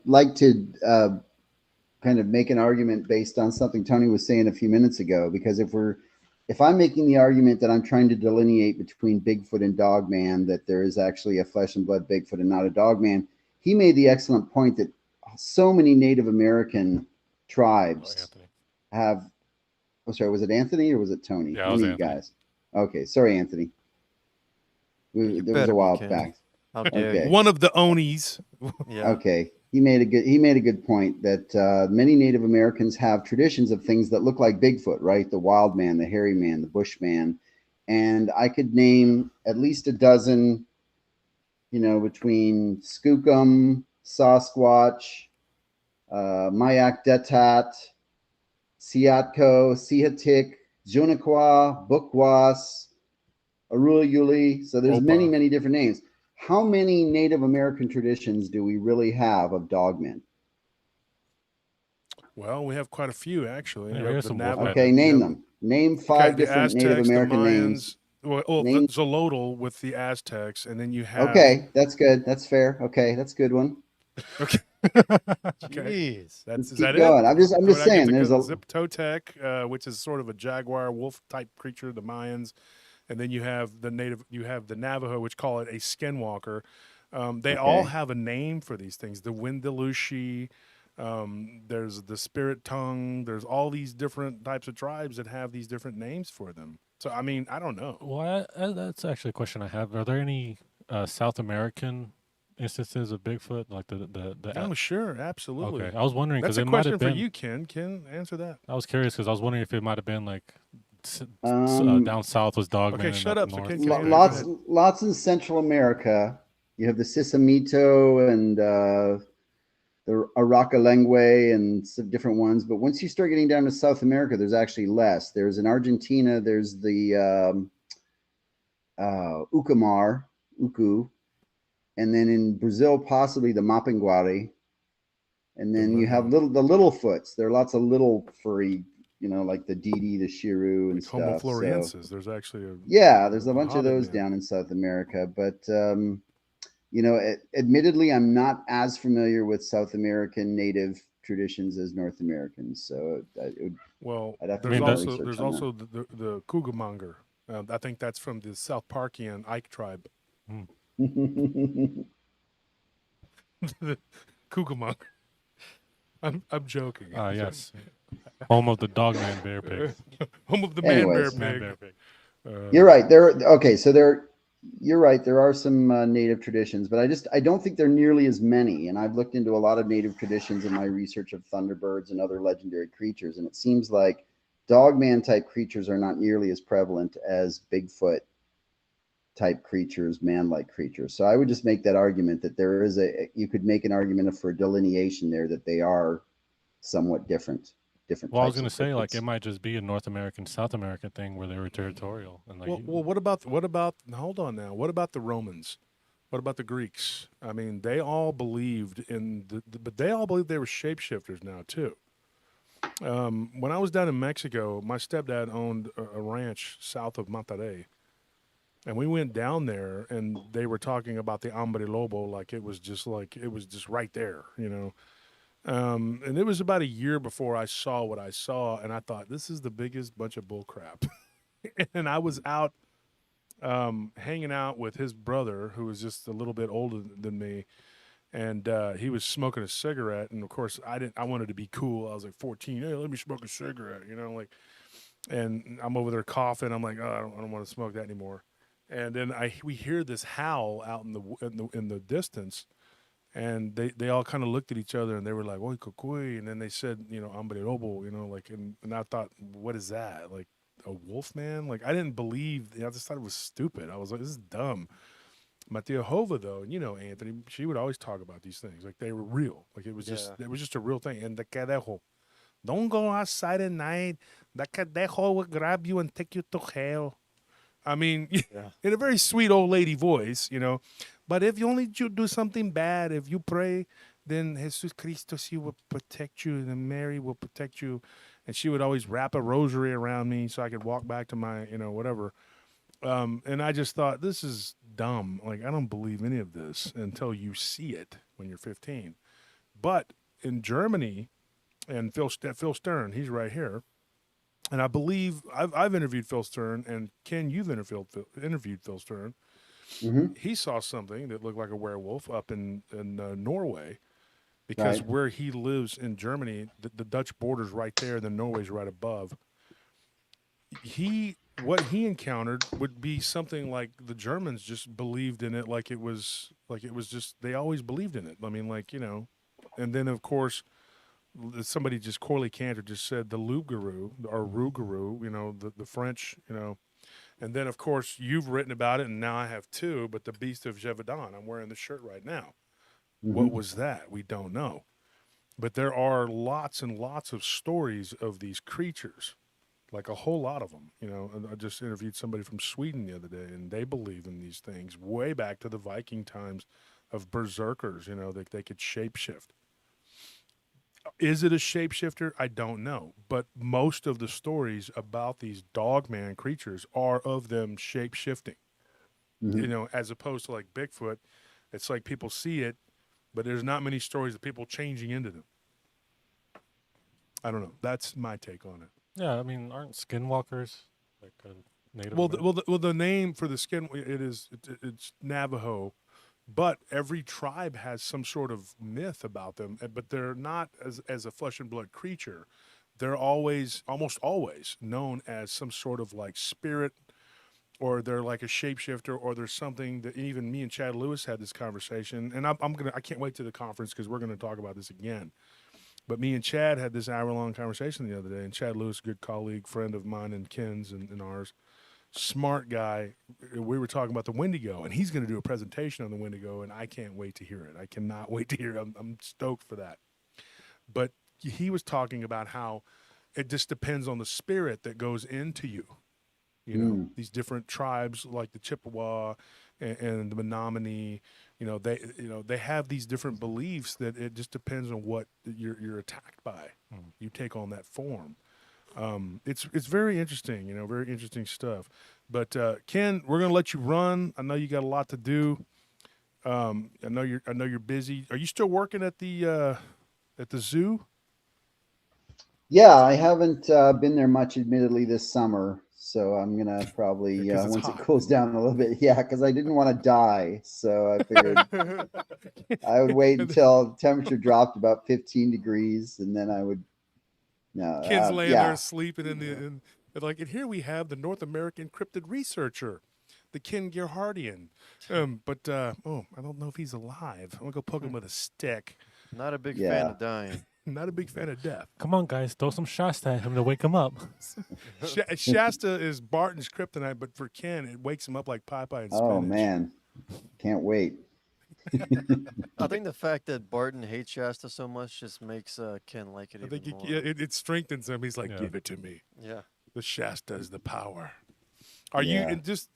like to kind of make an argument based on something Tony was saying a few minutes ago. Because if I'm making the argument that I'm trying to delineate between Bigfoot and Dogman, that there is actually a flesh and blood Bigfoot and not a Dogman, he made the excellent point that so many Native American tribes have. Oh, sorry, was it Anthony or was it Tony? Yeah, it was One of Anthony. you guys. Okay, sorry, Anthony. You There was better a be while kidding. back. How dare Okay. you? One of the Onis. Yeah. Okay, he made a good point that many Native Americans have traditions of things that look like Bigfoot, right? The wild man, the hairy man, the bushman, and I could name at least a dozen. You know, between Skookum, Sasquatch, Mayak Detat, Siatko, Sihatik, Junakwa, Bukwas, Aruluyuli. So there's Opa. many different names. How many Native American traditions do we really have of dogmen? Well, we have quite a few actually. Yeah, We we have have the some Navajo. wolfmen. Okay, name Yep. them. Name Okay, 5 the different Native Aztecs, American the Mayans. names. Well, Name- the Zolotl with the Aztecs, and then you have. Okay, that's good. That's fair. Okay, that's a good one. Okay. Jeez. Let's Is keep that going. it? I'm just Or would I get saying. to There's go a Zip Totec, which is sort of a jaguar wolf type creature, the Mayans, and then you have the Navajo, which call it a skinwalker. They all Okay. have a name for these things. The Windalushi, there's the Spirit Tongue. There's all these different types of tribes that have these different names for them. So I mean, I don't know. Well, that's actually a question I have. Are there any South American instances of Bigfoot, like the Oh, sure, absolutely. Okay, I was wondering That's because a it might question have for been. you, Ken. Ken, answer that. I was curious because I was wondering if it might have been like Um, down south was Dogman. Okay, and shut up up, so north. Ken was can answer. Bigfoot. Go ahead. lots in Central America. You have the Sisamito and the Aracalengue and some different ones. But once you start getting down to South America, there's actually less. There's in Argentina, there's the Uku, and then in Brazil, possibly the Mapinguari. And then you have the Littlefoots. There are lots of little furry, you know, like the Didi, the Shiru, and Like Homo stuff. So, floresiensis. There's actually a yeah, there's a bunch of hobbit those man. down in South America. But you know, admittedly, I'm not as familiar with South American native traditions as North Americans. So Well, I'd have to there's do more also research there's on also the Kugamonger. I think that's from the South Parkian Ike tribe. that. The Kugamonger. I'm joking. Yes. Home of the Dogman bear pig. Home of the Anyways. man Man bear bear pig. pig. You're right. You're right. There are some native traditions, but I don't think there are nearly as many. And I've looked into a lot of native traditions in my research of thunderbirds and other legendary creatures, and it seems like Dogman type creatures are not nearly as prevalent as Bigfoot type creatures, man-like creatures. So I would just make that argument that you could make an argument for a delineation there that they are somewhat different. Well, I was Types gonna of say like cryptids. it might just be a North American, South American thing where they were territorial and like. Well, what about? Hold on now. What about the Romans? What about the Greeks? I mean, they all believed but they all believed they were shapeshifters now too. When I was down in Mexico, my stepdad owned a ranch south of Monterrey, and we went down there, and they were talking about the hombre lobo like it was just right there, you know. And it was about a year before I saw what I saw, and I thought this is the biggest bunch of bullcrap. And I was out hanging out with his brother, who was just a little bit older than me, and he was smoking a cigarette. And of course, I wanted to be cool. I was like 14. Hey, let me smoke a cigarette, you know, like. And I'm over there coughing. I'm like, oh, I don't want to smoke that anymore. And then we hear this howl out in the distance, and they all kind of looked at each other, and they were like, "Oy, cucuy," and then they said, you know, "Hombre lobo," you know, like, and I thought, what is that? Like a wolf man? Like I didn't believe. I just thought it was stupid. I was like, this is dumb. Mattia Hova, though, and you know, Anthony, she would always talk about these things like they were real. Like it was just a real thing. And the cadejo, don't go outside at night. The cadejo will grab you and take you to hell. I mean, Yeah. in a very sweet old lady voice, you know. But if you only do something bad, if you pray, then Jesus Christo, she will protect you, and Mary will protect you. And she would always wrap a rosary around me so I could walk back to my, you know, whatever. And I just thought, this is dumb. Like, I don't believe any of this until you see it when you're 15. But in Germany, and Phil Stern, he's right here. And I believe I've interviewed Phil Stern, and Ken, you've interviewed Phil Stern. Mm-hmm. He saw something that looked like a werewolf up in Norway, because Right. where he lives in Germany, the Dutch border's right there, then Norway's right above. What he encountered would be something like the Germans just believed in it, like it was just they always believed in it. I mean, like, you know, and then of course somebody just Corley Cantor just said the loup garou or rougarou, you know, the French, you know. And then of course you've written about it, and now I have too, but the Beast of Gévaudan, I'm wearing the shirt right now. What Mm-hmm. was that? We don't know. But there are lots and lots of stories of these creatures, like a whole lot of them, you know. And I just interviewed somebody from Sweden the other day, and they believe in these things way back to the Viking times of berserkers, you know, that they could shapeshift. Is it a shapeshifter? I don't know. But most of the stories about these dogman creatures are of them shapeshifting. Mm-hmm. You know, as opposed to like Bigfoot, it's like people see it, but there's not many stories of people changing into them. I don't know. That's my take on it. Yeah, I mean, aren't skinwalkers like a Native Well, American? the name for the skin it's Navajo, but every tribe has some sort of myth about them. But they're not as a flesh and blood creature. They're almost always known as some sort of like spirit, or they're like a shapeshifter, or there's something that even me and Chad Lewis had this conversation, and I can't wait to the conference because we're gonna talk about this again. But me and Chad had this hour-long conversation the other day, and Chad Lewis, good colleague, friend of mine and Ken's and ours, smart guy. We were talking about the Wendigo, and he's going to do a presentation on the Wendigo, and I can't wait to hear it. I cannot wait to hear it. I'm stoked for that. But he was talking about how it just depends on the spirit that goes into you. You know, these different tribes like the Chippewa and the Menominee, they have these different beliefs that it just depends on what you're attacked by. You take on that form. It's very interesting, very interesting stuff. But Ken, we're gonna let you run. I know you got a lot to do. I know you're busy. Are you still working at the zoo? Yeah, I haven't been there much, admittedly, this summer. So I'm gonna probably 'Cause it's once it hot. cools down a little bit. Yeah, because I didn't want to die, so I figured I would wait until the temperature dropped about 15 degrees, and then I would No, Ken's laying yeah. there sleeping and here we have the North American cryptid researcher, the Ken Gerhardian. I don't know if he's alive. I'm gonna go poke him with a stick. Not a big fan Yeah. of dying. Not a big fan of death. Come on, guys, throw some Shasta at him to wake him up. Shasta is Barton's kryptonite, but for Ken, it wakes him up like Popeye and spinach. Oh man, can't wait. I think the fact that Barton hates Shasta so much just makes Ken like it I even think more. it strengthens him. He's like, Yeah. give it to me. Yeah. The Shasta is the power. Are you, Yeah. and just,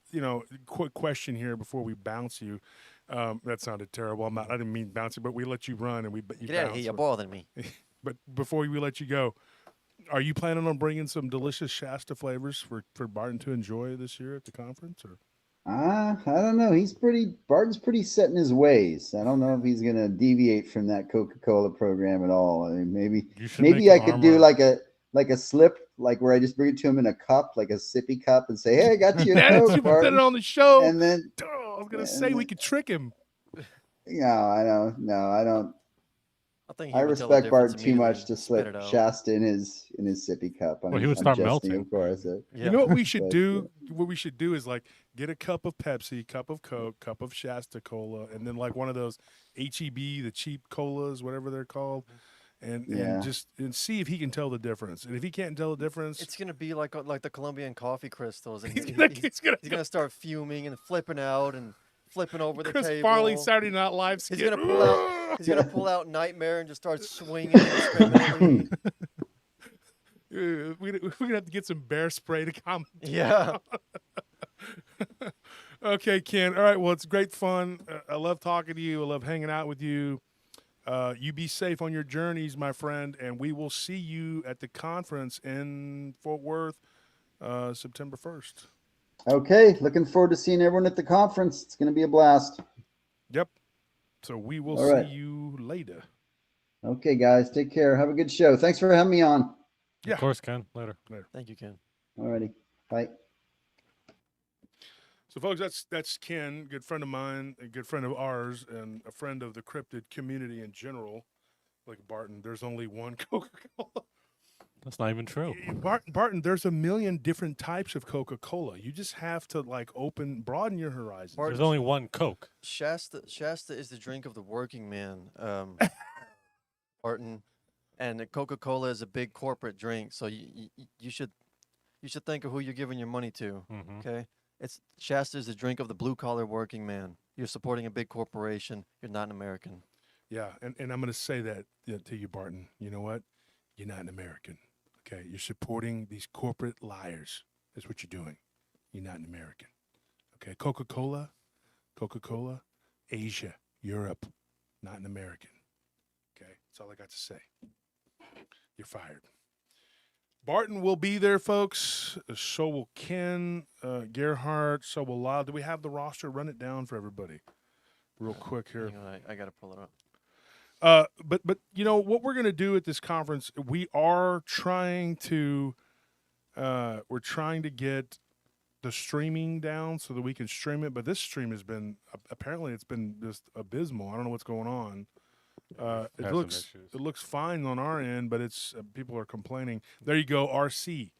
quick question here before we bounce you. That sounded terrible. I didn't mean bounce you, but we let you run and you Get out of bounce. here, you're bothering me. But before we let you go, are you planning on bringing some delicious Shasta flavors for Barton to enjoy this year at the conference? Or I don't know. Barton's pretty set in his ways. I don't know if he's gonna deviate from that Coca-Cola program at all. I mean, You should maybe make I an could do armor. like a slip, like where I just bring it to him in a cup, like a sippy cup, and say, "Hey, I got you a That's Coke, you said Barton." it on the show. And then, Oh, I was gonna and say we then- could trick him. I don't. No, I don't. I think he I would tell the respect difference Barton too much immediately to and spit it slip out. Shasta in his sippy cup. Well, he would I'm start jesting, melting. of course. Yeah. You know what we should But, do? What we should do is like get a cup of Pepsi, cup of Coke, cup of Shasta Cola, and then like one of those HEB, the cheap colas, whatever they're called, and Yeah. and see if he can tell the difference. And if he can't tell the difference, It's gonna be like the Colombian coffee crystals, and he's he's gonna gonna start fuming and flipping out and flipping over the Chris table. Farley Saturday Night Live He's skit. gonna pull out. He's gonna pull out Nightmare and just start swinging indiscriminately. We're gonna have to get some bear spray to calm. Yeah. Okay, Ken. All right. Well, it's great fun. I love talking to you. I love hanging out with you. You be safe on your journeys, my friend, and we will see you at the conference in Fort Worth, September 1st. Okay, looking forward to seeing everyone at the conference. It's going to be a blast. Yep. So we will All see right. you later. Okay, guys, take care. Have a good show. Thanks for having me on. Yeah. Of course, Ken. Later. Thank you, Ken. Alrighty, bye. So, folks, that's Ken, good friend of mine, a good friend of ours, and a friend of the cryptid community in general. Like Barton, there's only one Coca-Cola. That's not even true. Barton, there's a million different types of Coca-Cola. You just have to broaden your horizons. There's only one Coke. Shasta is the drink of the working man. Barton, and Coca-Cola is a big corporate drink. So you should think of who you're giving your money to. Mm-hmm. Okay, Shasta is the drink of the blue collar working man. You're supporting a big corporation. You're not an American. Yeah, and I'm going to say that to you, Barton. You know what? You're not an American. Okay, you're supporting these corporate liars. That's what you're doing. You're not an American. Okay, Coca-Cola, Asia, Europe, not an American. Okay, that's all I got to say. You're fired. Barton will be there, folks. So will Ken, Gerhard. So will Lyle. Do we have the roster? Run it down for everybody, real quick here. Hang on, I gotta pull it up. But you know what we're gonna do at this conference? We are trying to get the streaming down so that we can stream it. But this stream has been apparently it's been just abysmal. I don't know what's going on. It Has some issues. looks fine on our end, but it's people are complaining. There you go, RC.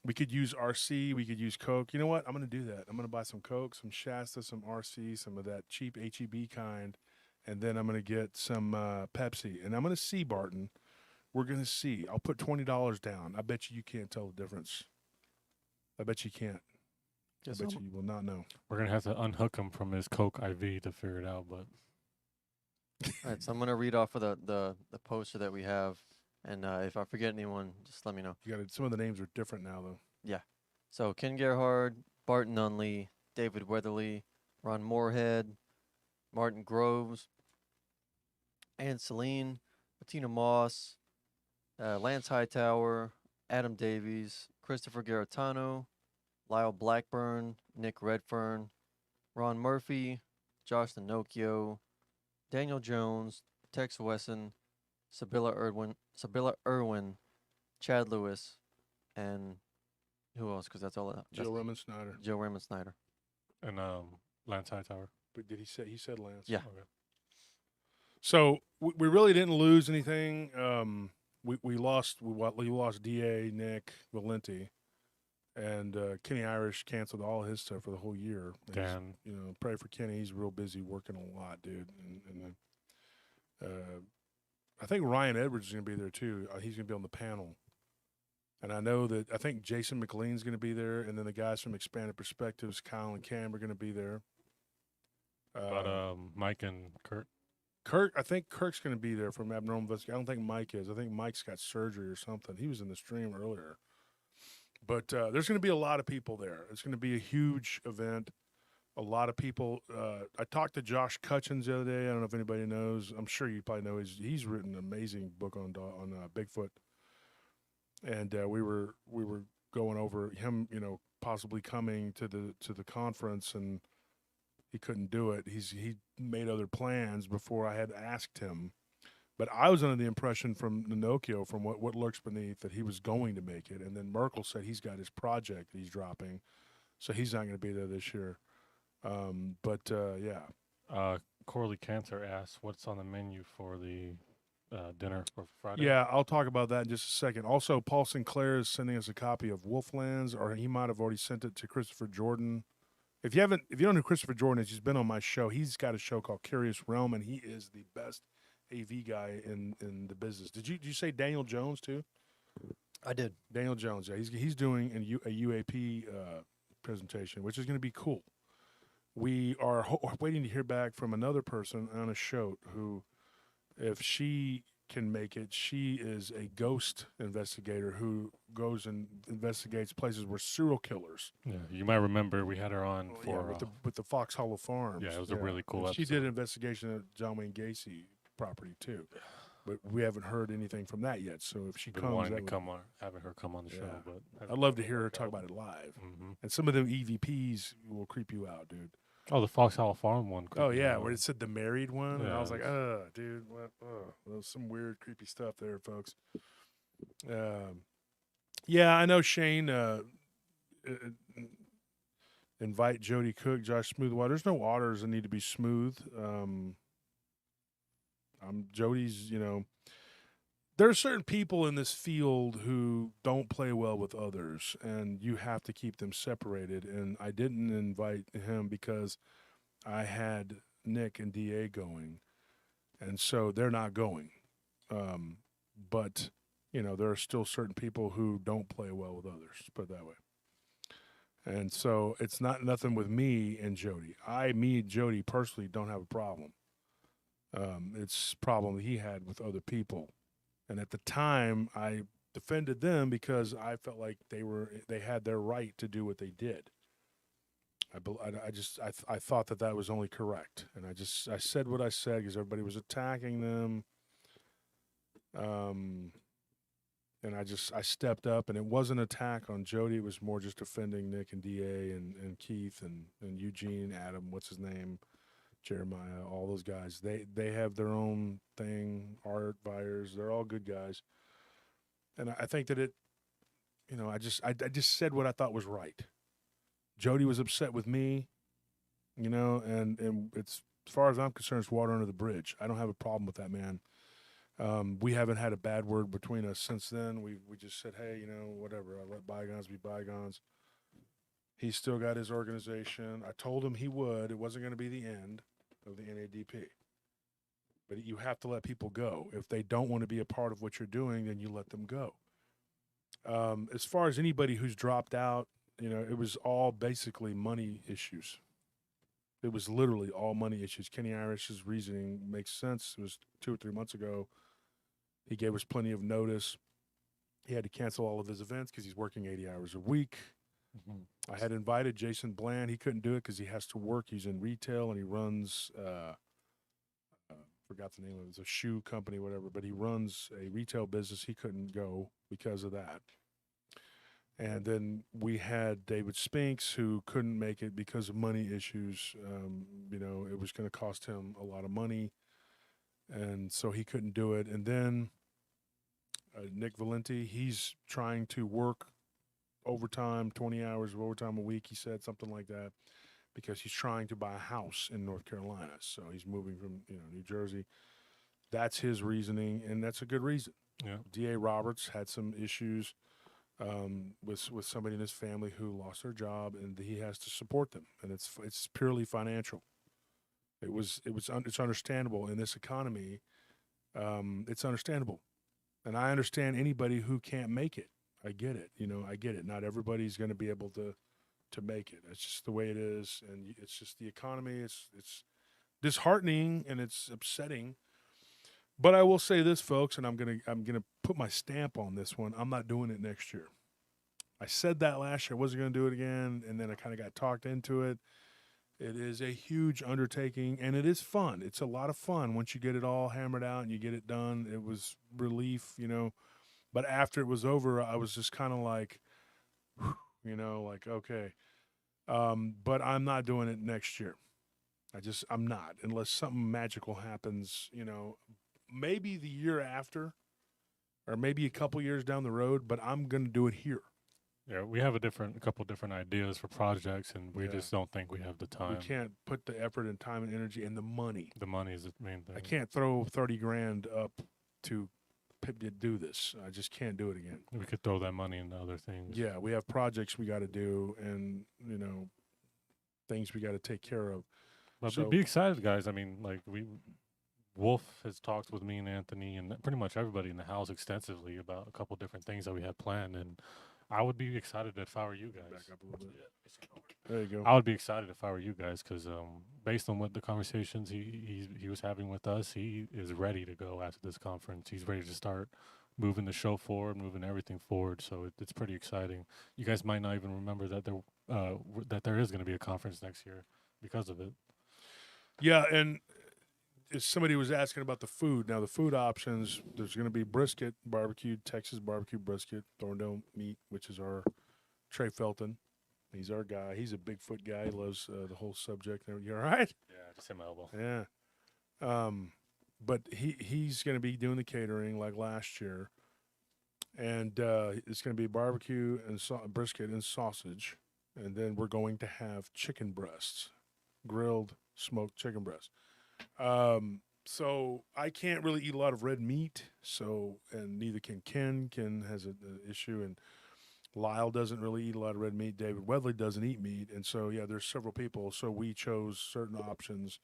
We could use RC. We could use Coke. You know what? I'm gonna do that. I'm gonna buy some Coke, some Shasta, some RC, some of that cheap HEB kind. And then I'm going to get some Pepsi. And I'm going to see, Barton. We're going to see. I'll put $20 down. I bet you can't tell the difference. I bet you can't. Guess I bet so. you will not know. We're gonna have to unhook him from his Coke IV to figure it out. But All right, so I'm gonna read off of the poster that we have, and if I forget anyone, just let me know. You got some of the names are different now, though. So Ken Gerhard, Barton Nunley, David Weatherly, Ron Moorhead, Martin Groves, Ann Celine, Bettina Moss, Lance Hightower, Adam Davies, Christopher Garitano, Lyle Blackburn, Nick Redfern, Ron Murphy, Josh Nocchio, Daniel Jones, Tex Wesson, Sibylla Irwin, Chad Lewis, and who else? Because that's all. Joe Raymond Snyder. Joe Raymond Snyder. and Lance Hightower. But did he say? He said Lance. Yeah. Okay. So we really didn't lose anything. we lost Da Nick Valenti, and Kenny Irish canceled all his stuff for the whole year. And Dan. you know, pray for Kenny. He's real busy working a lot, dude. And I think Ryan Edwards is going to be there too. He's going to be on the panel. And I think Jason McLean's going to be there, and then the guys from Expanded Perspectives, Kyle and Cam, are going to be there. But Mike and Kurt. I think Kirk's going to be there from Abnormal Investigation. I don't think Mike is. I think Mike's got surgery or something. He was in the stream earlier. But there's going to be a lot of people there. It's going to be a huge event. A lot of people. I talked to Josh Cutchins the other day. I don't know if anybody knows. I'm sure you probably know. He's written an amazing book on Bigfoot. And we were going over him, you know, possibly coming to the conference, and he couldn't do it. He made other plans before I had asked him, but I was under the impression from Nonokio, from what lurks beneath, that he was going to make it. And then Merkel said he's got his project that he's dropping, so he's not going to be there this year. Yeah. Corley Cantor asked, "What's on the menu for the dinner for Friday?" Yeah, I'll talk about that in just a second. Also, Paul Sinclair is sending us a copy of Wolflands, or he might have already sent it to Christopher Jordan. If you don't know who Christopher Jordan is, he's been on my show. He's got a show called Curious Realm, and he is the best AV guy in the business. Did you say Daniel Jones too? I did. Daniel Jones, yeah, he's doing a UAP presentation, which is going to be cool. We are waiting to hear back from another person on a show who, if she can make it, she is a ghost investigator who goes and investigates places where serial killers. Yeah, you might remember we had her on for with the Fox Hollow Farms. Yeah, it was a really cool And episode. she did an investigation at John Wayne Gacy property too, but we haven't heard anything from that yet. So if she been comes, wanting that to would- come on, having her come on the show, Yeah. but I'd love to hear her talk about it live. Mm-hmm. And some of them EVPs will creep you out, dude. Oh, the Fox Hollow Farm one. Oh yeah, where it said the married one, and I was Yeah. like, dude, what? There was some weird, creepy stuff there, folks. Yeah, I know Shane. Invite Jody Cook, Josh Smoothwater. There's no waters that need to be smooth. Jody's. You know, there are certain people in this field who don't play well with others, and you have to keep them separated. And I didn't invite him because I had Nick and DA going, and so they're not going. But you know, there are still certain people who don't play well with others. Put it that way. And so it's nothing with me and Jody. Me and Jody personally don't have a problem. It's a problem he had with other people. And at the time, I defended them because I felt like they had their right to do what they did. I thought that was only correct, and I said what I said because everybody was attacking them. And I stepped up, and it wasn't an attack on Jody. It was more just defending Nick and DA and Keith and Eugene, Adam, what's his name, Jeremiah, all those guys. They have their own thing. Art, Byers, they're all good guys. And I think that I just said what I thought was right. Jody was upset with me, and it's, as far as I'm concerned, it's water under the bridge. I don't have a problem with that man. We haven't had a bad word between us since then. We just said, hey, whatever. I let bygones be bygones. He's still got his organization. I told him he would. It wasn't going to be the end of the NADP. But you have to let people go. If they don't want to be a part of what you're doing, then you let them go. As far as anybody who's dropped out, it was all basically money issues. It was literally all money issues. Kenny Irish's reasoning makes sense. It was 2 or 3 months ago. He gave us plenty of notice. He had to cancel all of his events because he's working 80 hours a week. Mm-hmm. I had invited Jason Bland. He couldn't do it because he has to work. He's in retail and he runs, forgot the name of it. It's a shoe company, whatever, but he runs a retail business. He couldn't go because of that. And then we had David Spinks, who couldn't make it because of money issues. It was going to cost him a lot of money, and so he couldn't do it. And then Nick Valenti, he's trying to work overtime, 20 hours of overtime a week, he said, something like that, because he's trying to buy a house in North Carolina. So he's moving from New Jersey. That's his reasoning, and that's a good reason. Yeah. D.A. Roberts had some issues with somebody in his family who lost their job, and he has to support them, and it's purely financial. It's understandable in this economy. It's understandable, and I understand anybody who can't make it. I get it. I get it. Not everybody's going to be able to make it. It's just the way it is, and it's just the economy. It's disheartening and it's upsetting. But I will say this, folks, and I'm gonna put my stamp on this one. I'm not doing it next year. I said that last year I wasn't going to do it again, and then I kind of got talked into it. It is a huge undertaking, and it is fun. It's a lot of fun once you get it all hammered out and you get it done. It was relief, But after it was over, I was just kind of like, like, okay. But I'm not doing it next year. I'm not, unless something magical happens, maybe the year after or maybe a couple years down the road, but I'm going to do it here. Yeah, we have a couple different ideas for projects, and we just don't think we have the time. We can't put the effort and time and energy and the money. The money is the main thing. I can't throw 30 grand up to do this. I just can't do it again. We could throw that money into other things. Yeah, we have projects we got to do, and things we got to take care of. But So- be excited, guys. I mean, like Wolf has talked with me and Anthony and pretty much everybody in the house extensively about a couple different things that we have planned, and I would be excited if I were you guys. Back up a little bit. There you go. I would be excited if I were you guys, because based on what the conversations he was having with us, he is ready to go after this conference. He's ready to start moving the show forward, moving everything forward. So it's pretty exciting. You guys might not even remember that there is going to be a conference next year because of it. Yeah, and if somebody was asking about the food. Now, the food options, there's going to be brisket, barbecued, Texas barbecue brisket, Thorndale meat, which is our Trey Felton. He's our guy. He's a Bigfoot guy. He loves the whole subject. You all right? Yeah, just hit my elbow. Yeah. But he's going to be doing the catering like last year. And it's going to be barbecue and brisket and sausage. And then we're going to have chicken breasts, grilled, smoked chicken breasts. So I can't really eat a lot of red meat. And neither can Ken. Ken has an issue, and Lyle doesn't really eat a lot of red meat. David Weatherly doesn't eat meat. And so, yeah, there's several people. So we chose certain options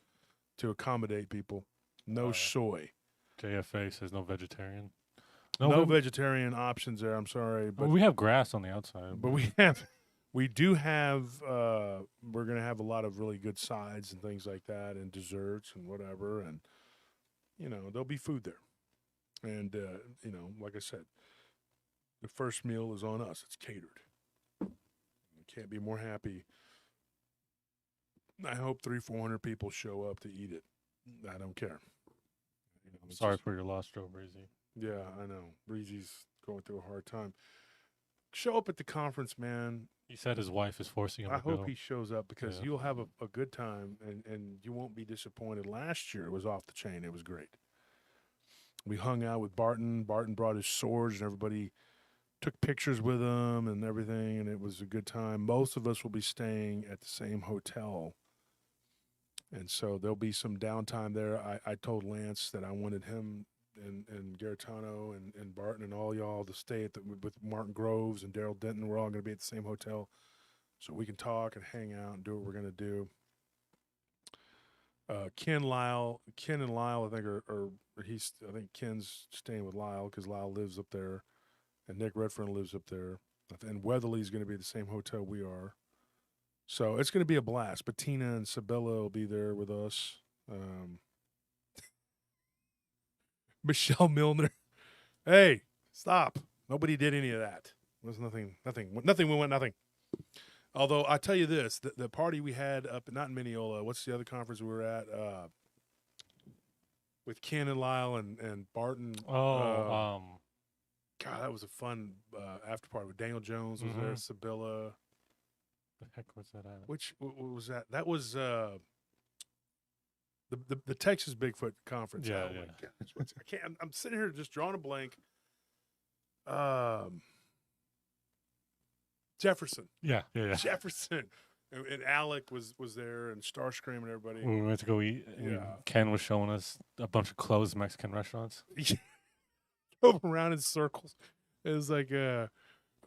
to accommodate people. No soy. JFA says no vegetarian. No vegetarian options there. I'm sorry. But we have grass on the outside. But we do have, we're going to have a lot of really good sides and things like that, and desserts and whatever. And, there'll be food there. And, like I said, the first meal is on us. It's catered. We can't be more happy. I hope 300-400 people show up to eat it. I don't care. Sorry for your loss, Joe Breezy. Yeah, I know. Breezy's going through a hard time. Show up at the conference, man. He said his wife is forcing him I to go. hope he shows up, because you'll have a good time, and you won't be disappointed. Last year, it was off the chain. It was great. We hung out with Barton. Barton brought his swords, and everybody took pictures with him and everything, and it was a good time. Most of us will be staying at the same hotel, and so there'll be some downtime there. I told Lance that I wanted him and Garitano and Barton and all y'all to stay with Martin Groves and Daryl Denton. We're all going to be at the same hotel, so we can talk and hang out and do what we're going to do. Ken and Lyle, I think I think Ken's staying with Lyle because Lyle lives up there, and Nick Redfern lives up there, and Weatherly's going to be at the same hotel we are. So it's going to be a blast. Bettina and Sabella will be there with us. Michelle Milner. Hey, stop. Nobody did any of that. It was nothing. We went nothing. Although I tell you this, the party we had up, not in Mineola, what's the other conference we were at? With Ken and Lyle and Barton. God, that was a fun after party with Daniel Jones was there, Sabilla. The heck was that at? What was that? That was the Texas Bigfoot conference. Yeah, Oh, yeah. my gosh, I can't. I'm sitting here just drawing a blank. Jefferson. Yeah. Jefferson. And Alec was there, and Starscream and everybody. We went to go eat. Yeah. Ken was showing us a bunch of closed Mexican restaurants. drove around in circles. It was like, no,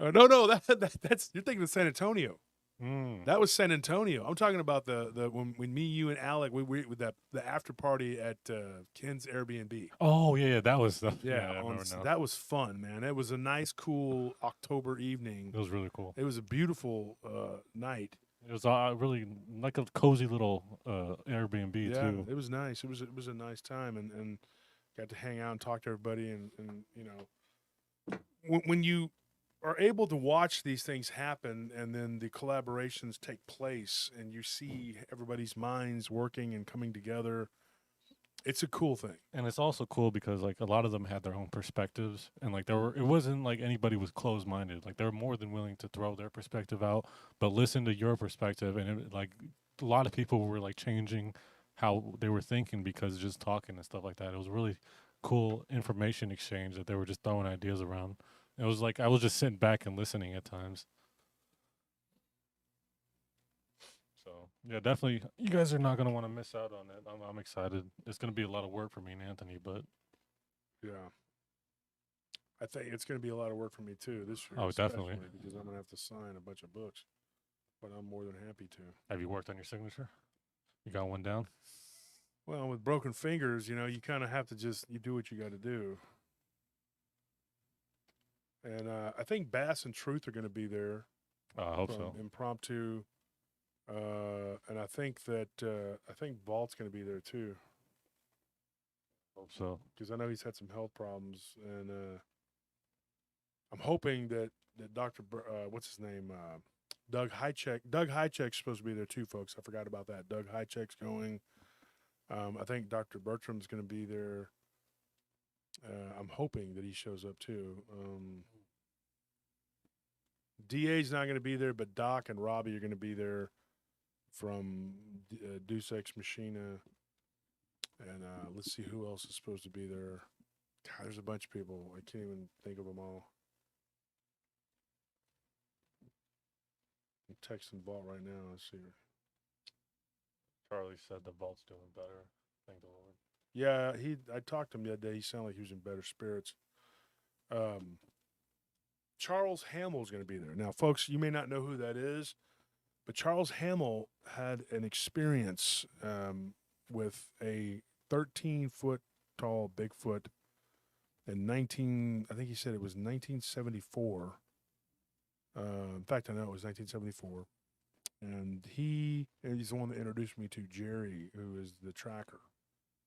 that's you're thinking of San Antonio. Mm. That was San Antonio. I'm talking about the when me, you, and Alec we with the after party at Ken's Airbnb. Oh yeah, that was the Yeah, I remember now. that was fun, man. It was a nice, cool October evening. It was really cool. It was a beautiful night. It was really like a cozy little Airbnb Yeah, too. it was nice. It was a nice time, and got to hang out and talk to everybody, and you know, when you are able to watch these things happen, and then the collaborations take place, and you see everybody's minds working and coming together, it's a cool thing. And it's also cool because like a lot of them had their own perspectives, and like it wasn't like anybody was closed minded. Like they were more than willing to throw their perspective out, but listen to your perspective. And like a lot of people were like changing how they were thinking because just talking and stuff like that. It was really cool information exchange that they were just throwing ideas around. It was like I was just sitting back and listening at times. So yeah, definitely, you guys are not gonna want to miss out on it. I'm excited. It's gonna be a lot of work for me and Anthony, but Yeah, I think it's going to be a lot of work for me too this year. Oh, definitely. especially because I'm going to have to sign a bunch of books, but I'm more than happy to. have you worked on your signature? You got one down? Well, with broken fingers, you know, you kind of have to you do what you got to do. And I think Bass and Truth are going to be there. I hope from so. Impromptu. And I think that Vault's going to be there too, Hope so. because I know he's had some health problems, and I'm hoping that Dr. What's his name? Doug Highcheck's supposed to be there too, folks. I forgot about that. Doug Highcheck's going. I think Dr. Bertram's going to be there. I'm hoping that he shows up too. DA's not going to be there, but Doc and Robbie are going to be there from Deus Ex Machina. And let's see who else is supposed to be there. God, there's a bunch of people. I can't even think of them all. I'm texting Vault right now. Let's see. Charlie said the vault's doing better. Thank the Lord. Yeah, I talked to him the other day. He sounded like he was in better spirits. Charles Hamill's going to be there. Now, folks, you may not know who that is, but Charles Hamill had an experience with a 13-foot tall Bigfoot in I think he said it was 1974. In fact, I know it was 1974. And he's the one that introduced me to Jerry, who is the tracker,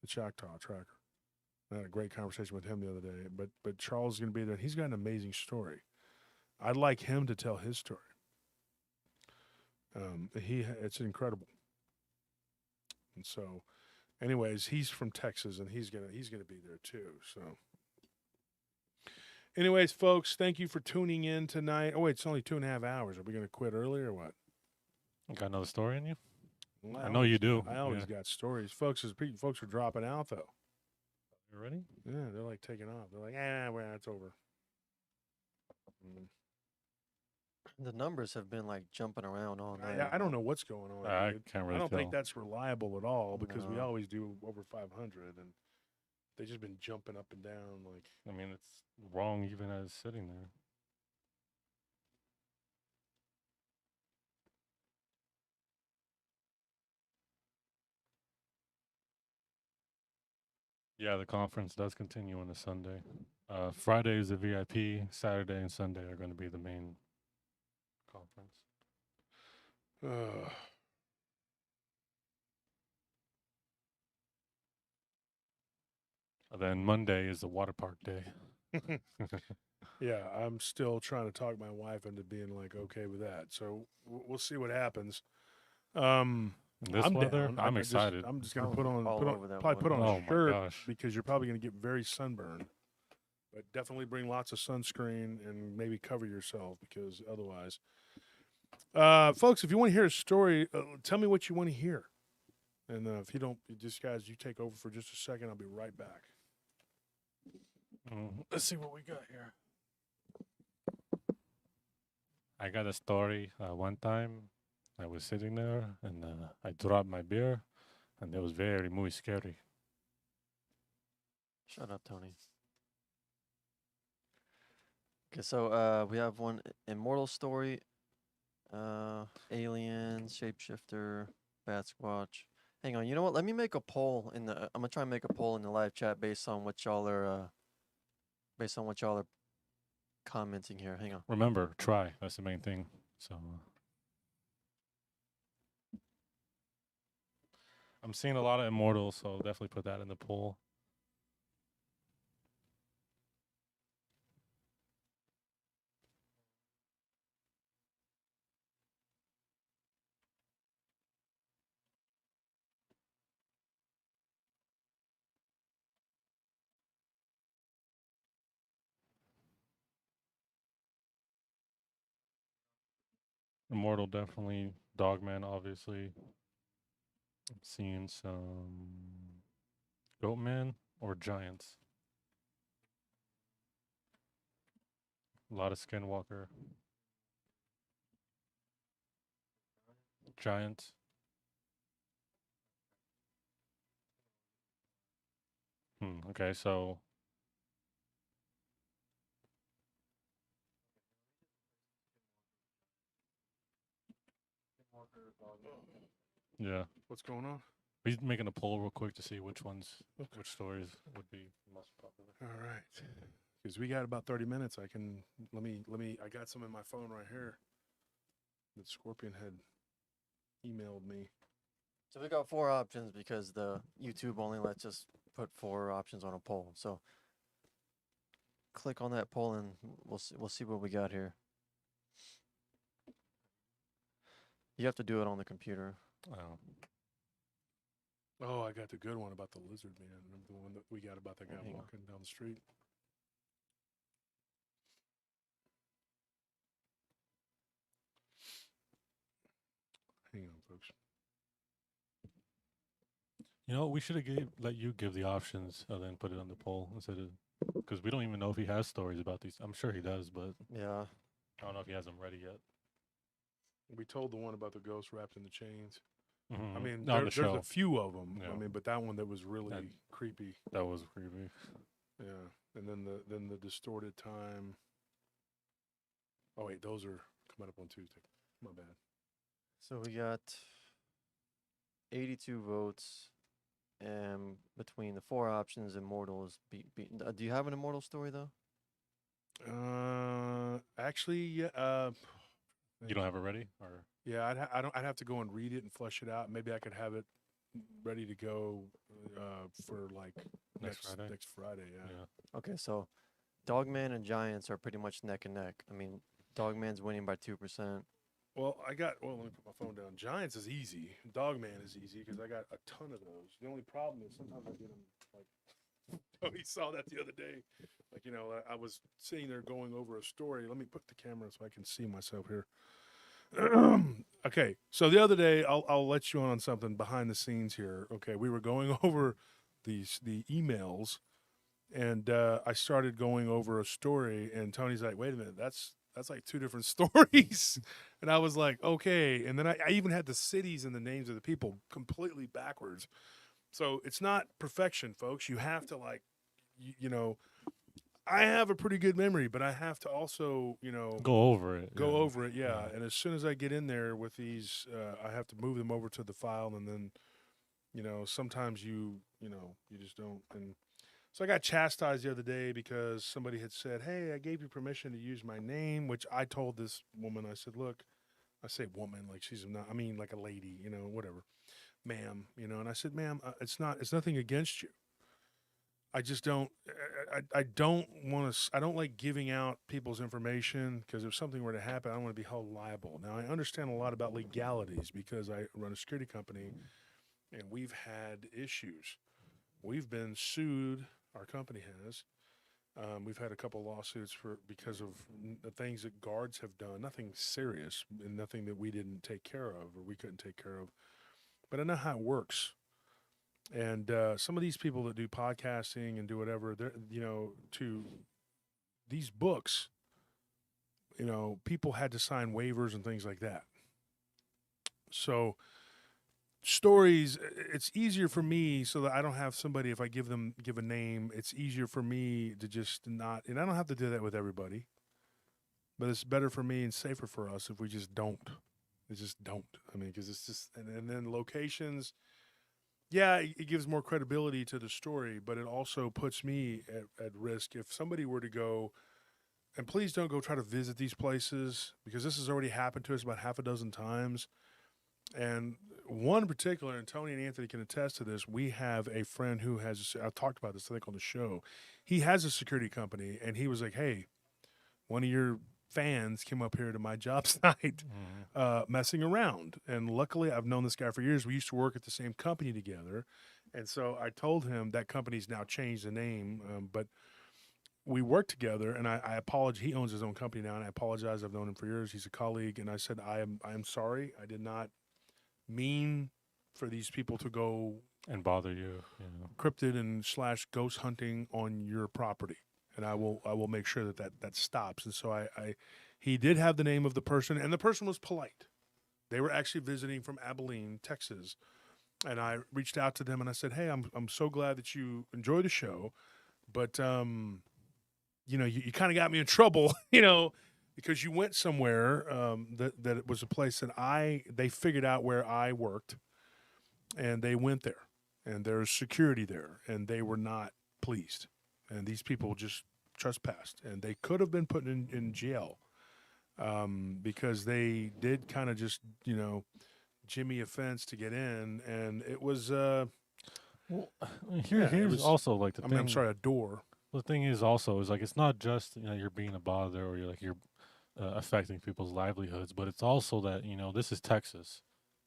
the Choctaw tracker. I had a great conversation with him the other day. But Charles is going to be there. He's got an amazing story. I'd like him to tell his story. It's incredible. And so, anyways, he's from Texas, and he's gonna be there too. So, anyways, folks, thank you for tuning in tonight. Oh wait, it's only 2.5 hours. Are we gonna quit early or what? Got another story in you? Well, I know you do. I always Yeah. got stories, folks. Folks are dropping out though. You ready? Yeah, they're like taking off. They're like, well, it's over. The numbers have been like jumping around all night. I don't know what's going on. I dude. can't really I don't tell. think that's reliable at all, because we No. always do over 500, and they just been jumping up and down like. I mean, it's wrong even as sitting there. Yeah, the conference does continue on a Sunday. Friday is the VIP. Saturday and Sunday are going to be the main conference. And then Monday is the water park day. Yeah, I'm still trying to talk my wife into being like okay with that. So we'll see what happens. This I'm weather, down. I'm excited. I'm just gonna I'll put be on all over that probably put one. on Oh a my shirt gosh. because you're probably gonna get very sunburned. But definitely bring lots of sunscreen and maybe cover yourself, because otherwise, folks, if you want to hear a story, tell me what you want to hear. And if you don't, guys, you take over for just a second. I'll be right back. Let's see what we got here. I got a story. One time, I was sitting there and I dropped my beer, and it was very muy scary. Shut up, Tony. Okay, so we have one immortal story, alien, shapeshifter, bat squatch. Hang on, you know what? Let me make a poll in the. I'm gonna try and make a poll in the live chat based on what y'all are commenting here. Hang on. Remember, try. That's the main thing. So I'm seeing a lot of immortals, so definitely put that in the poll. Immortal, definitely. Dogman, obviously. I'm seeing some Goatman or Giants. A lot of Skinwalker. Giants. Okay, so yeah, What's going on? we're making a poll real quick to see which stories would be most popular. All right. Because we got about 30 minutes. I got some in my phone right here that Scorpion had emailed me. So we got 4 options because the YouTube only lets us put 4 options on a poll. So click on that poll and we'll see what we got here. You have to do it on the computer. Oh, Oh, I got the good one about the lizard man. Remember the one that we got about the guy Hang on. walking down the street? Hang on, folks. you know, we should have let you give the options and then put it on the poll instead of, because we don't even know if he has stories about these. I'm sure he does, but Yeah. I don't know if he has them ready yet. We told the one about the ghost wrapped in the chains. I Mhm. mean, On the there's show. a few of them. Yeah. I mean, but that one that was really That- creepy. That was creepy. Yeah. And then the distorted time. Oh wait, those are coming up on Tuesday. My bad. So we got 82 votes, and between the 4 options, immortals do you have an immortal story though? Actually, yeah. You don't have it ready, or Yeah, I'd have to go and read it and flesh it out. Maybe I could have it ready to go for like Next Friday? Next Friday, yeah. yeah. Okay, so Dogman and Giants are pretty much neck and neck. I mean, Dogman's winning by 2%. Well, let me put my phone down. Giants is easy. Dogman is easy because I got a ton of those. The only problem is sometimes I get them like. Tony saw that the other day. Like, you know, I was sitting there going over a story. Let me put the camera so I can see myself here. Okay, so the other day, I'll let you on something behind the scenes here. Okay, we were going over the emails, and I started going over a story, and Tony's like, "Wait a minute, that's like 2 different stories," and I was like, "Okay," and then I even had the cities and the names of the people completely backwards. So it's not perfection, folks. You have to like, you know. I have a pretty good memory, but I have to also, you know, Go over it. go yeah. over it. Yeah. Yeah. And as soon as I get in there with these, I have to move them over to the file, and then, you know, sometimes you just don't. And so I got chastised the other day because somebody had said, "Hey, I gave you permission to use my name," which I told this woman. I said, "Look, I say woman like she's not. I mean like a lady, you know, whatever, ma'am, you know." And I said, "Ma'am, it's nothing against you. I just don't. I don't want to. I don't like giving out people's information because if something were to happen, I don't want to be held liable. Now I understand a lot about legalities because I run a security company, and we've had issues. We've been sued. Our company has. We've had a couple lawsuits because of the things that guards have done. Nothing serious and nothing that we didn't take care of or we couldn't take care of. But I know how it works. And some of these people that do podcasting and do whatever, they're, you know, to these books, you know, people had to sign waivers and things like that. So stories, it's easier for me so that I don't have somebody, if I give a name, it's easier for me to just not, and I don't have to do that with everybody. but it's better for me and safer for us if we just don't. We just don't. I mean, because it's just, and then locations, yeah, it gives more credibility to the story, but it also puts me at risk if somebody were to go. And please don't go try to visit these places because this has already happened to us about half a dozen times. And one in particular, and Tony and Anthony can attest to this, we have a friend who has, I've talked about this, I think, on the show. He has a security company, and he was like, hey, one of your fans came up here to my job site messing around. And luckily, I've known this guy for years. We used to work at the same company together. And so I told him that company's now changed the name, but we worked together, and I apologize. He owns his own company now, and I apologize. I've known him for years. He's a colleague, and I said, I am sorry. I did not mean for these people to go And bother you. cryptid and / ghost hunting on your property, and I will make sure that stops. And so he did have the name of the person, and the person was polite. They were actually visiting from Abilene, Texas, and I reached out to them and I said, hey, I'm so glad that you enjoy the show, but you kind of got me in trouble, because you went somewhere that it was a place that they figured out where I worked, and they went there, and there's security there, and they were not pleased, and these people just trespassed, and they could have been put in jail because they did kind of just jimmy a fence to get in, and it was Well, it here's was- also like the thing. I'm sorry, a door. The thing is also is like it's not just you're being a bother or you're affecting people's livelihoods, but it's also that this is Texas.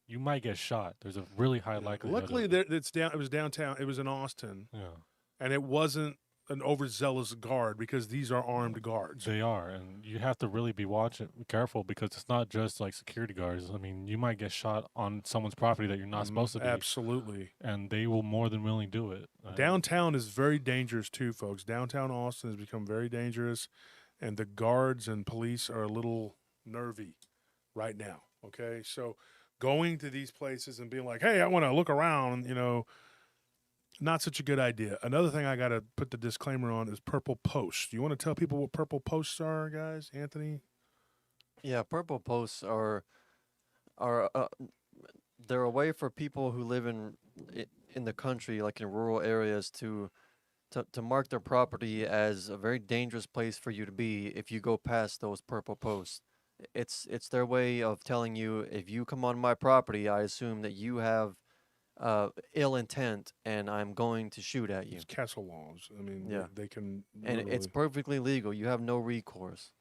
You might get shot. There's a really high likelihood. Luckily, it was downtown. It was in Austin, Yeah, and it wasn't an overzealous guard because these are armed guards. they are, and you have to really be careful because it's not just like security guards. I mean, you might get shot on someone's property that you're not supposed to be, Absolutely. and they will more than willingly do it. Downtown is very dangerous too, folks. Downtown Austin has become very dangerous, and the guards and police are a little nervy right now. Okay, so going to these places and being like, "Hey, I want to look around," not such a good idea. Another thing I got to put the disclaimer on is purple posts. Do you want to tell people what purple posts are, guys? Anthony? Yeah, purple posts are they're a way for people who live in the country, like in rural areas, to mark their property as a very dangerous place for you to be if you go past those purple posts. It's their way of telling you, if you come on my property, I assume that you have ill intent, and I'm going to shoot at you. It's castle laws. I mean, Yeah. they can. And it's literally- perfectly legal. You have no recourse.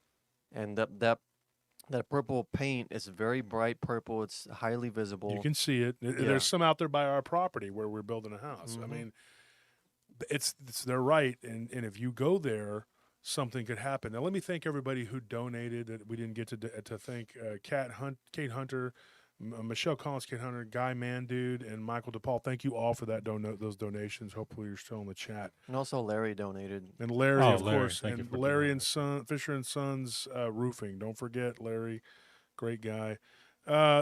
And that purple paint is very bright purple. It's highly visible. You can see it. Yeah. There's some out there by our property where we're building a house. I Mhm. mean, it's they're right, and if you go there, something could happen. Now, let me thank everybody who donated that we didn't get to thank Kate Hunter, Michelle Collins, Kate Hunter, Guy Mandude, and Michael DePaul. Thank you all for that those donations. Hopefully, you're still in the chat. And also Larry donated. And Larry, Oh, of Larry, course, thank you and for Larry doing and that. Son Fisher and Sons Roofing. Don't forget Larry, great guy.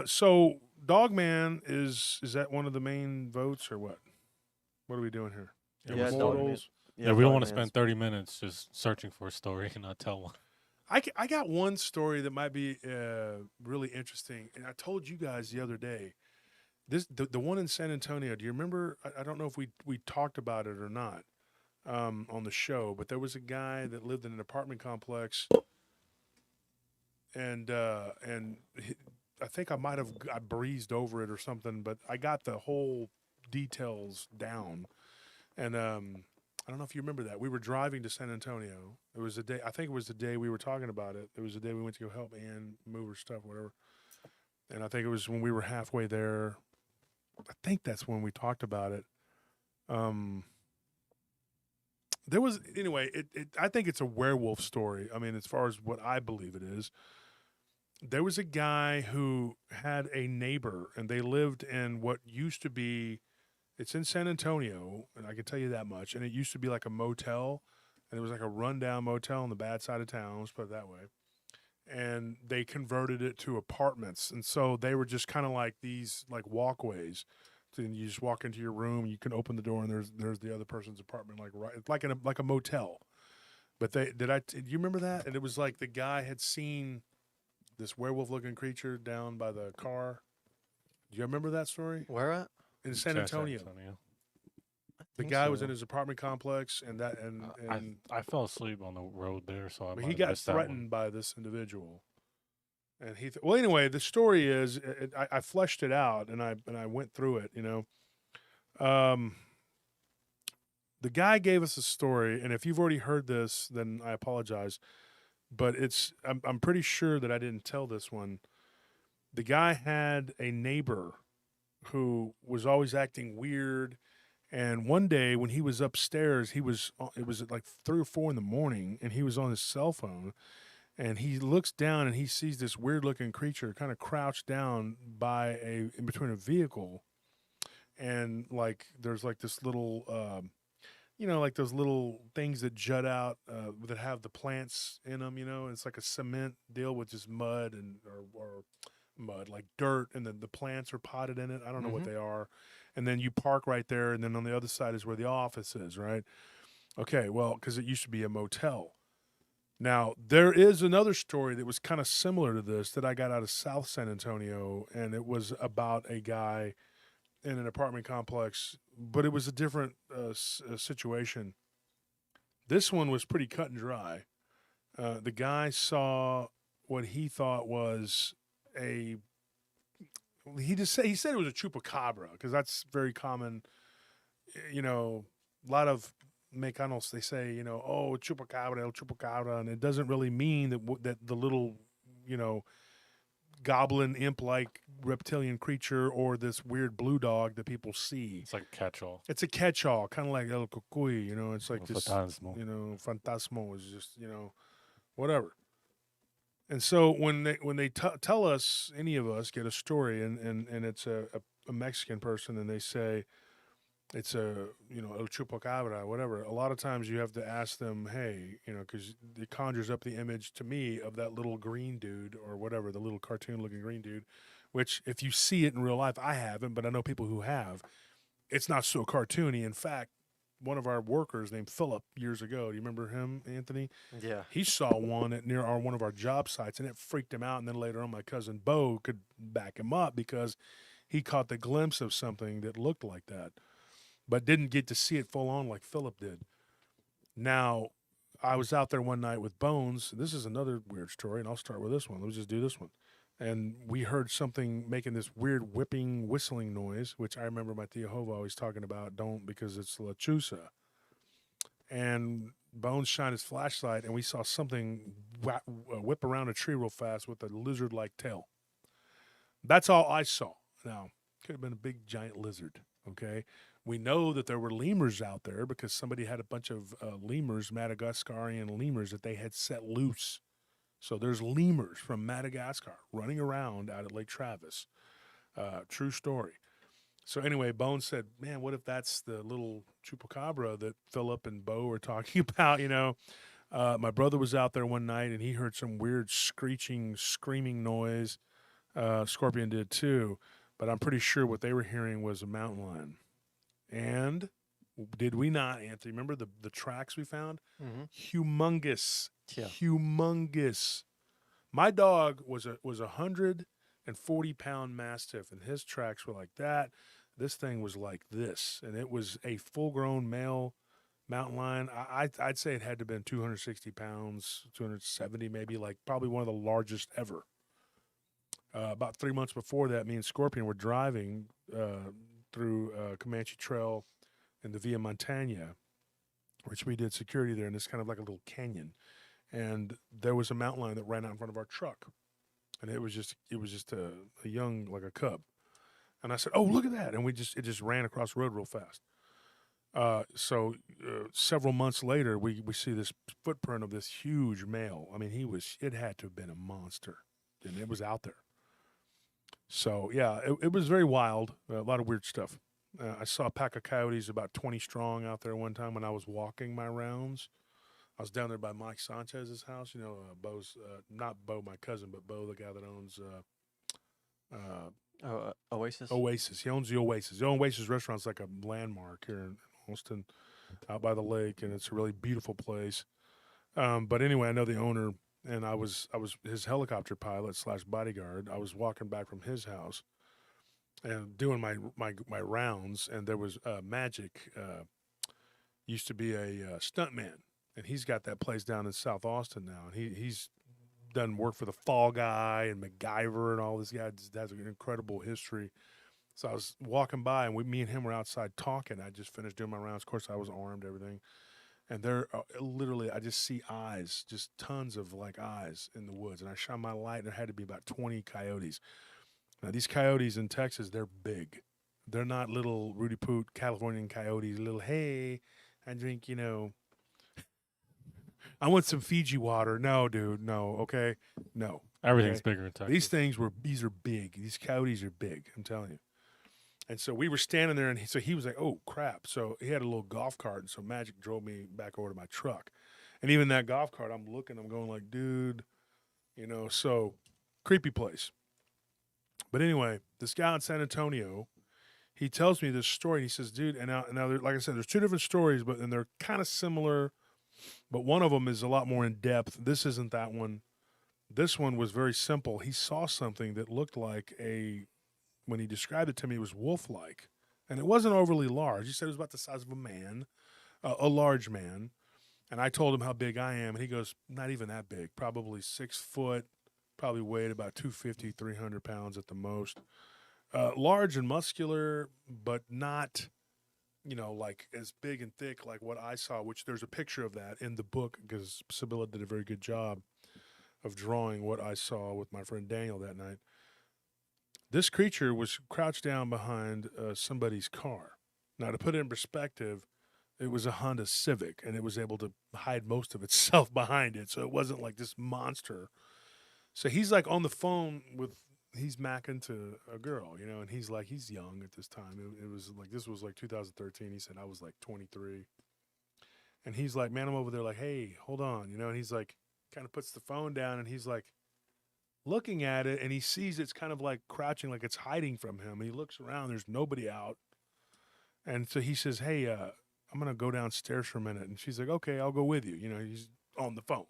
So Dogman is that one of the main votes or what? What are we doing here? Yeah, Immortals? Yeah, we don't want to Dogman's- spend 30 minutes just searching for a story and not tell one. I got one story that might be really interesting, and I told you guys the other day. The one in San Antonio. Do you remember? I don't know if we talked about it or not on the show, but there was a guy that lived in an apartment complex, and I think I breezed over it or something, but I got the whole details down, and I don't know if you remember that. We were driving to San Antonio. It was the day, I think it was the day we were talking about it. It was the day we went to go help Ann move her stuff, whatever. And I think it was when we were halfway there. I think that's when we talked about it. There was, anyway, I think it's a werewolf story. I mean, as far as what I believe it is. There was a guy who had a neighbor, and they lived in what used to be, it's in San Antonio, and I can tell you that much. And it used to be like a motel, and it was like a rundown motel on the bad side of town, let's put it that way. And they converted it to apartments. And so they were just kind of like these like walkways. So you just walk into your room, you can open the door, and there's the other person's apartment, like right, it's like a motel. But do you remember that? And it was like the guy had seen this werewolf-looking creature down by the car. Do you remember that story? Where at? In San Antonio. I The think guy was in so. his apartment complex, and I fell asleep on the road there, so I but might he have got missed that one. threatened by this individual. And well, anyway, the story is I fleshed it out, and I went through it. The guy gave us a story, and if you've already heard this, then I apologize. But I'm pretty sure that I didn't tell this one. The guy had a neighbor who was always acting weird, and one day when he was upstairs, it was like 3 or 4 in the morning, and he was on his cell phone, and he looks down and he sees this weird looking creature kind of crouched down in between a vehicle, and like there's like this little like those little things that jut out that have the plants in them. It's like a cement deal with just mud or mud, like dirt, and then the plants are potted in it. I don't know what they are. And then you park right there, and then on the other side is where the office is, right? Okay, well, because it used to be a motel. Now, there is another story that was kind of similar to this that I got out of South San Antonio, and it was about a guy in an apartment complex, but it was a different situation. This one was pretty cut and dry. The guy saw what he thought was he said it was a chupacabra, because that's very common. A lot of Mexicanos, they say, oh, chupacabra, el chupacabra, and it doesn't really mean that the little, goblin imp-like reptilian creature or this weird blue dog that people see. It's like a catch-all. It's a catch-all, kind of like el cucuy, it's like this, Fantasmo. fantasmo is just, whatever. And so when they tell us, any of us get a story, and it's a Mexican person, and they say it's el chupacabra, whatever, a lot of times you have to ask them, hey, because it conjures up the image to me of that little green dude or whatever, the little cartoon-looking green dude, which if you see it in real life, I haven't, but I know people who have. It's not so cartoony. In fact, one of our workers named Philip years ago, do you remember him, Anthony? Yeah. He saw one near one of our job sites, and it freaked him out. And then later on, my cousin Bo could back him up because he caught the glimpse of something that looked like that, but didn't get to see it full on like Philip did. Now, I was out there one night with Bones. This is another weird story, and I'll start with this one. Let's just do this one. And we heard something making this weird whistling noise, which I remember my Tia Hova always talking about, don't, because it's La Chusa. And Bones shined his flashlight, and we saw something whip around a tree real fast with a lizard-like tail. That's all I saw. Now, could have been a big, giant lizard, okay? We know that there were lemurs out there because somebody had a bunch of lemurs, Madagascarian lemurs, that they had set loose. So there's lemurs from Madagascar running around out at Lake Travis. True story. So anyway, Bones said, man, what if that's the little chupacabra that Philip and Bo were talking about, My brother was out there one night, and he heard some weird screeching, screaming noise. Scorpion did too. But I'm pretty sure what they were hearing was a mountain lion. And did we not, Anthony, remember the tracks we found? Mm-hmm. Humongous. Yeah. Humongous. My dog was a 140-pound mastiff, and his tracks were like that. This thing was like this, and it was a full-grown male mountain lion. I'd say it had to have been 260 pounds, 270 maybe, like probably one of the largest ever. About 3 months before that, me and Scorpion were driving through Comanche Trail in the Via Montana, which we did security there, and it's kind of like a little canyon. And there was a mountain lion that ran out in front of our truck, and it was just a young, like a cub. And I said, "Oh, look at that!" And it just ran across the road real fast. So several months later, we see this footprint of this huge male. I mean, it had to have been a monster, and it was out there. So yeah, it was very wild. A lot of weird stuff. I saw a pack of coyotes about 20 strong out there one time when I was walking my rounds. I was down there by Mike Sanchez's house. Bo's not Bo, my cousin, but Bo, the guy that owns Oasis. Oasis. He owns the Oasis. The Oasis restaurant's like a landmark here in Austin, out by the lake, and it's a really beautiful place. But anyway, I know the owner, and I was his helicopter pilot / bodyguard. I was walking back from his house and doing my rounds, and there was Magic. Used to be a stuntman, and he's got that place down in South Austin now. And he's done work for the Fall Guy and MacGyver and all this guy has an incredible history. So I was walking by, and me and him were outside talking. I just finished doing my rounds. Of course, I was armed, everything. And there, literally, I just see eyes, just tons of like eyes in the woods. And I shine my light, and there had to be about 20 coyotes. Now, these coyotes in Texas, they're big. They're not little Rudy Poot Californian coyotes, little, hey, I drink, I want some Fiji water. No, dude, no, okay? No. Everything's okay? bigger in Texas. These are big. These coyotes are big, I'm telling you. And so we were standing there, and he was like, oh, crap. So he had a little golf cart, and so Magic drove me back over to my truck. And even that golf cart, I'm going like, dude, so creepy place. But anyway, this guy in San Antonio, he tells me this story, and he says, dude, and now like I said, there's two different stories, and they're kind of similar, but one of them is a lot more in depth. This isn't that one. This one was very simple. He saw something that looked like when he described it to me, it was wolf-like, and it wasn't overly large. He said it was about the size of a man, a large man, and I told him how big I am, and he goes, not even that big, probably 6 foot, probably weighed about 250, 300 pounds at the most. Large and muscular, but not, like as big and thick like what I saw, which there's a picture of that in the book because Sibylla did a very good job of drawing what I saw with my friend Daniel that night. This creature was crouched down behind somebody's car. Now, to put it in perspective, it was a Honda Civic, and it was able to hide most of itself behind it, so it wasn't like this monster. So he's like on the phone he's macking to a girl, and he's like, he's young at this time. It was like, this was like 2013. He said, I was like 23. And he's like, man, I'm over there like, hey, hold on, and he's like, kind of puts the phone down, and he's like, looking at it, and he sees it's kind of like crouching, like it's hiding from him. And he looks around, there's nobody out. And so he says, hey, I'm going to go downstairs for a minute. And she's like, okay, I'll go with you. He's on the phone,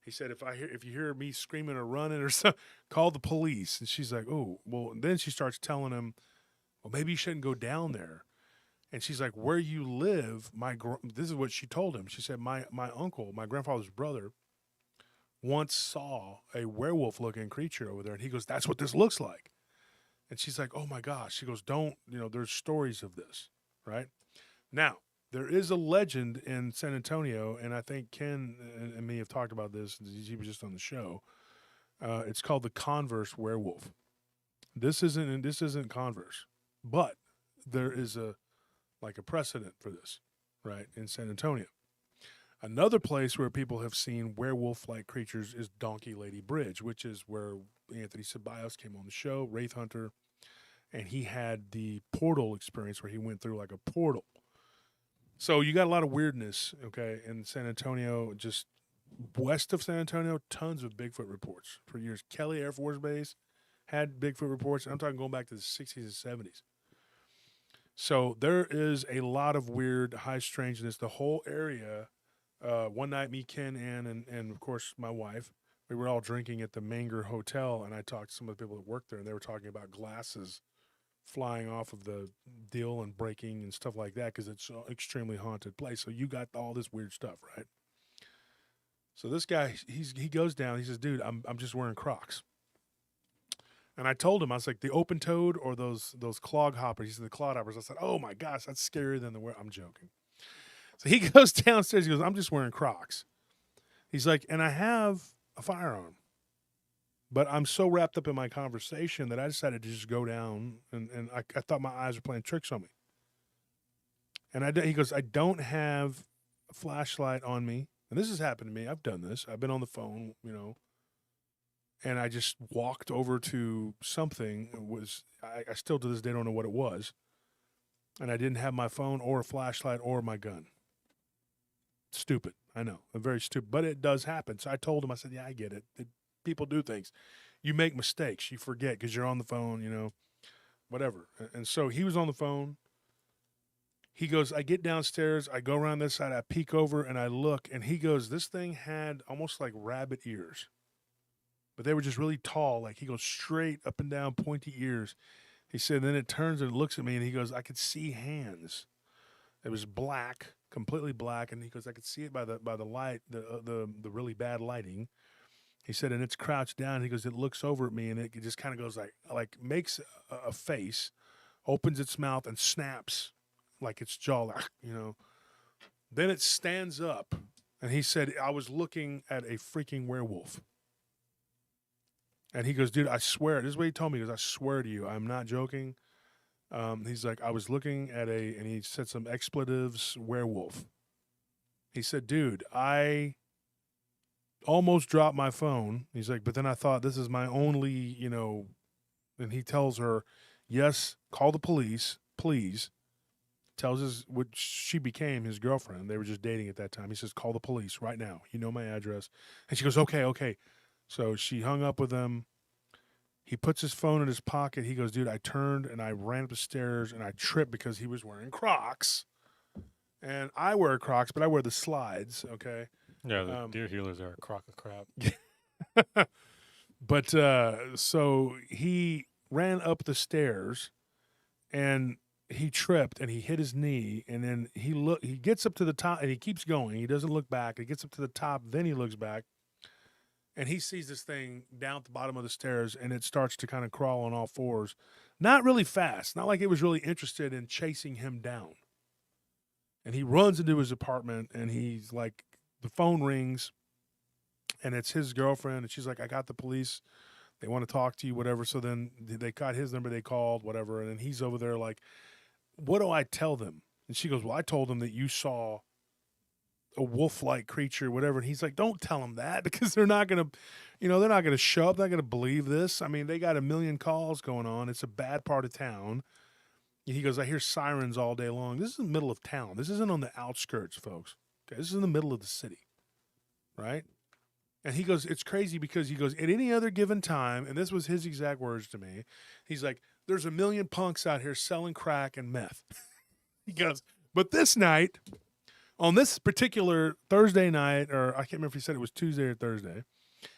He said, if you hear me screaming or running or something, call the police. And she's like, oh, well, and then she starts telling him, well, maybe you shouldn't go down there. And she's like, where you live, this is what she told him. She said, my uncle, my grandfather's brother, once saw a werewolf-looking creature over there. And he goes, that's what this looks like. And she's like, oh, my gosh. She goes, don't, there's stories of this, right? Now, there is a legend in San Antonio, and I think Ken and me have talked about this. He was just on the show. It's called the Converse werewolf. This isn't Converse, but there is a precedent for this, right, in San Antonio. Another place where people have seen werewolf-like creatures is Donkey Lady Bridge, which is where Anthony Ceballos came on the show, Wraith Hunter, and he had the portal experience where he went through like a portal. So you got a lot of weirdness, okay, in San Antonio, just west of San Antonio, tons of Bigfoot reports. For years, Kelly Air Force Base had Bigfoot reports. I'm talking going back to the 60s and 70s. So there is a lot of weird, high strangeness. The whole area, one night, me, Ken, Ann, and of course my wife, we were all drinking at the Manger Hotel, and I talked to some of the people that worked there, and they were talking about glasses flying off of the deal and breaking and stuff like that because it's an extremely haunted place. So you got all this weird stuff, right? So this guy, he goes down. He says, dude, I'm just wearing Crocs. And I told him, I was like, the open-toed or those clog hoppers? He said, the clog hoppers. I said, oh, my gosh, that's scarier than I'm joking. So he goes downstairs. He goes, I'm just wearing Crocs. He's like, and I have a firearm. But I'm so wrapped up in my conversation that I decided to just go down, and I thought my eyes were playing tricks on me. And he goes, I don't have a flashlight on me. And this has happened to me. I've done this. I've been on the phone, and I just walked over to something. I still to this day don't know what it was. And I didn't have my phone or a flashlight or my gun. Stupid. I know. I'm very stupid. But it does happen. So I told him, I said, yeah, I get it. People do things. You make mistakes. You forget because you're on the phone, whatever. And so he was on the phone. He goes, I get downstairs, I go around this side, I peek over and I look, and he goes, this thing had almost like rabbit ears, but they were just really tall. Like he goes straight up and down, pointy ears. He said, then it turns and it looks at me, and he goes, I could see hands. It was black, completely black, and he goes, I could see it by the light, the really bad lighting. He said, and it's crouched down. He goes, it looks over at me, and it just kind of goes like makes a face, opens its mouth, and snaps like its jaw, like, you know. Then it stands up, and he said, I was looking at a freaking werewolf. And he goes, dude, I swear, this is what he told me. He goes, I swear to you, I'm not joking. He's like, I was looking at and he said some expletives, werewolf. He said, dude, I almost dropped my phone. He's like, but then I thought, this is my only, you know, and he tells her, yes, call the police, please. Tells his, what she became his girlfriend. They were just dating at that time. He says, call the police right now. You know my address. And she goes, okay. So she hung up with him. He puts his phone in his pocket. He goes, dude, I turned and I ran up the stairs and I tripped because he was wearing Crocs. And I wear Crocs, but I wear the slides, okay? Yeah, the deer healers are a crock of crap. But so he ran up the stairs and he tripped and he hit his knee, and then he gets up to the top and he keeps going. He doesn't look back. He gets up to the top, then he looks back. And he sees this thing down at the bottom of the stairs, and it starts to kind of crawl on all fours. Not really fast, not like it was really interested in chasing him down. And he runs into his apartment, and he's like, the phone rings, and it's his girlfriend, and she's like, I got the police. They want to talk to you, whatever. So then they got his number, they called, whatever, and then he's over there like, what do I tell them? And she goes, well, I told them that you saw a wolf-like creature, whatever. And he's like, don't tell them that, because they're not going to, you know, they're not going to show up. They're not going to believe this. I mean, they got a million calls going on. It's a bad part of town. And he goes, I hear sirens all day long. This is in the middle of town. This isn't on the outskirts, folks. Okay, this is in the middle of the city, right? And he goes, it's crazy because he goes, at any other given time, and this was his exact words to me, he's like, there's a million punks out here selling crack and meth. He goes, but this night, on this particular Thursday night, or I can't remember if he said it was Tuesday or Thursday,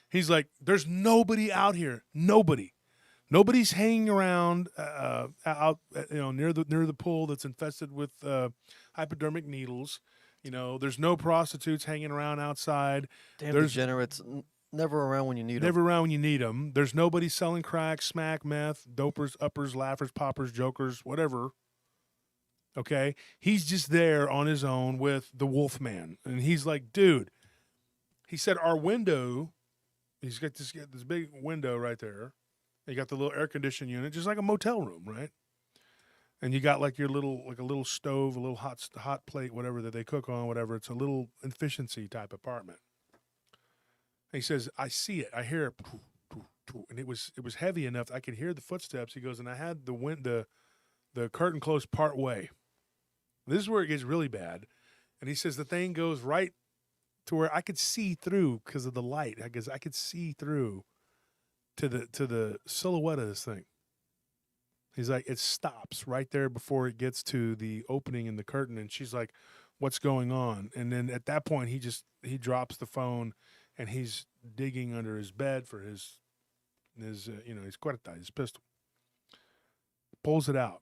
he's like, there's nobody out here. Nobody's hanging around out, you know, near the pool that's infested with hypodermic needles. You know, there's no prostitutes hanging around outside. Damn There's degenerates. Never around when you need them. never around when you need them. There's nobody selling crack, smack, meth, dopers, uppers, laughers, poppers, jokers, whatever. Okay? He's just there on his own with the Wolfman. And he's like, dude, he said, our window, he's got this big window right there. You got the little air conditioning unit, just like a motel room, right? And you got like your a little stove, a little hot plate, whatever that they cook on, whatever. It's a little efficiency type apartment. And he says, I see it. I hear it. And it was heavy enough I could hear the footsteps. He goes, and I had the curtain closed part way. This is where it gets really bad. And he says the thing goes right to where I could see through because of the light. I guess I could see through to the silhouette of this thing. He's like, it stops right there before it gets to the opening in the curtain. And she's like, what's going on? And then at that point, he drops the phone and he's digging under his bed for his his cuerta, his pistol. Pulls it out.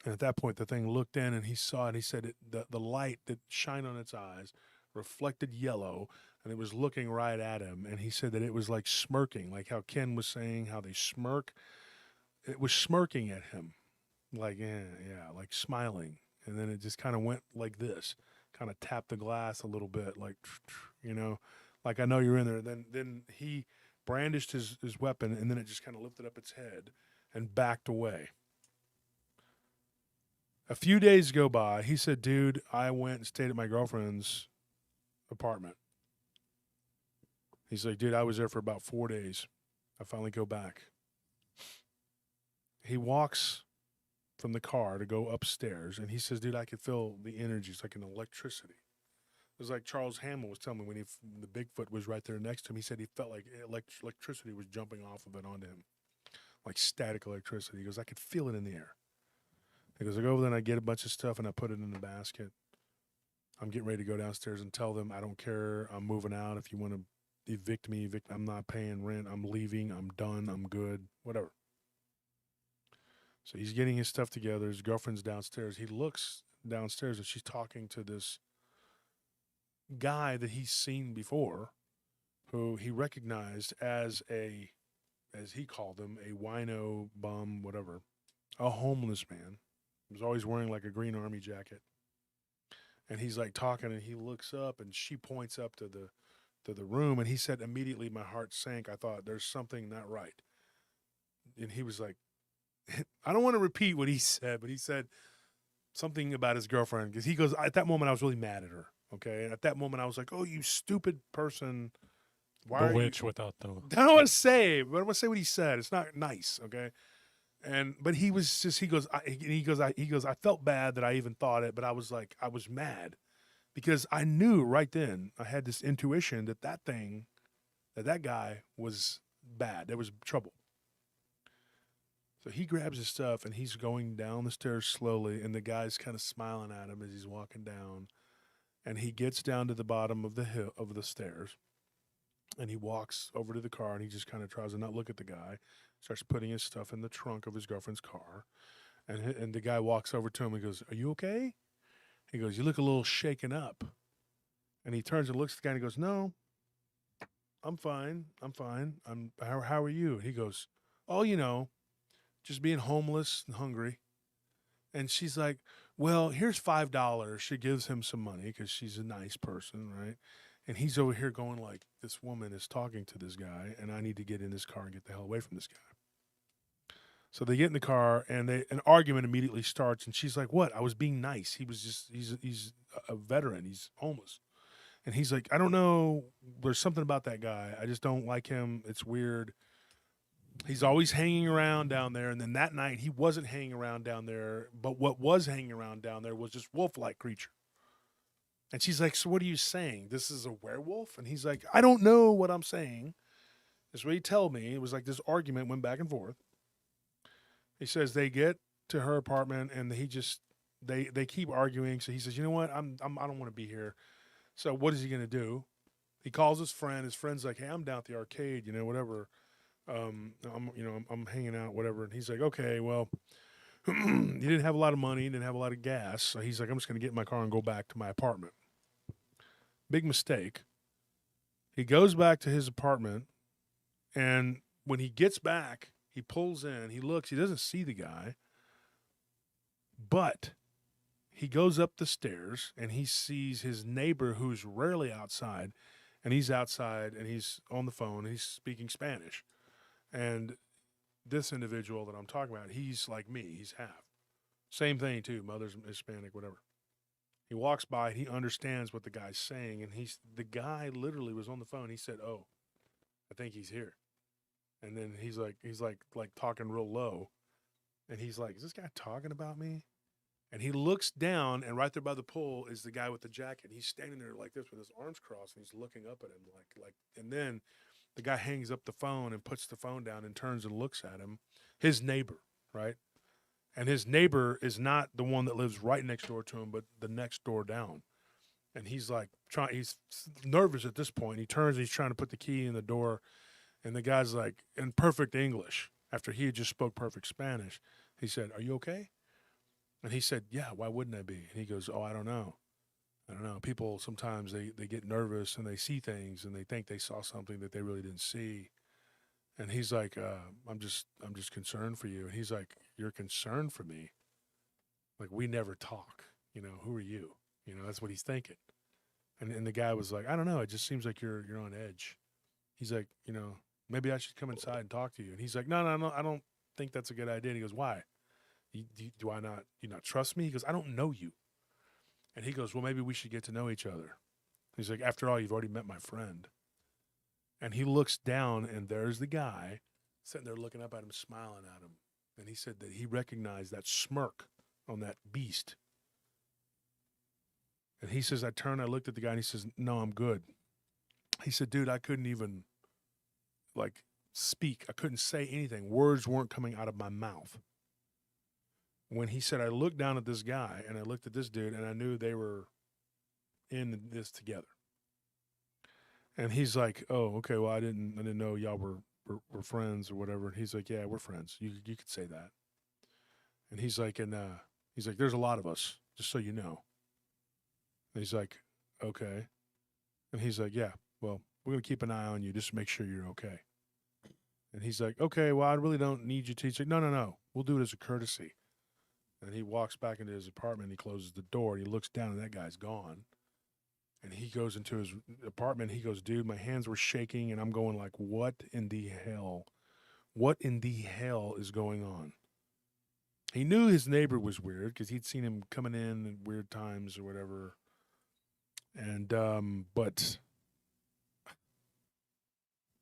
And at that point, the thing looked in and he saw it. He said the light that shined on its eyes reflected yellow, and it was looking right at him. And he said that it was like smirking, like how Ken was saying how they smirk. It was smirking at him, like, yeah, like smiling. And then it just kind of went like this, kind of tapped the glass a little bit, like, you know, like, I know you're in there. Then he brandished his weapon, and then it just kind of lifted up its head and backed away. A few days go by. He said, dude, I went and stayed at my girlfriend's apartment. He's like, dude, I was there for about 4 days. I finally go back. He walks from the car to go upstairs, and he says, dude, I could feel the energy. It's like an electricity. It was like Charles Hamill was telling me when the Bigfoot was right there next to him. He said he felt like electricity was jumping off of it onto him, like static electricity. He goes, I could feel it in the air. He goes, I go over there and I get a bunch of stuff and I put it in the basket. I'm getting ready to go downstairs and tell them I don't care. I'm moving out. If you want to evict me, I'm not paying rent. I'm leaving. I'm done. I'm good. Whatever. So he's getting his stuff together. His girlfriend's downstairs. He looks downstairs and she's talking to this guy that he's seen before, who he recognized as he called him, a wino bum, whatever, a homeless man. He was always wearing like a green army jacket. And he's like talking and he looks up and she points up to the room and he said, immediately my heart sank. I thought there's something not right. And he was like, I don't want to repeat what he said, but he said something about his girlfriend, because he goes, at that moment I was really mad at her. Okay. And at that moment I was like, oh, you stupid person. Why The are witch you? without the. I don't want to say, but I want to say what he said. It's not nice. Okay. But he was just, he goes, I felt bad that I even thought it, but I was like, I was mad because I knew right then, I had this intuition that guy was bad. There was trouble. So he grabs his stuff and he's going down the stairs slowly, and the guy's kind of smiling at him as he's walking down. And he gets down to the bottom of the stairs, and he walks over to the car, and he just kind of tries to not look at the guy, starts putting his stuff in the trunk of his girlfriend's car. And the guy walks over to him and goes, are you okay? He goes, you look a little shaken up. And he turns and looks at the guy and he goes, no, I'm fine. How are you? And he goes, oh, just being homeless and hungry. And she's like, well, here's $5. She gives him some money because she's a nice person, right? And he's over here going like, this woman is talking to this guy, and I need to get in this car and get the hell away from this guy. So they get in the car, and an argument immediately starts. And she's like, what? I was being nice. He's a veteran. He's homeless. And he's like, I don't know. There's something about that guy. I just don't like him. It's weird. He's always hanging around down there. And then that night, he wasn't hanging around down there. But what was hanging around down there was this wolf-like creature. And she's like, so what are you saying? This is a werewolf? And he's like, I don't know what I'm saying. That's what he told me. It was like this argument went back and forth. He says they get to her apartment and they keep arguing. So he says, you know what? I don't want to be here. So what is he going to do? He calls his friend. His friend's like, hey, I'm down at the arcade, whatever. I'm hanging out, whatever. And he's like, okay, well, he didn't have a lot of money. He didn't have a lot of gas. So he's like, I'm just going to get in my car and go back to my apartment. Big mistake. He goes back to his apartment, and when he gets back, he pulls in, he looks, he doesn't see the guy, but he goes up the stairs and he sees his neighbor who's rarely outside, and he's outside and he's on the phone, and he's speaking Spanish. And this individual that I'm talking about, he's like me, he's half. Same thing too, mother's Hispanic, whatever. He walks by, he understands what the guy's saying, and the guy literally was on the phone. He said, oh, I think he's here. And then he's like talking real low. And he's like, is this guy talking about me? And he looks down, and right there by the pool is the guy with the jacket. He's standing there like this with his arms crossed, and he's looking up at him like. And then the guy hangs up the phone and puts the phone down and turns and looks at him. His neighbor, right? And his neighbor is not the one that lives right next door to him, but the next door down. And he's like he's nervous at this point. He turns and he's trying to put the key in the door. And the guy's like, in perfect English, after he had just spoke perfect Spanish, he said, are you okay? And he said, yeah, why wouldn't I be? And he goes, oh, I don't know. People sometimes they get nervous and they see things and they think they saw something that they really didn't see. And he's like, I'm just concerned for you. And he's like, you're concerned for me? Like, we never talk. Who are you? That's what he's thinking. And the guy was like, I don't know. It just seems like you're on edge. He's like, maybe I should come inside and talk to you. And he's like, no, I don't think that's a good idea. And he goes, why? Do I not, trust me? He goes, I don't know you. And he goes, well, maybe we should get to know each other. He's like, after all, you've already met my friend. And he looks down, and there's the guy sitting there looking up at him, smiling at him. And he said that he recognized that smirk on that beast. And he says, I turned, I looked at the guy, and he says, no, I'm good. He said, dude, I couldn't even, speak. I couldn't say anything. Words weren't coming out of my mouth. when he said, I looked down at this guy and I looked at this dude and I knew they were in this together. And he's like, oh, okay, well, I didn't know y'all were friends or whatever. And he's like, yeah, we're friends. You could say that. And he's like, there's a lot of us, just so you know. And he's like, okay. And he's like, yeah, well, we're going to keep an eye on you just to make sure you're okay. And he's like, okay, well, I really don't need you to. He's like, no. We'll do it as a courtesy. And he walks back into his apartment. He closes the door. And he looks down, and that guy's gone. And he goes into his apartment. He goes, dude, my hands were shaking. And I'm going like, what in the hell? What in the hell is going on? He knew his neighbor was weird because he'd seen him coming in at weird times or whatever. And, but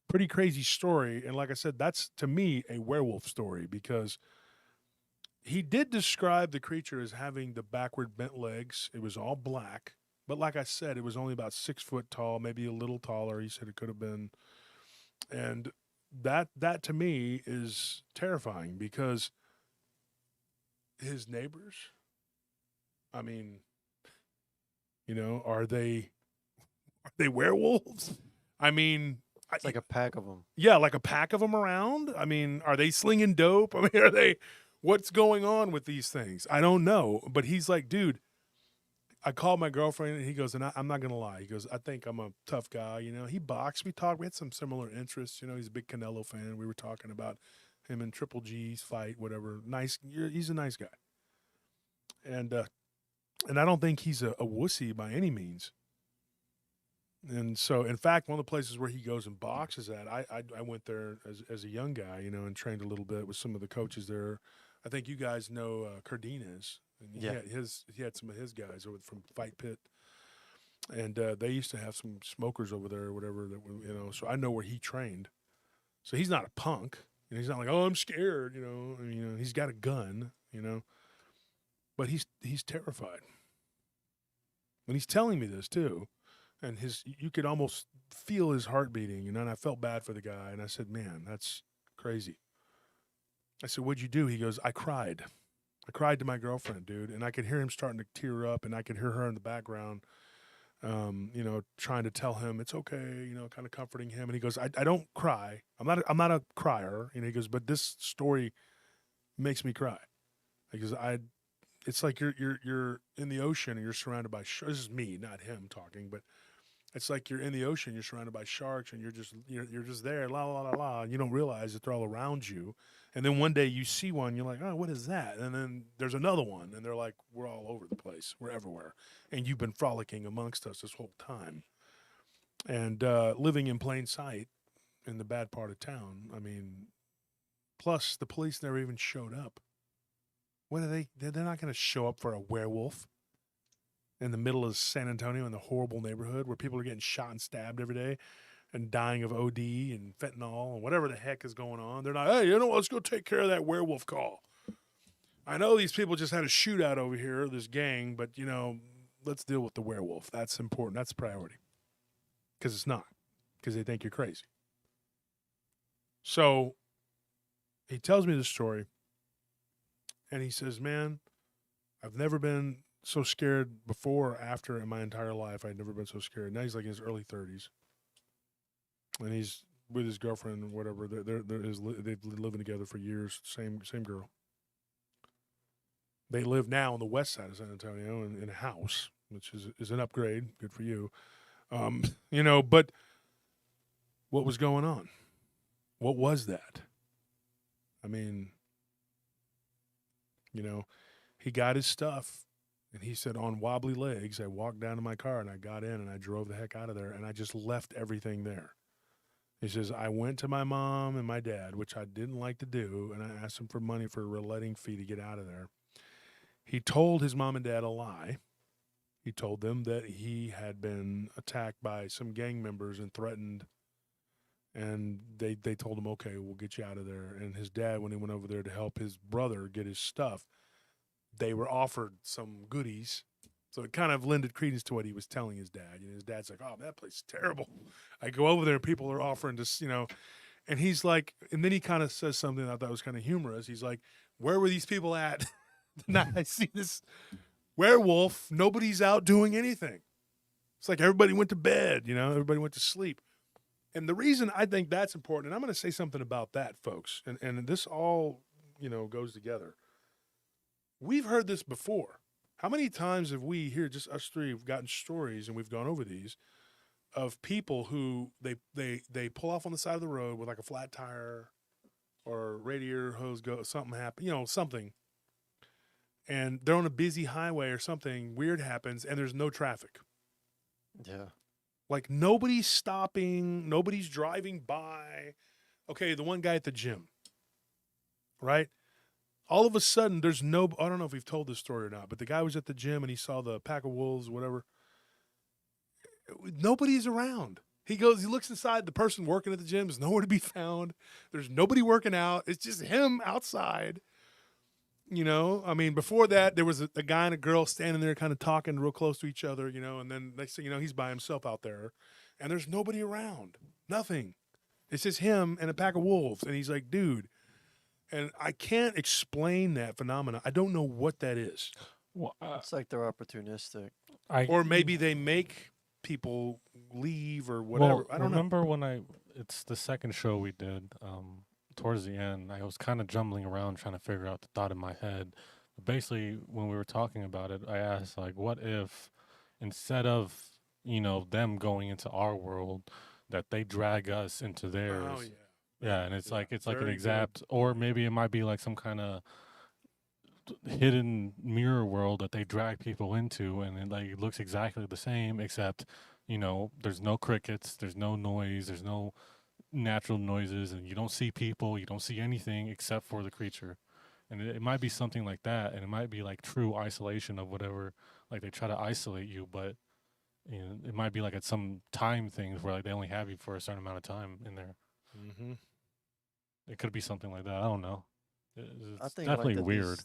pretty crazy story. And like I said, that's to me a werewolf story because he did describe the creature as having the backward bent legs. It was all black. But like I said, it was only about 6 foot tall, maybe a little taller. He said it could have been. And that to me is terrifying because his neighbors, I mean, you know, are they werewolves? I mean, It's like a pack of them. yeah, like a pack of them around. I mean, are they slinging dope? I mean, are they? What's going on with these things? I don't know. But he's like, dude, I called my girlfriend and he goes, and I'm not going to lie. He goes, I think I'm a tough guy. You know, he boxed. We talked. We had some similar interests. You know, he's a big Canelo fan. We were talking about him and Triple G's fight, whatever. Nice. He's a nice guy. And I don't think he's a wussy by any means. And so, in fact, one of the places where he goes and boxes at, I went there as a young guy, you know, and trained a little bit with some of the coaches there. I think you guys know Cardenas. And Yeah. he had some of his guys over from Fight Pit, and they used to have some smokers over there or whatever that you know. So I know where he trained. So he's not a punk. You know, he's not like, oh, I'm scared. You know, I mean, you know, he's got a gun. You know, but he's terrified. And he's telling me this too. And you could almost feel his heart beating, you know, and I felt bad for the guy. And I said, man, that's crazy. I said, what'd you do? He goes, I cried. I cried to my girlfriend, dude. And I could hear him starting to tear up, and I could hear her in the background, you know, trying to tell him it's okay, you know, kind of comforting him. And he goes, I don't cry. I'm not a crier. And he goes, but this story makes me cry. Because it's like you're in the ocean and you're surrounded by sharks. This is me, not him talking, but it's like you're in the ocean, you're surrounded by sharks, and you're just there, la la la la, and you don't realize that they're all around you. And then one day you see one, you're like, oh, what is that? And then there's another one, and they're like, we're all over the place, we're everywhere, and you've been frolicking amongst us this whole time, and living in plain sight in the bad part of town. I mean, plus the police never even showed up. What are they? They're not going to show up for a werewolf in the middle of San Antonio in the horrible neighborhood where people are getting shot and stabbed every day and dying of OD and fentanyl and whatever the heck is going on. They're not, hey, you know what, let's go take care of that werewolf call. I know these people just had a shootout over here, this gang, but, you know, let's deal with the werewolf. That's important. That's priority. Because it's not. Because they think you're crazy. So he tells me the story, and he says, man, I've never been so scared before or after in my entire life. I'd never been so scared. Now he's like in his early 30s, and he's with his girlfriend or whatever. They've been living together for years. Same girl. They live now on the west side of San Antonio in a house, which is an upgrade. Good for you. You know, but what was going on? What was that? I mean, you know, he got his stuff. And he said, on wobbly legs, I walked down to my car and I got in and I drove the heck out of there and I just left everything there. He says, I went to my mom and my dad, which I didn't like to do, and I asked them for money for a reletting fee to get out of there. He told his mom and dad a lie. He told them that he had been attacked by some gang members and threatened, and they told him, okay, we'll get you out of there. And his dad, when he went over there to help his brother get his stuff, they were offered some goodies. So it kind of lended credence to what he was telling his dad. You know, his dad's like, oh, that place is terrible. I go over there and people are offering to, you know, and he's like, and then he kind of says something I thought was kind of humorous. He's like, where were these people at Now I see this werewolf. Nobody's out doing anything. It's like everybody went to bed, everybody went to sleep. And the reason I think that's important, and I'm going to say something about that, folks, and this all, goes together. We've heard this before. How many times have we here, just us three, have gotten stories, and we've gone over these, of people who they pull off on the side of the road with like a flat tire or radiator hose go, something happen, something. And they're on a busy highway or something weird happens and there's no traffic. Yeah. Like nobody's stopping, nobody's driving by. Okay, the one guy at the gym, right? All of a sudden there's I don't know if we've told this story or not, but the guy was at the gym and he saw the pack of wolves, whatever. Nobody's around. He looks inside, the person working at the gym is nowhere to be found. There's nobody working out. It's just him outside. Before that, there was a guy and a girl standing there kind of talking real close to each other, and then next thing you know, he's by himself out there and there's nobody around. Nothing. It's just him and a pack of wolves. And he's like, dude, and I can't explain that phenomena. I don't know what that is. Well, It's like they're opportunistic. Or maybe they make people leave or whatever. Well, I don't know. remember when it's the second show we did, towards the end, I was kind of jumbling around trying to figure out the thought in my head. But basically, when we were talking about it, I asked, like, what if instead of, them going into our world, that they drag us into theirs? Oh, yeah. Yeah, and it's like an very good. exact, or maybe it might be like some kind of hidden mirror world that they drag people into, and it looks exactly the same, except there's no crickets, there's no noise, there's no natural noises, and you don't see people, you don't see anything except for the creature. And it might be something like that, and it might be like true isolation of whatever, like they try to isolate you, but it might be like at some time things where like they only have you for a certain amount of time in there. Mm-hmm. It could be something like that. I don't know. It's I think definitely that weird.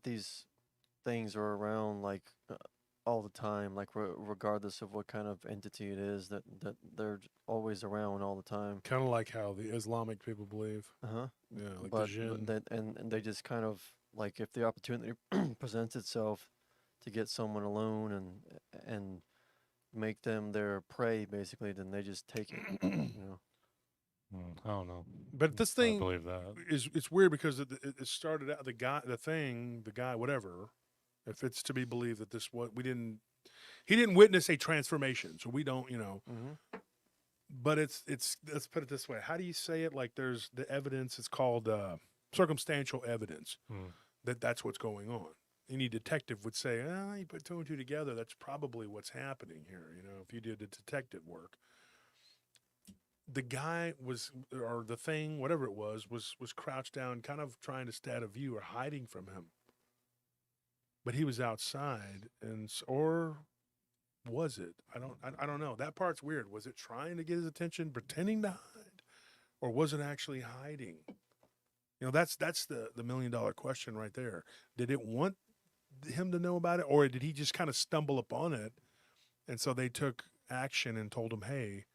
these things are around like all the time, like regardless of what kind of entity it is, that they're always around all the time. Kind of like how the Islamic people believe. Uh-huh. Yeah, like But the jinn. and they just kind of like, if the opportunity presents itself to get someone alone and make them their prey, basically, then they just take it. I don't know. But this I thing believe that. it's weird because it started out the guy, whatever. If it's to be believed that he didn't witness a transformation, so we don't, Mm-hmm. But it's let's put it this way. How do you say it? Like there's the evidence. It's called circumstantial evidence that's what's going on. Any detective would say, you put two and two together. That's probably what's happening here. If you did the detective work. The guy or the thing, whatever it was crouched down, kind of trying to stay out of view or hiding from him. But he was outside, or was it? I don't know. That part's weird. Was it trying to get his attention, pretending to hide, or was it actually hiding? That's the $1 million question right there. Did it want him to know about it, or did he just kind of stumble upon it, and so they took action and told him, hey,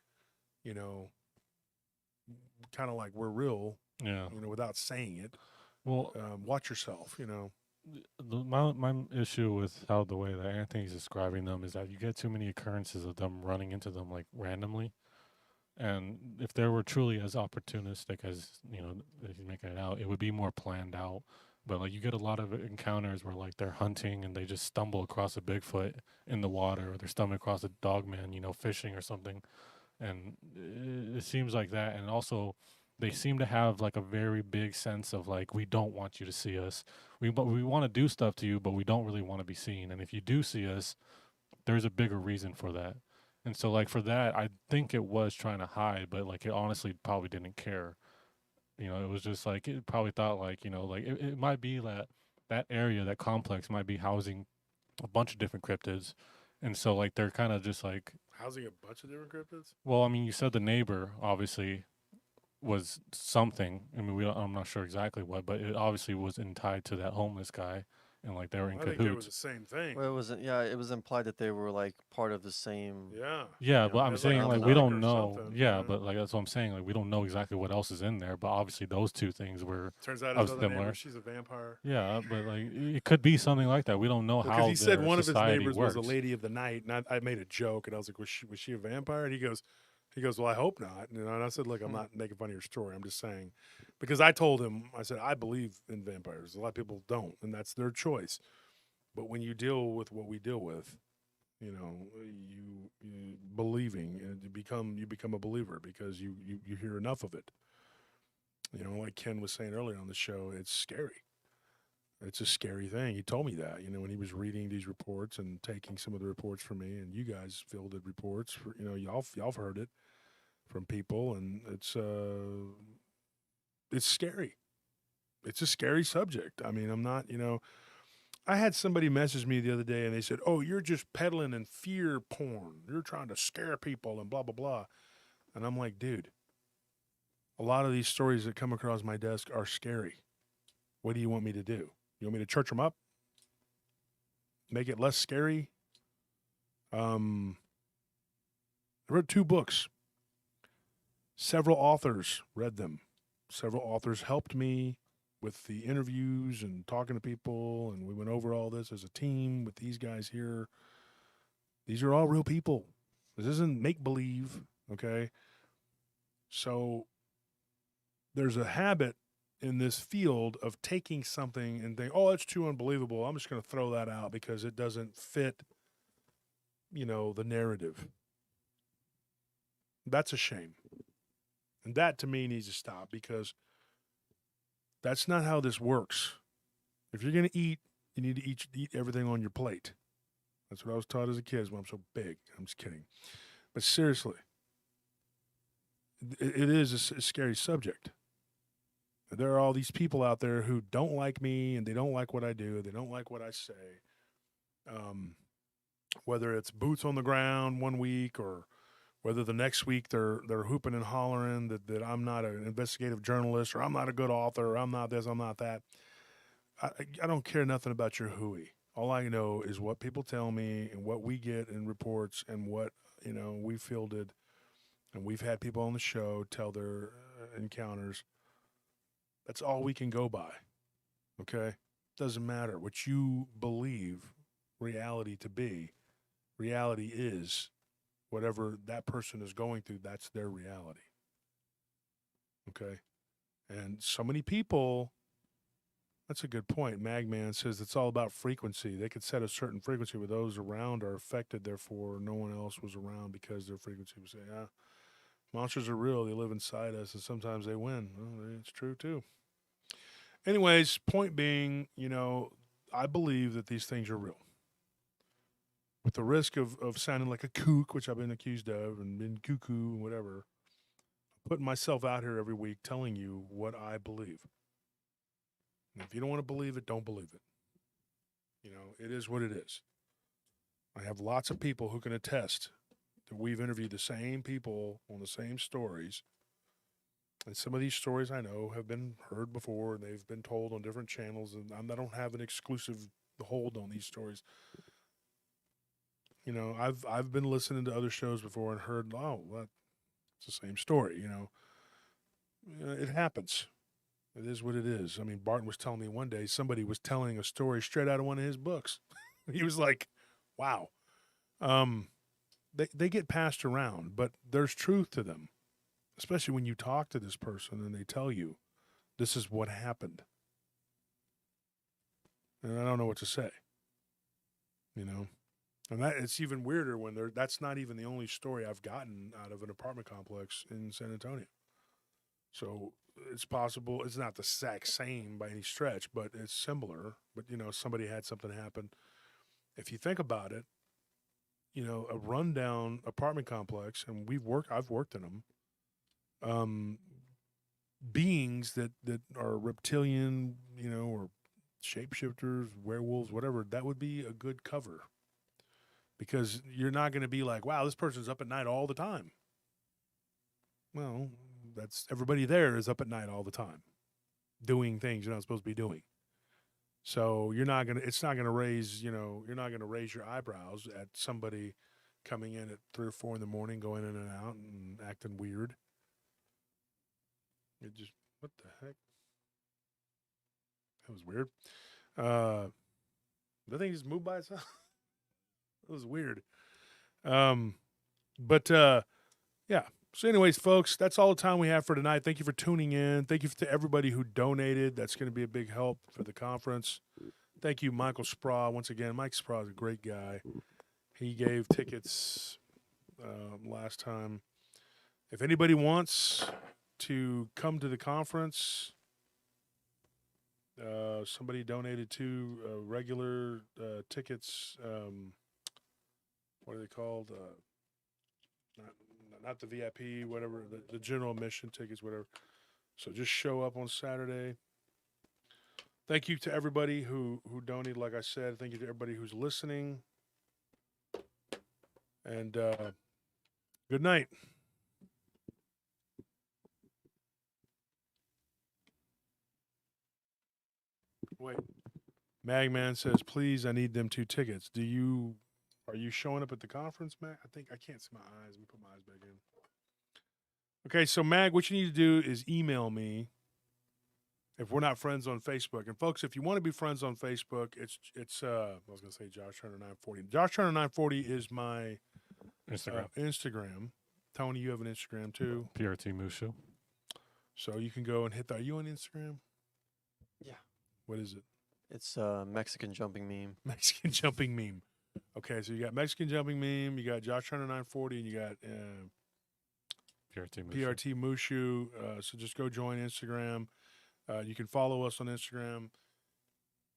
kind of like we're real, Yeah. without saying it. Well, Watch yourself, my issue with the way that Anthony's describing them is that you get too many occurrences of them running into them like randomly. And if they were truly as opportunistic as, he's making it out, it would be more planned out. But like you get a lot of encounters where like they're hunting and they just stumble across a Bigfoot in the water, or they're stumbling across a Dogman, fishing or something. And it seems like that. And also they seem to have like a very big sense of like, we don't want you to see us. We want to do stuff to you, but we don't really want to be seen. And if you do see us, there's a bigger reason for that. And so like for that, I think it was trying to hide, but like it honestly probably didn't care. It was just like, it probably thought like, like it might be that area, that complex might be housing a bunch of different cryptids. And so like they're kind of just like housing a bunch of different cryptids. Well, I mean, you said the neighbor obviously was something. I mean, I'm not sure exactly what, but it obviously was tied to that homeless guy. and like they were in I think they were the cahoots. same thing. Well, it was implied that they were like part of the same. Yeah. Yeah, you but know, I'm it's saying like we phenomenon don't or know. something, Yeah, yeah. but like that's what I'm saying. Like we don't know exactly what else is in there. But obviously those two things were Turns out of his other neighbor, similar. she's a vampire. Yeah, but like it could be something like that. We don't know Because how he said their one of his society neighbors works. was a lady of the night, and I made a joke, and I was like, was she a vampire? And he goes, well, I hope not. You know, and I said, look, I'm not making fun of your story. I'm just saying, because I told him, I said, I believe in vampires. A lot of people don't, and that's their choice. But when you deal with what we deal with, you know, you believing, and you become a believer because you hear enough of it. You know, like Ken was saying earlier on the show, it's scary. It's a scary thing. He told me that, you know, when he was reading these reports and taking some of the reports from me, and you guys fielded reports for, you know, y'all heard it from people, and it's scary. It's a scary subject. I mean, I'm not, you know, I had somebody message me the other day, and they said, "Oh, you're just peddling in fear porn. You're trying to scare people and blah blah blah." And I'm like, dude, a lot of these stories that come across my desk are scary. What do you want me to do? You want me to church them up? Make it less scary? I wrote 2 books. Several authors read them. Several authors helped me with the interviews and talking to people, and we went over all this as a team with these guys here. These are all real people. This isn't make-believe, okay? So there's a habit in this field of taking something and think, oh, it's too unbelievable. I'm just going to throw that out because it doesn't fit, you know, the narrative. That's a shame. And that to me needs to stop because that's not how this works. If you're going to eat, you need to eat everything on your plate. That's what I was taught as a kid. Is why I'm so big. I'm just kidding. But seriously, it is a scary subject. There are all these people out there who don't like me, and they don't like what I do. They don't like what I say. Whether it's boots on the ground one week, or whether the next week they're hooping and hollering that I'm not an investigative journalist, or I'm not a good author, or I'm not this, I'm not that. I don't care nothing about your hooey. All I know is what people tell me and what we get in reports and what, you know, we fielded, and we've had people on the show tell their encounters. That's all we can go by. Okay? Doesn't matter what you believe reality to be. Reality is whatever that person is going through, that's their reality. Okay? And so many people, that's a good point. Magman says it's all about frequency. They could set a certain frequency where those around are affected, therefore no one else was around because their frequency was saying, yeah, monsters are real. They live inside us, and sometimes they win. Well, it's true, too. Anyways, point being, you know, I believe that these things are real. With the risk of sounding like a kook, which I've been accused of, and been cuckoo and whatever, putting myself out here every week telling you what I believe. And if you don't want to believe it, don't believe it. You know, it is what it is. I have lots of people who can attest that we've interviewed the same people on the same stories. And some of these stories I know have been heard before, and they've been told on different channels, and I don't have an exclusive hold on these stories. You know, I've been listening to other shows before and heard, oh, well, it's the same story, you know. It happens. It is what it is. I mean, Barton was telling me one day somebody was telling a story straight out of one of his books. He was like, wow. They get passed around, but there's truth to them, especially when you talk to this person and they tell you this is what happened. And I don't know what to say, you know. And that it's even weirder when that's not even the only story I've gotten out of an apartment complex in San Antonio. So it's possible it's not the exact same by any stretch, but it's similar. But, you know, somebody had something happen. If you think about it, you know, a rundown apartment complex, and I've worked in them, beings that are reptilian, you know, or shapeshifters, werewolves, whatever, that would be a good cover. Because you're not going to be like, wow, this person's up at night all the time. Well, that's everybody there is up at night all the time, doing things you're not supposed to be doing. So it's not gonna raise, you're not gonna raise your eyebrows at somebody coming in at 3 or 4 in the morning, going in and out and acting weird. It just, what the heck? That was weird. The thing just moved by itself. It was weird. But yeah. So, anyways, folks, that's all the time we have for tonight. Thank you for tuning in. Thank you to everybody who donated. That's going to be a big help for the conference. Thank you, Michael Spraw. Once again, Mike Spraw is a great guy. He gave tickets last time. If anybody wants to come to the conference, somebody donated 2 regular tickets. What are they called? Not the VIP, whatever, the general admission tickets, whatever. So just show up on Saturday. Thank you to everybody who donated, like I said. Thank you to everybody who's listening. And good night. Wait. Magman says, please, I need them 2 tickets. Are you showing up at the conference, Mag? I can't see my eyes. Let me put my eyes back in. Okay, so Mag, what you need to do is email me if we're not friends on Facebook. And folks, if you want to be friends on Facebook, it's I was gonna say Josh Turner 940. Josh Turner 940 is my Instagram. Tony, you have an Instagram too. PRT Mushu. So you can go and hit that. Are you on Instagram? Yeah. What is it? It's Mexican jumping meme. Mexican jumping meme. Okay, so you got Mexican jumping meme, you got Josh Turner 940, and you got PRT Mushu. So just go join Instagram. You can follow us on Instagram.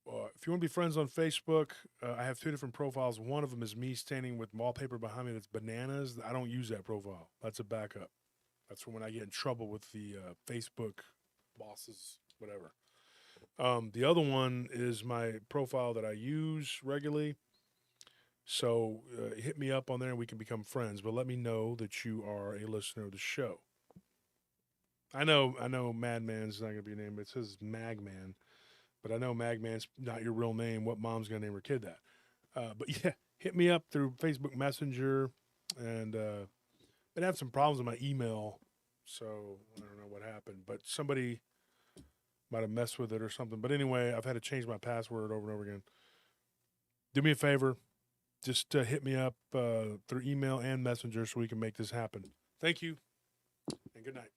If you want to be friends on Facebook, I have 2 different profiles. One of them is me standing with wallpaper behind me that's bananas. I don't use that profile. That's a backup. That's for when I get in trouble with the Facebook bosses, whatever. The other one is my profile that I use regularly. So hit me up on there and we can become friends. But let me know that you are a listener of the show. I know Madman's not going to be your name. It says Magman. But I know Magman's not your real name. What mom's going to name her kid that? But yeah, hit me up through Facebook Messenger. And been having some problems with my email. So I don't know what happened. But somebody might have messed with it or something. But anyway, I've had to change my password over and over again. Do me a favor. Just hit me up through email and Messenger so we can make this happen. Thank you, and good night.